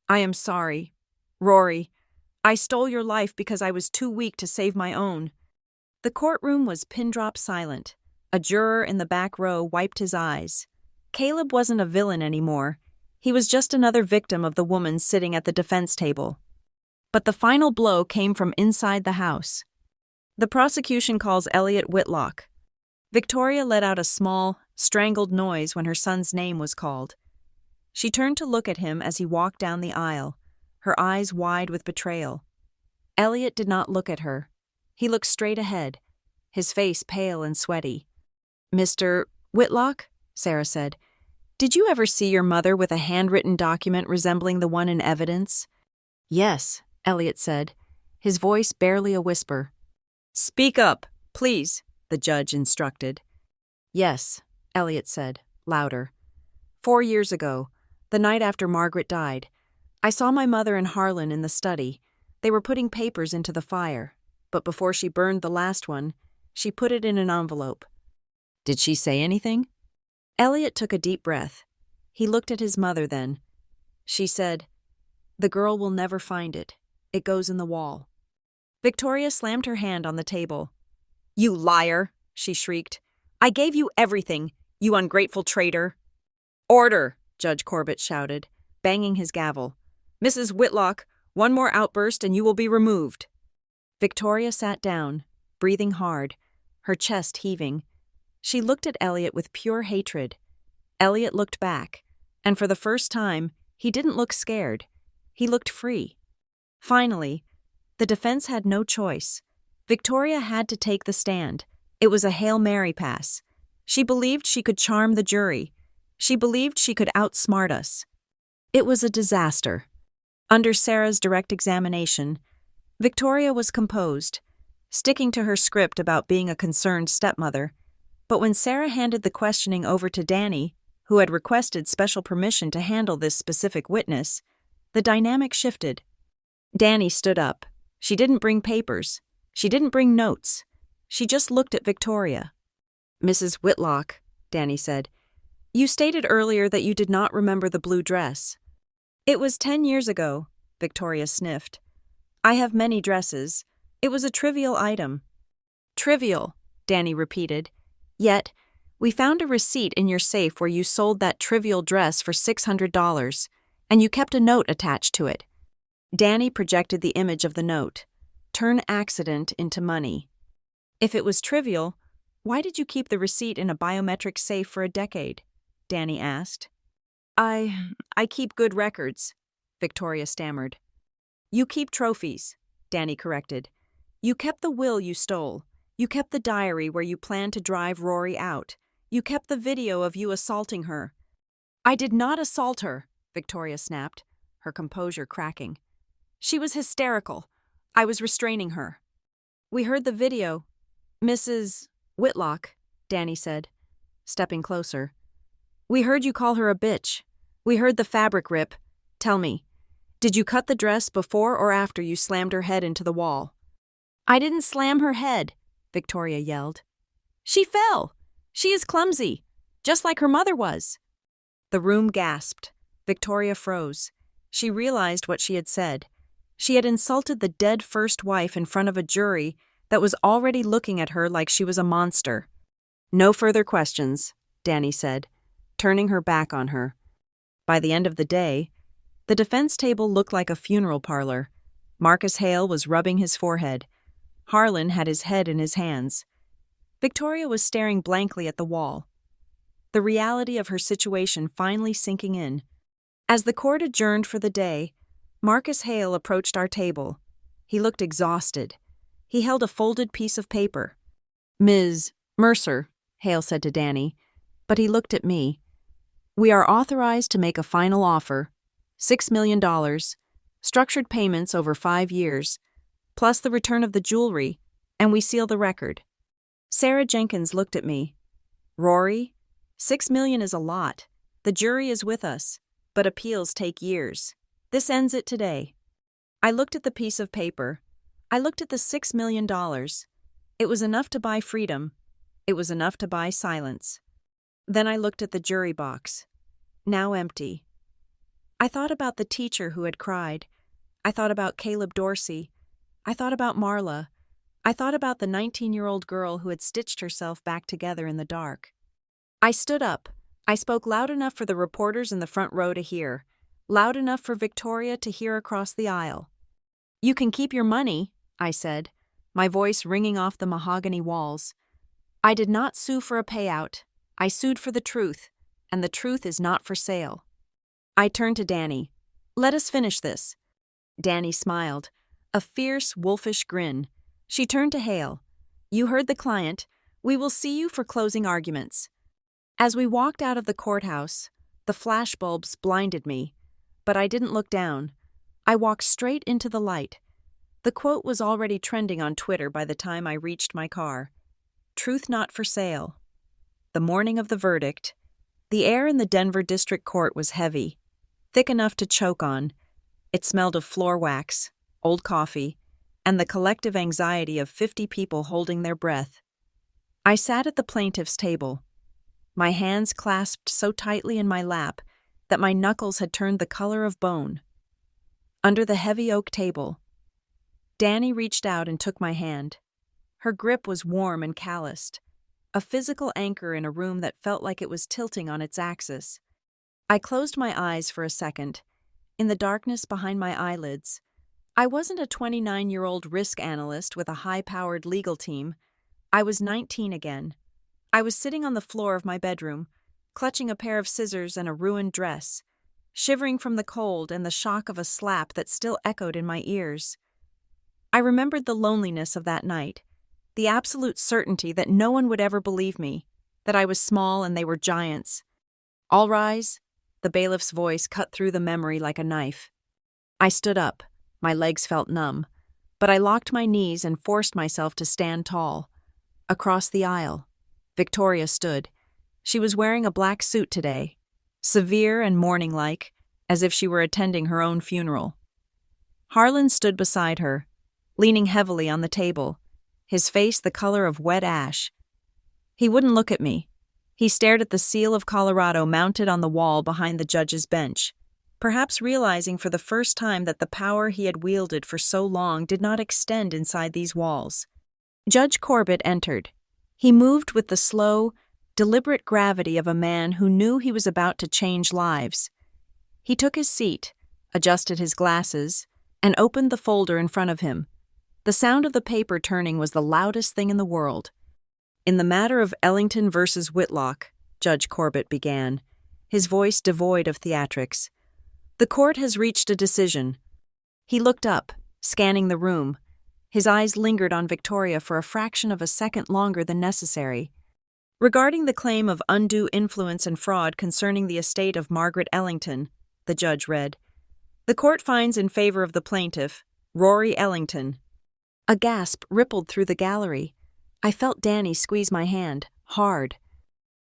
I am sorry. Rory, I stole your life because I was too weak to save my own. The courtroom was pin-drop silent. A juror in the back row wiped his eyes. Caleb wasn't a villain anymore. He was just another victim of the woman sitting at the defense table. But the final blow came from inside the house. The prosecution calls Elliot Whitlock. Victoria let out a small, strangled noise when her son's name was called. She turned to look at him as he walked down the aisle, her eyes wide with betrayal. Elliot did not look at her. He looked straight ahead, his face pale and sweaty. Mr. Whitlock, Sarah said, did you ever see your mother with a handwritten document resembling the one in evidence? Yes, Elliot said, his voice barely a whisper. Speak up, please, the judge instructed. Yes, Elliot said, louder. 4 years ago, the night after Margaret died, I saw my mother and Harlan in the study. They were putting papers into the fire, but before she burned the last one, she put it in an envelope. Did she say anything? Elliot took a deep breath. He looked at his mother then. She said, "The girl will never find it. It goes in the wall." Victoria slammed her hand on the table. "You liar!" she shrieked. "I gave you everything, you ungrateful traitor." "Order!" Judge Corbett shouted, banging his gavel. "Mrs. Whitlock, one more outburst and you will be removed." Victoria sat down, breathing hard, her chest heaving. She looked at Elliot with pure hatred. Elliot looked back, and for the first time, he didn't look scared. He looked free. Finally, the defense had no choice. Victoria had to take the stand. It was a Hail Mary pass. She believed she could charm the jury. She believed she could outsmart us. It was a disaster. Under Sarah's direct examination, Victoria was composed, sticking to her script about being a concerned stepmother. But when Sarah handed the questioning over to Danny, who had requested special permission to handle this specific witness, the dynamic shifted. Danny stood up. She didn't bring papers. She didn't bring notes. She just looked at Victoria. "Mrs. Whitlock," Danny said, "you stated earlier that you did not remember the blue dress." "It was 10 years ago," Victoria sniffed. "I have many dresses. It was a trivial item." "Trivial," Danny repeated. "Yet, we found a receipt in your safe where you sold that trivial dress for $600, and you kept a note attached to it." Danny projected the image of the note. "Turn accident into money." "If it was trivial, why did you keep the receipt in a biometric safe for a decade?" Danny asked. I keep good records," Victoria stammered. "You keep trophies," Danny corrected. "You kept the will you stole. You kept the diary where you planned to drive Rory out. You kept the video of you assaulting her." "I did not assault her," Victoria snapped, her composure cracking. "She was hysterical. I was restraining her." "We heard the video. Mrs. Whitlock," Danny said, stepping closer. "We heard you call her a bitch. We heard the fabric rip. Tell me, did you cut the dress before or after you slammed her head into the wall?" "I didn't slam her head," Victoria yelled. "She fell. She is clumsy, just like her mother was." The room gasped. Victoria froze. She realized what she had said. She had insulted the dead first wife in front of a jury that was already looking at her like she was a monster. "No further questions," Danny said, turning her back on her. By the end of the day, the defense table looked like a funeral parlor. Marcus Hale was rubbing his forehead. Harlan had his head in his hands. Victoria was staring blankly at the wall, the reality of her situation finally sinking in. As the court adjourned for the day, Marcus Hale approached our table. He looked exhausted. He held a folded piece of paper. "Ms. Mercer," Hale said to Danny, but he looked at me. "We are authorized to make a final offer, $6 million, structured payments over 5 years, plus the return of the jewelry, and we seal the record." Sarah Jenkins looked at me. "Rory, $6 million is a lot. The jury is with us, but appeals take years. This ends it today." I looked at the piece of paper. I looked at the $6 million. It was enough to buy freedom. It was enough to buy silence. Then I looked at the jury box, now empty. I thought about the teacher who had cried. I thought about Caleb Dorsey. I thought about Marla. I thought about the 19-year-old girl who had stitched herself back together in the dark. I stood up. I spoke loud enough for the reporters in the front row to hear, loud enough for Victoria to hear across the aisle. "You can keep your money," I said, my voice ringing off the mahogany walls. "I did not sue for a payout. I sued for the truth, and the truth is not for sale." I turned to Danny. "Let us finish this." Danny smiled, a fierce, wolfish grin. She turned to Hale. "You heard the client. We will see you for closing arguments." As we walked out of the courthouse, the flashbulbs blinded me, but I didn't look down. I walked straight into the light. The quote was already trending on Twitter by the time I reached my car. "Truth not for sale." The morning of the verdict, the air in the Denver District Court was heavy, thick enough to choke on. It smelled of floor wax, old coffee, and the collective anxiety of 50 people holding their breath. I sat at the plaintiff's table, my hands clasped so tightly in my lap that my knuckles had turned the color of bone. Under the heavy oak table, Danny reached out and took my hand. Her grip was warm and calloused, a physical anchor in a room that felt like it was tilting on its axis. I closed my eyes for a second. In the darkness behind my eyelids, I wasn't a 29-year-old risk analyst with a high-powered legal team. I was 19 again. I was sitting on the floor of my bedroom, clutching a pair of scissors and a ruined dress, shivering from the cold and the shock of a slap that still echoed in my ears. I remembered the loneliness of that night, the absolute certainty that no one would ever believe me, that I was small and they were giants. "All rise," the bailiff's voice cut through the memory like a knife. I stood up. My legs felt numb, but I locked my knees and forced myself to stand tall. Across the aisle, Victoria stood. She was wearing a black suit today, severe and mourning-like, as if she were attending her own funeral. Harlan stood beside her, leaning heavily on the table, his face the color of wet ash. He wouldn't look at me. He stared at the seal of Colorado mounted on the wall behind the judge's bench, perhaps realizing for the first time that the power he had wielded for so long did not extend inside these walls. Judge Corbett entered. He moved with the slow, deliberate gravity of a man who knew he was about to change lives. He took his seat, adjusted his glasses, and opened the folder in front of him. The sound of the paper turning was the loudest thing in the world. "In the matter of Ellington versus Whitlock," Judge Corbett began, his voice devoid of theatrics, "the court has reached a decision." He looked up, scanning the room. His eyes lingered on Victoria for a fraction of a second longer than necessary. "Regarding the claim of undue influence and fraud concerning the estate of Margaret Ellington," the judge read, "the court finds in favor of the plaintiff, Rory Ellington." A gasp rippled through the gallery. I felt Danny squeeze my hand, hard.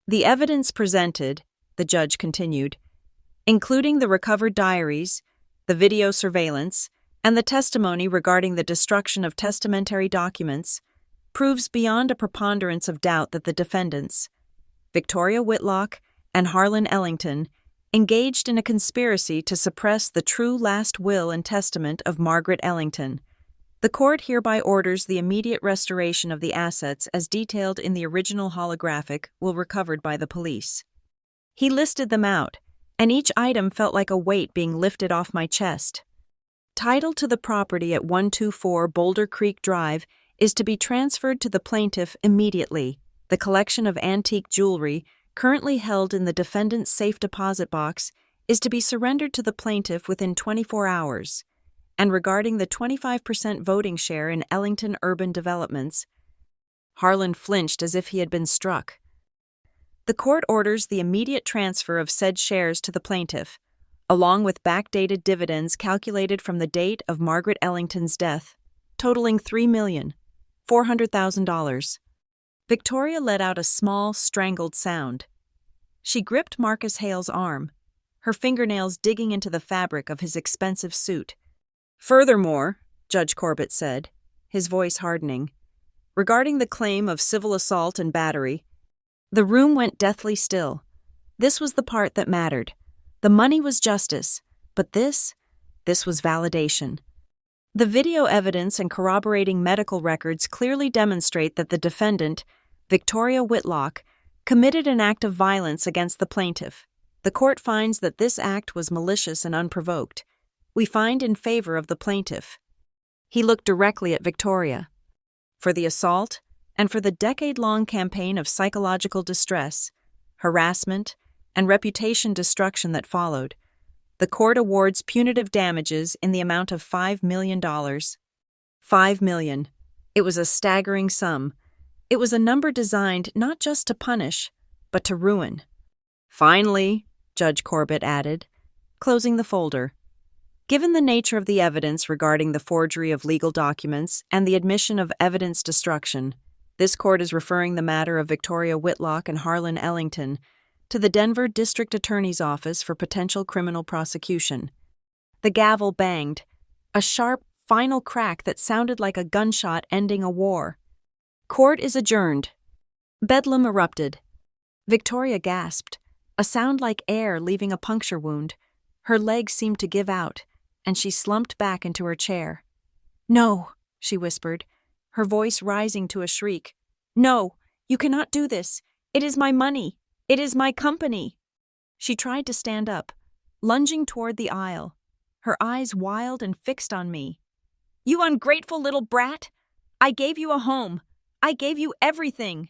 "The evidence presented," the judge continued, "including the recovered diaries, the video surveillance, and the testimony regarding the destruction of testamentary documents, proves beyond a preponderance of doubt that the defendants, Victoria Whitlock and Harlan Ellington, engaged in a conspiracy to suppress the true last will and testament of Margaret Ellington. The court hereby orders the immediate restoration of the assets as detailed in the original holographic will recovered by the police. He listed them out, and each item felt like a weight being lifted off my chest. Title to the property at 124 Boulder Creek Drive is to be transferred to the plaintiff immediately. The collection of antique jewelry, currently held in the defendant's safe deposit box, is to be surrendered to the plaintiff within 24 hours. And regarding the 25% voting share in Ellington Urban Developments, Harlan flinched as if he had been struck. The court orders the immediate transfer of said shares to the plaintiff, along with backdated dividends calculated from the date of Margaret Ellington's death, totaling $3,400,000. Victoria let out a small, strangled sound. She gripped Marcus Hale's arm, her fingernails digging into the fabric of his expensive suit. Furthermore, Judge Corbett said, his voice hardening, regarding the claim of civil assault and battery, the room went deathly still. This was the part that mattered. The money was justice, but this was validation. The video evidence and corroborating medical records clearly demonstrate that the defendant, Victoria Whitlock, committed an act of violence against the plaintiff. The court finds that this act was malicious and unprovoked. We find in favor of the plaintiff. He looked directly at Victoria. For the assault and for the decade-long campaign of psychological distress, harassment, and reputation destruction that followed, the court awards punitive damages in the amount of $5 million. $5 million. It was a staggering sum. It was a number designed not just to punish, but to ruin. Finally, Judge Corbett added, closing the folder. Given the nature of the evidence regarding the forgery of legal documents and the admission of evidence destruction, this court is referring the matter of Victoria Whitlock and Harlan Ellington to the Denver District Attorney's Office for potential criminal prosecution. The gavel banged, a sharp, final crack that sounded like a gunshot ending a war. Court is adjourned. Bedlam erupted. Victoria gasped, a sound like air leaving a puncture wound. Her legs seemed to give out, and she slumped back into her chair. "No," she whispered, her voice rising to a shriek. "No, you cannot do this. It is my money. It is my company." She tried to stand up, lunging toward the aisle, her eyes wild and fixed on me. "You ungrateful little brat! I gave you a home. I gave you everything."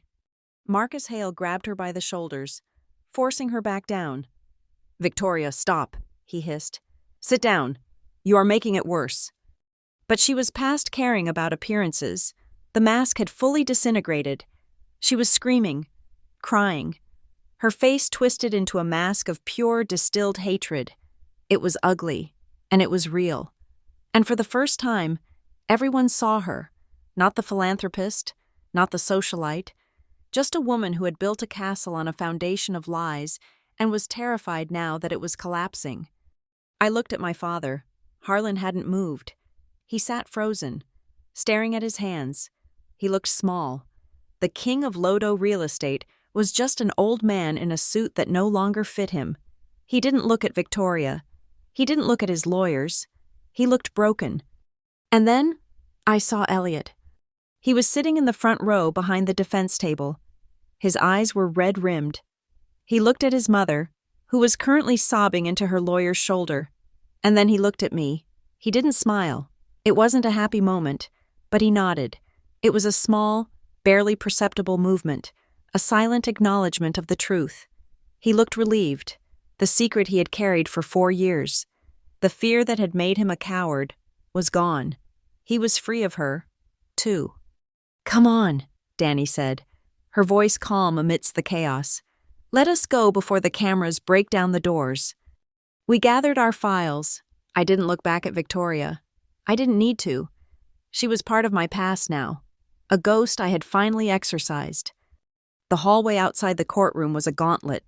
Marcus Hale grabbed her by the shoulders, forcing her back down. "Victoria, stop," he hissed. "Sit down. You are making it worse." But she was past caring about appearances. The mask had fully disintegrated. She was screaming, crying. Her face twisted into a mask of pure, distilled hatred. It was ugly, and it was real. And for the first time, everyone saw her. Not the philanthropist, not the socialite, just a woman who had built a castle on a foundation of lies and was terrified now that it was collapsing. I looked at my father. Harlan hadn't moved. He sat frozen, staring at his hands. He looked small. The king of Lodo real estate was just an old man in a suit that no longer fit him. He didn't look at Victoria. He didn't look at his lawyers. He looked broken. And then I saw Elliot. He was sitting in the front row behind the defense table. His eyes were red-rimmed. He looked at his mother, who was currently sobbing into her lawyer's shoulder. And then he looked at me. He didn't smile. It wasn't a happy moment, but he nodded. It was a small, barely perceptible movement, a silent acknowledgement of the truth. He looked relieved. The secret he had carried for 4 years, the fear that had made him a coward, was gone. He was free of her, too. "Come on," Danny said, her voice calm amidst the chaos. "Let us go before the cameras break down the doors." We gathered our files. I didn't look back at Victoria. I didn't need to. She was part of my past now, a ghost I had finally exorcised. The hallway outside the courtroom was a gauntlet.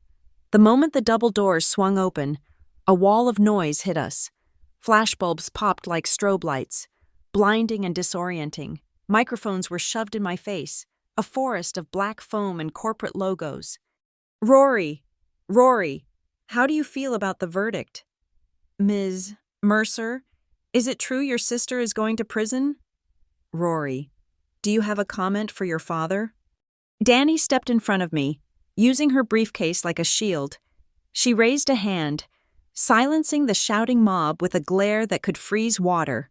The moment the double doors swung open, a wall of noise hit us. Flashbulbs popped like strobe lights, blinding and disorienting. Microphones were shoved in my face, a forest of black foam and corporate logos. Rory! How do you feel about the verdict? Ms. Mercer, is it true your sister is going to prison? Rory, do you have a comment for your father? Danny stepped in front of me, using her briefcase like a shield. She raised a hand, silencing the shouting mob with a glare that could freeze water.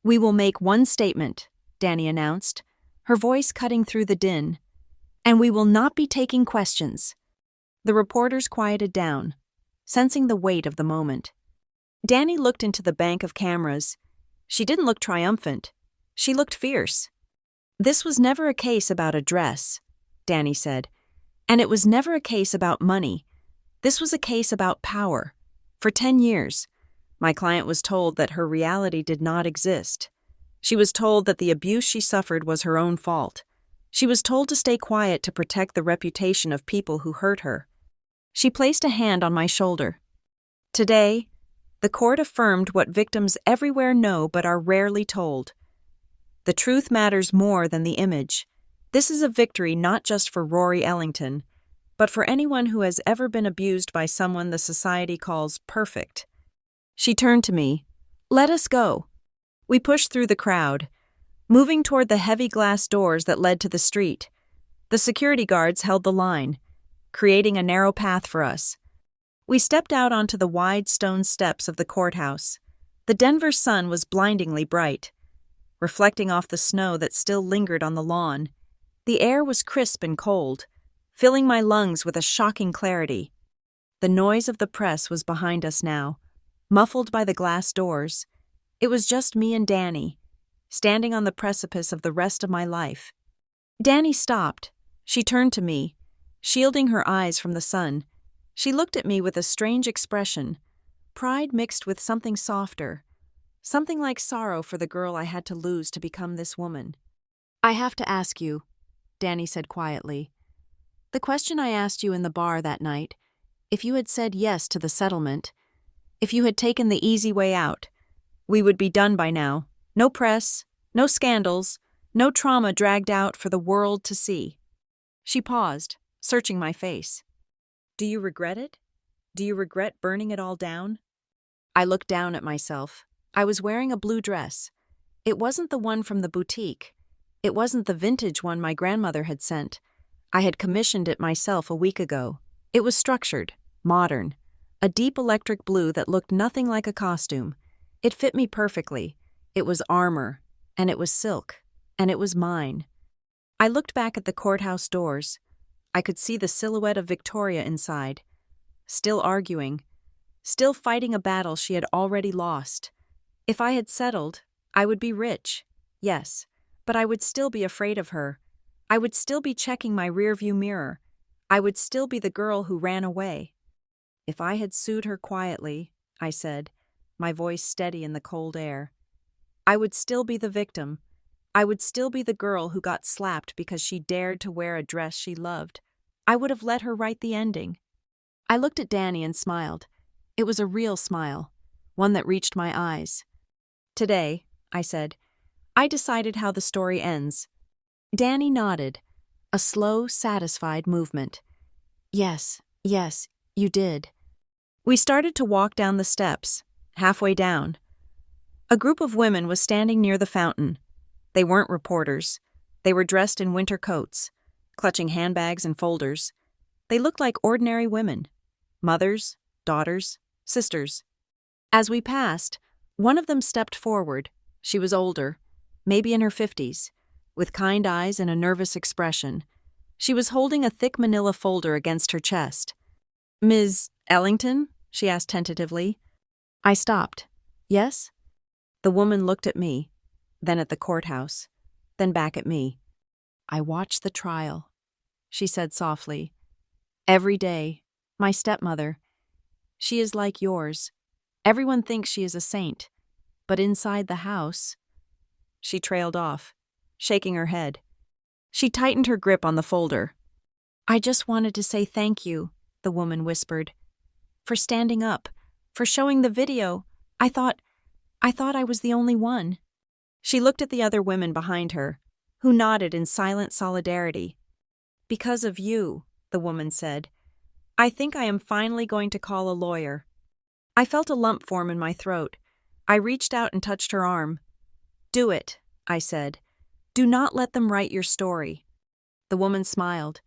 We will make one statement, Danny announced, her voice cutting through the din. And we will not be taking questions. The reporters quieted down, sensing the weight of the moment. Danny looked into the bank of cameras. She didn't look triumphant. She looked fierce. This was never a case about a dress, Danny said. And it was never a case about money. This was a case about power. For 10 years, my client was told that her reality did not exist. She was told that the abuse she suffered was her own fault. She was told to stay quiet to protect the reputation of people who hurt her. She placed a hand on my shoulder. Today, the court affirmed what victims everywhere know but are rarely told. The truth matters more than the image. This is a victory not just for Rory Ellington, but for anyone who has ever been abused by someone the society calls perfect. She turned to me. Let us go. We pushed through the crowd, moving toward the heavy glass doors that led to the street. The security guards held the line, creating a narrow path for us. We stepped out onto the wide stone steps of the courthouse. The Denver sun was blindingly bright, reflecting off the snow that still lingered on the lawn. The air was crisp and cold, filling my lungs with a shocking clarity. The noise of the press was behind us now, muffled by the glass doors. It was just me and Danny, standing on the precipice of the rest of my life. Danny stopped. She turned to me, shielding her eyes from the sun. She looked at me with a strange expression, pride mixed with something softer, something like sorrow for the girl I had to lose to become this woman. I have to ask you, Danny said quietly. The question I asked you in the bar that night, if you had said yes to the settlement, if you had taken the easy way out, we would be done by now. No press, no scandals, no trauma dragged out for the world to see. She paused, searching my face. Do you regret it? Do you regret burning it all down? I looked down at myself. I was wearing a blue dress. It wasn't the one from the boutique. It wasn't the vintage one my grandmother had sent. I had commissioned it myself a week ago. It was structured, modern, a deep electric blue that looked nothing like a costume. It fit me perfectly. It was armor, and it was silk, and it was mine. I looked back at the courthouse doors. I could see the silhouette of Victoria inside, still arguing, still fighting a battle she had already lost. If I had settled, I would be rich, yes, but I would still be afraid of her. I would still be checking my rearview mirror. I would still be the girl who ran away. If I had sued her quietly, I said, my voice steady in the cold air, I would still be the victim. I would still be the girl who got slapped because she dared to wear a dress she loved. I would have let her write the ending. I looked at Danny and smiled. It was a real smile, one that reached my eyes. Today, I said, I decided how the story ends. Danny nodded, a slow, satisfied movement. Yes, you did. We started to walk down the steps, halfway down. A group of women was standing near the fountain. They weren't reporters. They were dressed in winter coats, clutching handbags and folders. They looked like ordinary women, mothers, daughters, sisters. As we passed, one of them stepped forward. She was older, maybe in her 50s, with kind eyes and a nervous expression. She was holding a thick manila folder against her chest. Ms. Ellington? She asked tentatively. I stopped. Yes? The woman looked at me, then at the courthouse, then back at me. I watched the trial, she said softly. Every day, my stepmother. She is like yours. Everyone thinks she is a saint, but inside the house... She trailed off, shaking her head. She tightened her grip on the folder. I just wanted to say thank you, the woman whispered. For standing up, for showing the video. I thought I was the only one. She looked at the other women behind her, who nodded in silent solidarity. Because of you, the woman said. I think I am finally going to call a lawyer. I felt a lump form in my throat. I reached out and touched her arm. Do it, I said. Do not let them write your story. The woman smiled,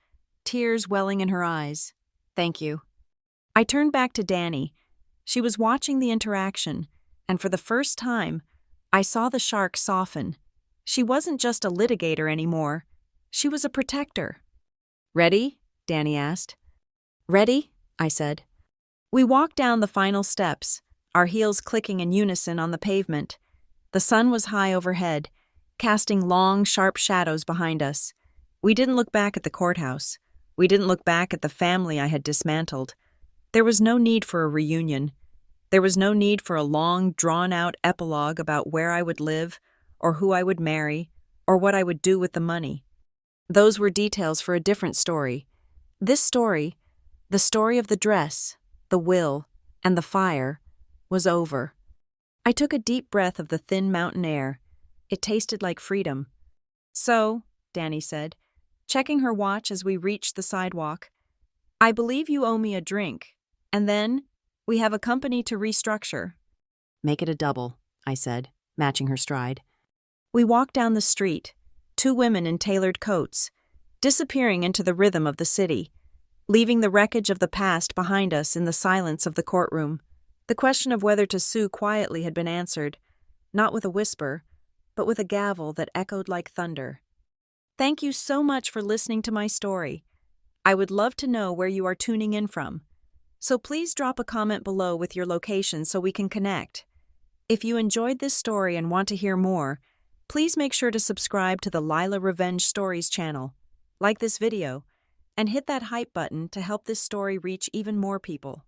tears welling in her eyes. Thank you. I turned back to Danny. She was watching the interaction, and for the first time, I saw the shark soften. She wasn't just a litigator anymore. She was a protector. Ready? Danny asked. Ready? I said. We walked down the final steps, our heels clicking in unison on the pavement. The sun was high overhead, casting long, sharp shadows behind us. We didn't look back at the courthouse. We didn't look back at the family I had dismantled. There was no need for a reunion. There was no need for a long, drawn-out epilogue about where I would live, or who I would marry, or what I would do with the money. Those were details for a different story. This story, the story of the dress, the will, and the fire, was over. I took a deep breath of the thin mountain air. It tasted like freedom. So, Danny said, checking her watch as we reached the sidewalk, I believe you owe me a drink, and then we have a company to restructure. Make it a double, I said, matching her stride. We walked down the street, two women in tailored coats, disappearing into the rhythm of the city, leaving the wreckage of the past behind us in the silence of the courtroom. The question of whether to sue quietly had been answered, not with a whisper, but with a gavel that echoed like thunder. Thank you so much for listening to my story. I would love to know where you are tuning in from. So please drop a comment below with your location so we can connect. If you enjoyed this story and want to hear more, please make sure to subscribe to the Lila Revenge Stories channel, like this video, and hit that hype button to help this story reach even more people.